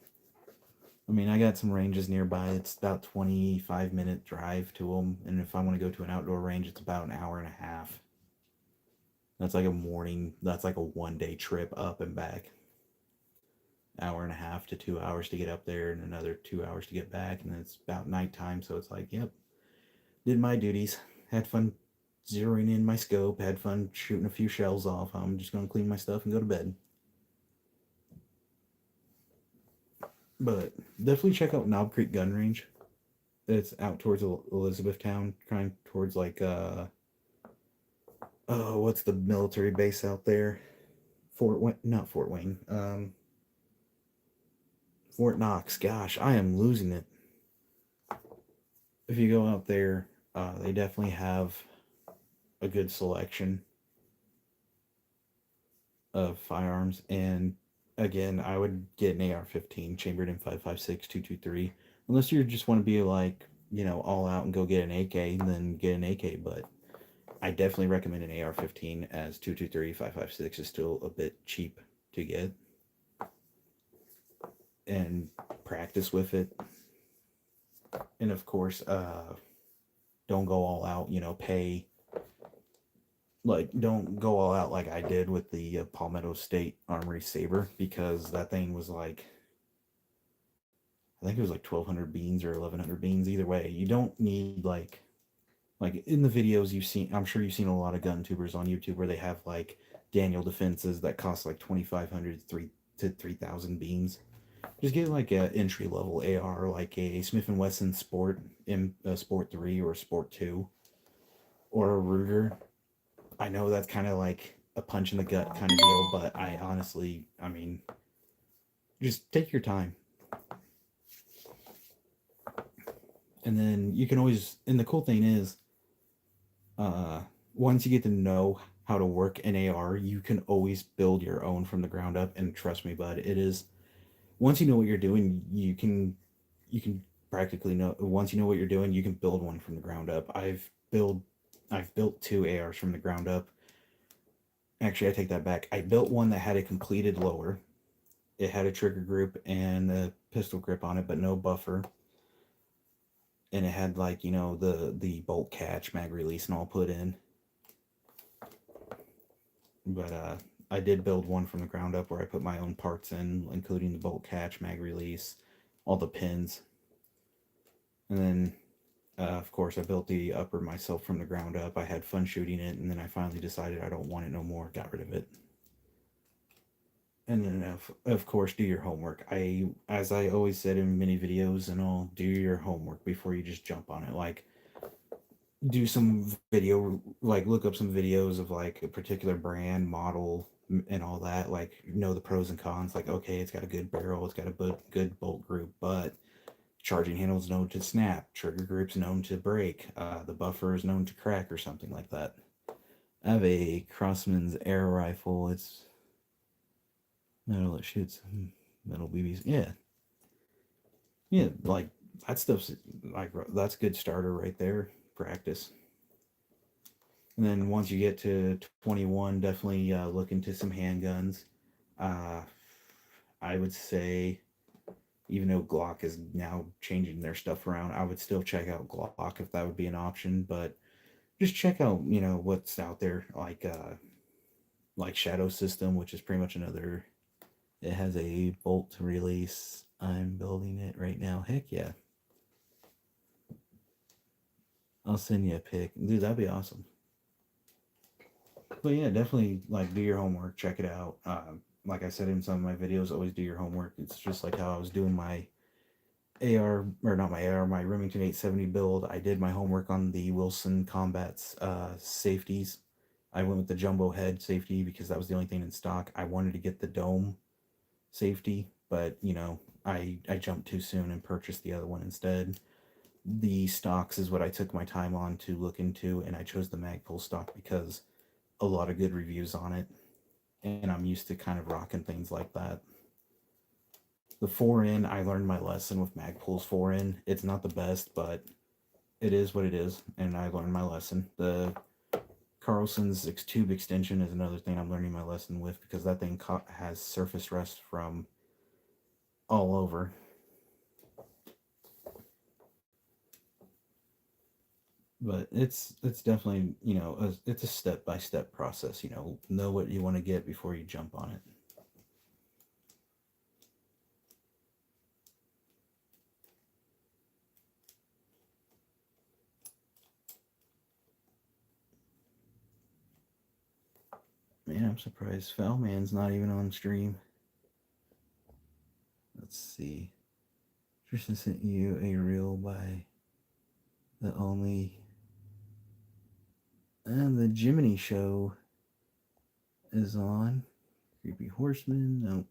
I mean, I got some ranges nearby. It's about 25-minute drive to them, and if I want to go to an outdoor range, it's about an hour and a half. That's like a morning. That's like a 1-day trip up and back. Hour and a half to 2 hours to get up there, and another 2 hours to get back, and then it's about nighttime. So it's like, yep, did my duties. Had fun zeroing in my scope. Had fun shooting a few shells off. I'm just gonna clean my stuff and go to bed. But definitely check out Knob Creek Gun Range. It's out towards Elizabethtown, kind of towards like oh, what's the military base out there? Not Fort Wayne. Fort Knox. Gosh, I am losing it. If you go out there, they definitely have a good selection of firearms. And again, I would get an AR-15 chambered in 5.56 223. Unless you just want to be like, all out and go get an AK, then get an AK. But I definitely recommend an AR-15, as 223 5.56 is still a bit cheap to get, and practice with it. And of course, don't go all out. Pay, like, don't go all out like I did with the Palmetto State Armory Saber, because that thing was like, I think it was like 1,200 beans or 1,100 beans. Either way, you don't need like in the videos you've seen. I'm sure you've seen a lot of gun tubers on YouTube where they have like Daniel defenses that cost like 2,500 to 3,000 beans. Just get like a entry level AR, like a Smith and Wesson Sport Sport 3 or Sport 2, or a Ruger. I know that's kind of like a punch in the gut kind of deal, but I honestly, I mean, just take your time. And then you can always, and the cool thing is, once you get to know how to work an AR, you can always build your own from the ground up. And trust me, bud, it is, once you know what you're doing, you can practically know, once you know what you're doing, you can build one from the ground up. I've built two ARs from the ground up. Actually, I take that back. I built one that had a completed lower. It had a trigger group and a pistol grip on it, but no buffer. And it had, like, the bolt catch, mag release, and all put in. But I did build one from the ground up where I put my own parts in, including the bolt catch, mag release, all the pins. And then, of course, I built the upper myself from the ground up. I had fun shooting it, and then I finally decided I don't want it no more. Got rid of it. And then, of course, do your homework. As I always said in many videos and all, do your homework before you just jump on it. Like, do some video, like look up some videos of like a particular brand, model, and all that. Like, know the pros and cons. Like, okay, it's got a good barrel, it's got a good bolt group, but charging handle is known to snap, trigger group's known to break, the buffer is known to crack or something like that. I have a Crossman's air rifle. It's metal. It shoots metal BBs. Yeah, yeah. Like, that stuff's like, that's a good starter right there. Practice. And then once you get to 21, definitely look into some handguns. Uh, I would say, even though Glock is now changing their stuff around, I would still check out Glock if that would be an option. But just check out, what's out there, like Shadow System, which is pretty much another. It has a bolt release. I'm building it right now. Heck yeah! I'll send you a pic, dude. That'd be awesome. But yeah, definitely like do your homework, check it out. Like I said in some of my videos, always do your homework. It's just like how I was doing my AR, or not my AR, my Remington 870 build. I did my homework on the Wilson Combat's safeties. I went with the jumbo head safety because that was the only thing in stock. I wanted to get the dome safety, but I jumped too soon and purchased the other one instead. The stocks is what I took my time on to look into, and I chose the Magpul stock because a lot of good reviews on it, and I'm used to kind of rocking things like that. The 4N, I learned my lesson with Magpul's 4N. It's not the best, but it is what it is, and I learned my lesson. The Carlson's tube extension is another thing I'm learning my lesson with, because that thing has surface rust from all over. But it's definitely, it's a step by step process. Know what you want to get before you jump on it. Man, I'm surprised Fellman's not even on stream. Let's see. Tristan sent you a reel by the only. And the Jiminy Show is on. Creepy Horseman. Nope.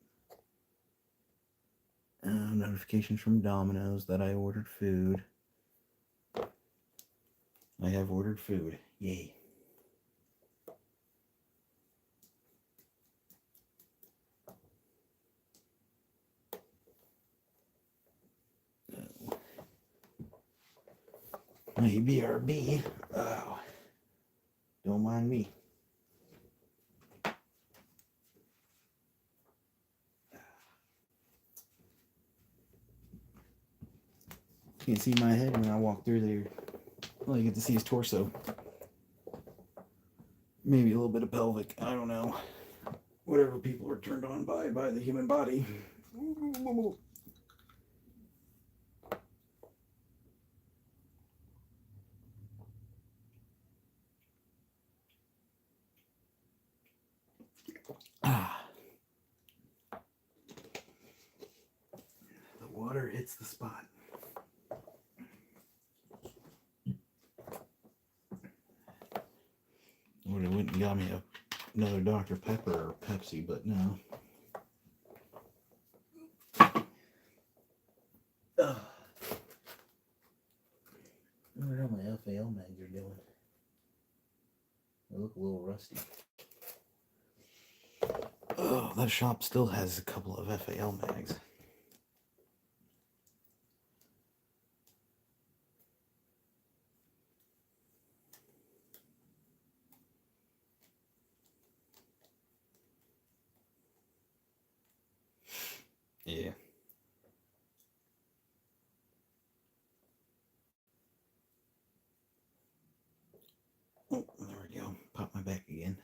Notifications from Domino's that I ordered food. I have ordered food. Yay. Hey, BRB. Oh, don't mind me. Can't see my head when I walk through there. Well, you get to see his torso. Maybe a little bit of pelvic. I don't know. Whatever people are turned on by the human body. Ah. The water hits the spot. Would have went and got me another Dr. Pepper or Pepsi, but no. I wonder how my FAL mags are doing. They look a little rusty. Oh, that shop still has a couple of FAL mags. Yeah. Oh, there we go. Pop my back again.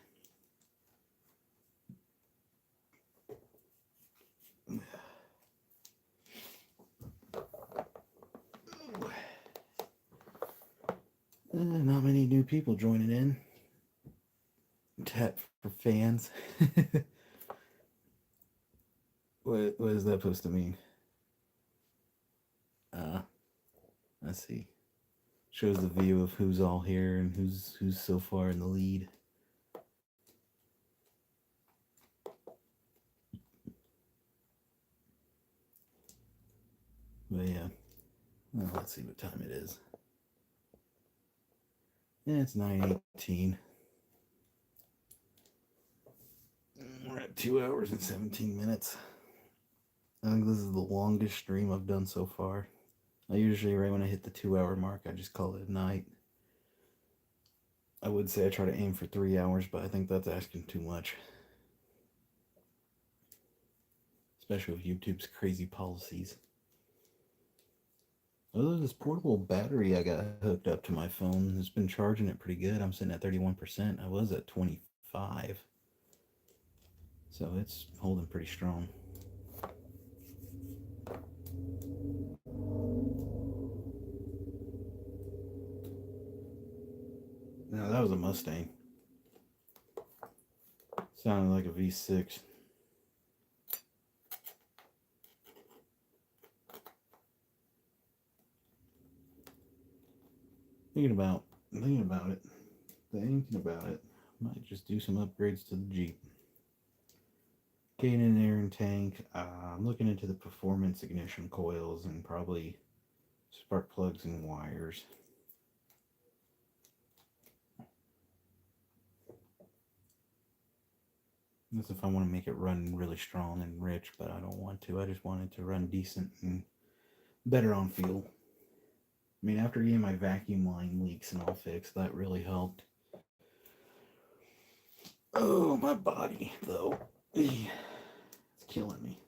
Not many new people joining in. Tap for fans. What is that supposed to mean? Let's see. Shows the view of who's all here and who's so far in the lead. But yeah. Well, let's see what time it is. Yeah, it's 9:18. We're at 2 hours and 17 minutes. I think this is the longest stream I've done so far. I usually, right when I hit the 2 hour mark, I just call it a night. I would say I try to aim for 3 hours, but I think that's asking too much. Especially with YouTube's crazy policies. Other this portable battery I got hooked up to my phone, it's been charging it pretty good. I'm sitting at 31%. I was at 25. So it's holding pretty strong. No, that was a Mustang. Sounded like a V6. Thinking about it. Might just do some upgrades to the Jeep. Gain an air and tank. I'm looking into the performance ignition coils and probably spark plugs and wires. That's if I want to make it run really strong and rich, but I don't want to. I just want it to run decent and better on fuel. I mean, after getting my vacuum line leaks and all fixed, that really helped. Oh, my body, though. It's killing me.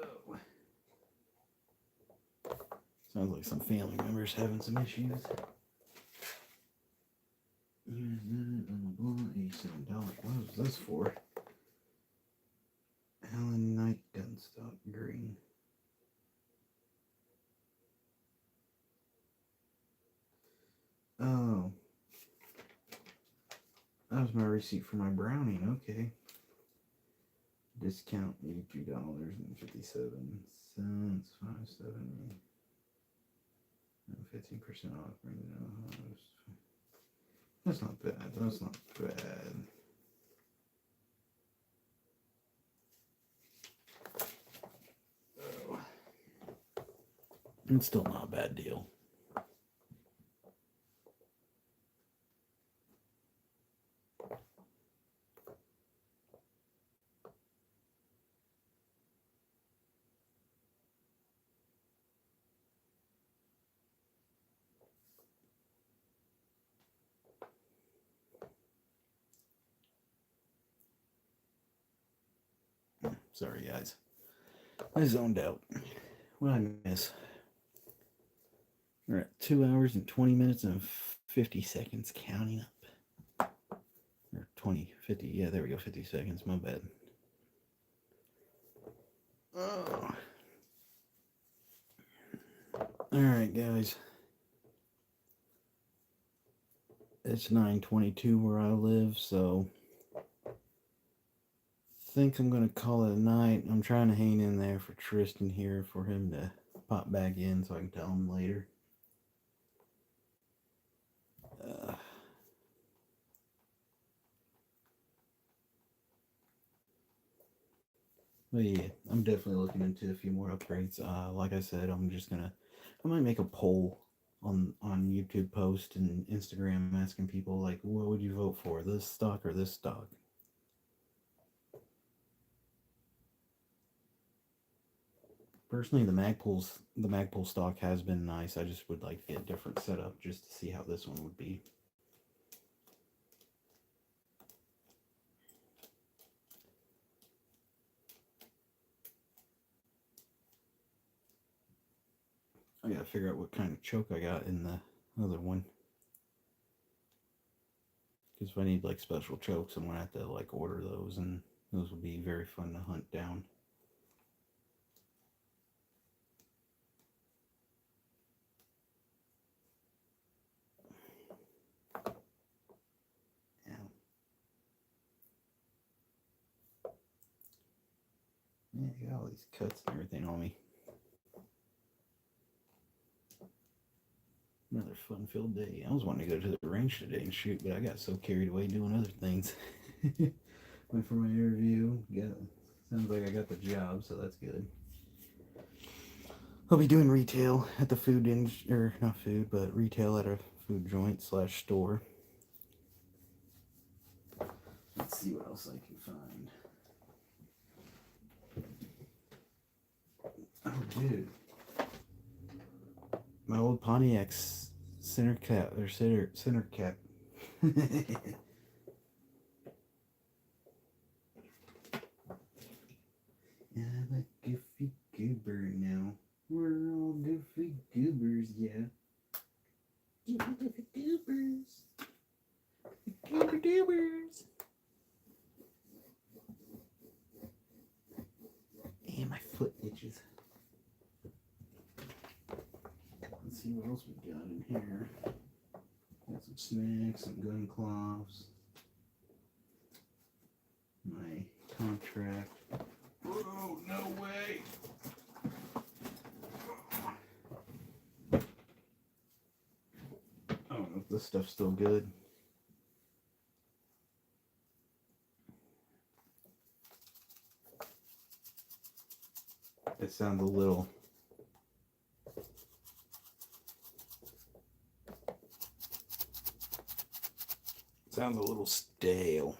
Oh. Sounds like some family members having some issues. What was this for? Allen Knight Gunstock Green. Oh. That was my receipt for my browning. Okay. Discount $82.57. 570. 15% off. That's not bad. That's not bad. Oh. It's still not a bad deal. Sorry, guys. I zoned out. What did I miss? We're at 2 hours and 20 minutes and 50 seconds counting up. Or 20, 50. Yeah, there we go. 50 seconds. My bad. Oh. All right, guys. It's 9:22 where I live, so think I'm gonna call it a night. I'm trying to hang in there for Tristan here for him to pop back in so I can tell him later. But yeah, I'm definitely looking into a few more upgrades. Like I said, I might make a poll on YouTube post and Instagram asking people like, what would you vote for, this stock or this stock? Personally, the Magpul stock has been nice. I just would like to get a different setup just to see how this one would be. I gotta figure out what kind of choke I got in the other one. Because if I need like special chokes, I'm gonna have to like order those, and those will be very fun to hunt down. Yeah. Man, I got all these cuts and everything on me. Another fun-filled day. I was wanting to go to the range today and shoot, but I got so carried away doing other things. Went for my interview. Sounds like I got the job, so that's good. I'll be doing retail at the not food, but retail at a food joint / store. Let's see what else I can find. Oh, dude. My old Pontiac's center cap. Yeah, I'm a goofy goober now. We're all goofy goobers, yeah. Goofy goobers. Goober doobers. And my foot itches. Let's see what else we got in here. Got some snacks, some gun cloths. My contract. Whoa, no way. I don't know if this stuff's still good. It sounds a little stale.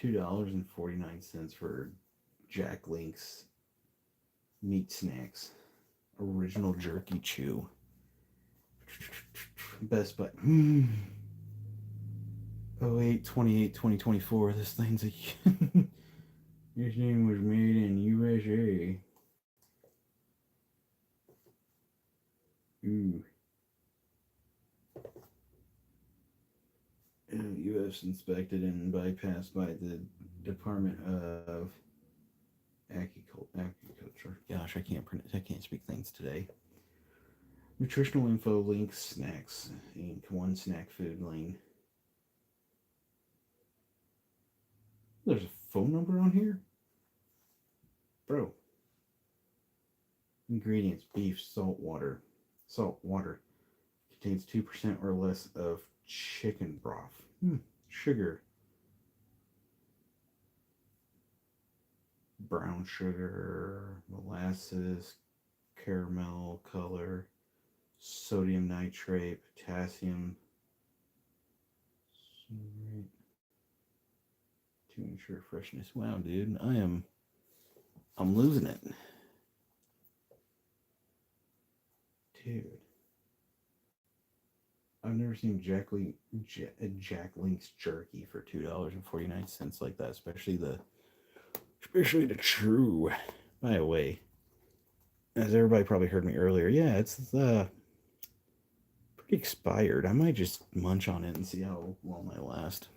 $2.49 for Jack Link's meat snacks. Original jerky chew. Best Buy. 08/28/2024. This thing's a. This thing was made in USA. Ooh. U.S. inspected and bypassed by the Department of Agriculture. Gosh, I can't speak things today. Nutritional info, links, snacks, Inc. One snack food lane. There's a phone number on here? Bro. Ingredients: beef, salt water. Salt water contains 2% or less of chicken broth. Sugar. Brown sugar, molasses, caramel color, sodium nitrate, potassium. To ensure freshness. Wow, dude, I'm losing it. Dude. I've never seen Jack Link's jerky for $2.49 like that, especially the true. By the way, as everybody probably heard me earlier, yeah, it's pretty expired. I might just munch on it and see how long I last.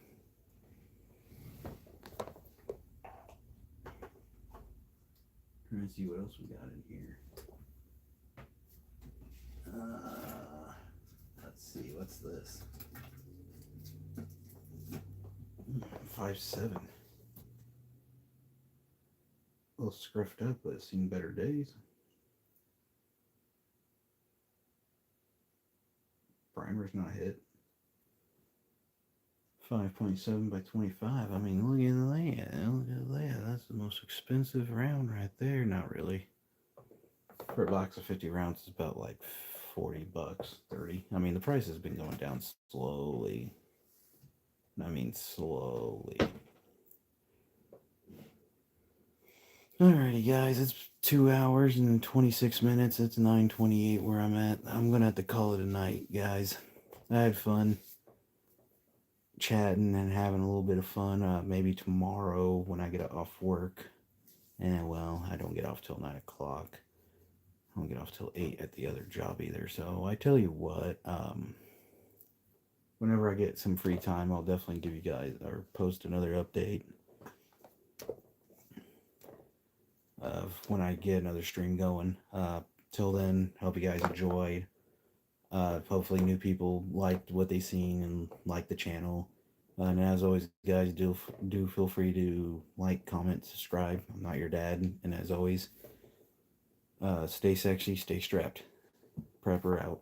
Trying to see what else we got in here. Let's see, what's this? 5.7. A little scruffed up, but it's seen better days. Primer's not hit. 5.7 by 25. I mean, look at that. Look at that. That's the most expensive round right there. Not really. For a box of 50 rounds, it's about like $40, 30. I mean, the price has been going down slowly. I mean, slowly. Alrighty, guys, it's 2 hours and 26 minutes. It's 9:28 where I'm at. I'm gonna have to call it a night, guys. I had fun chatting and having a little bit of fun. Maybe tomorrow when I get off work. And well, I don't get off till 9 o'clock. I don't get off till 8 at the other job either. So I tell you what, whenever I get some free time, I'll definitely give you guys or post another update of when I get another stream going. Till then, hope you guys enjoyed. Hopefully new people liked what they seen and liked the channel. And as always, guys, do feel free to like, comment, subscribe. I'm not your dad. And as always, stay sexy, stay strapped. Prepper out.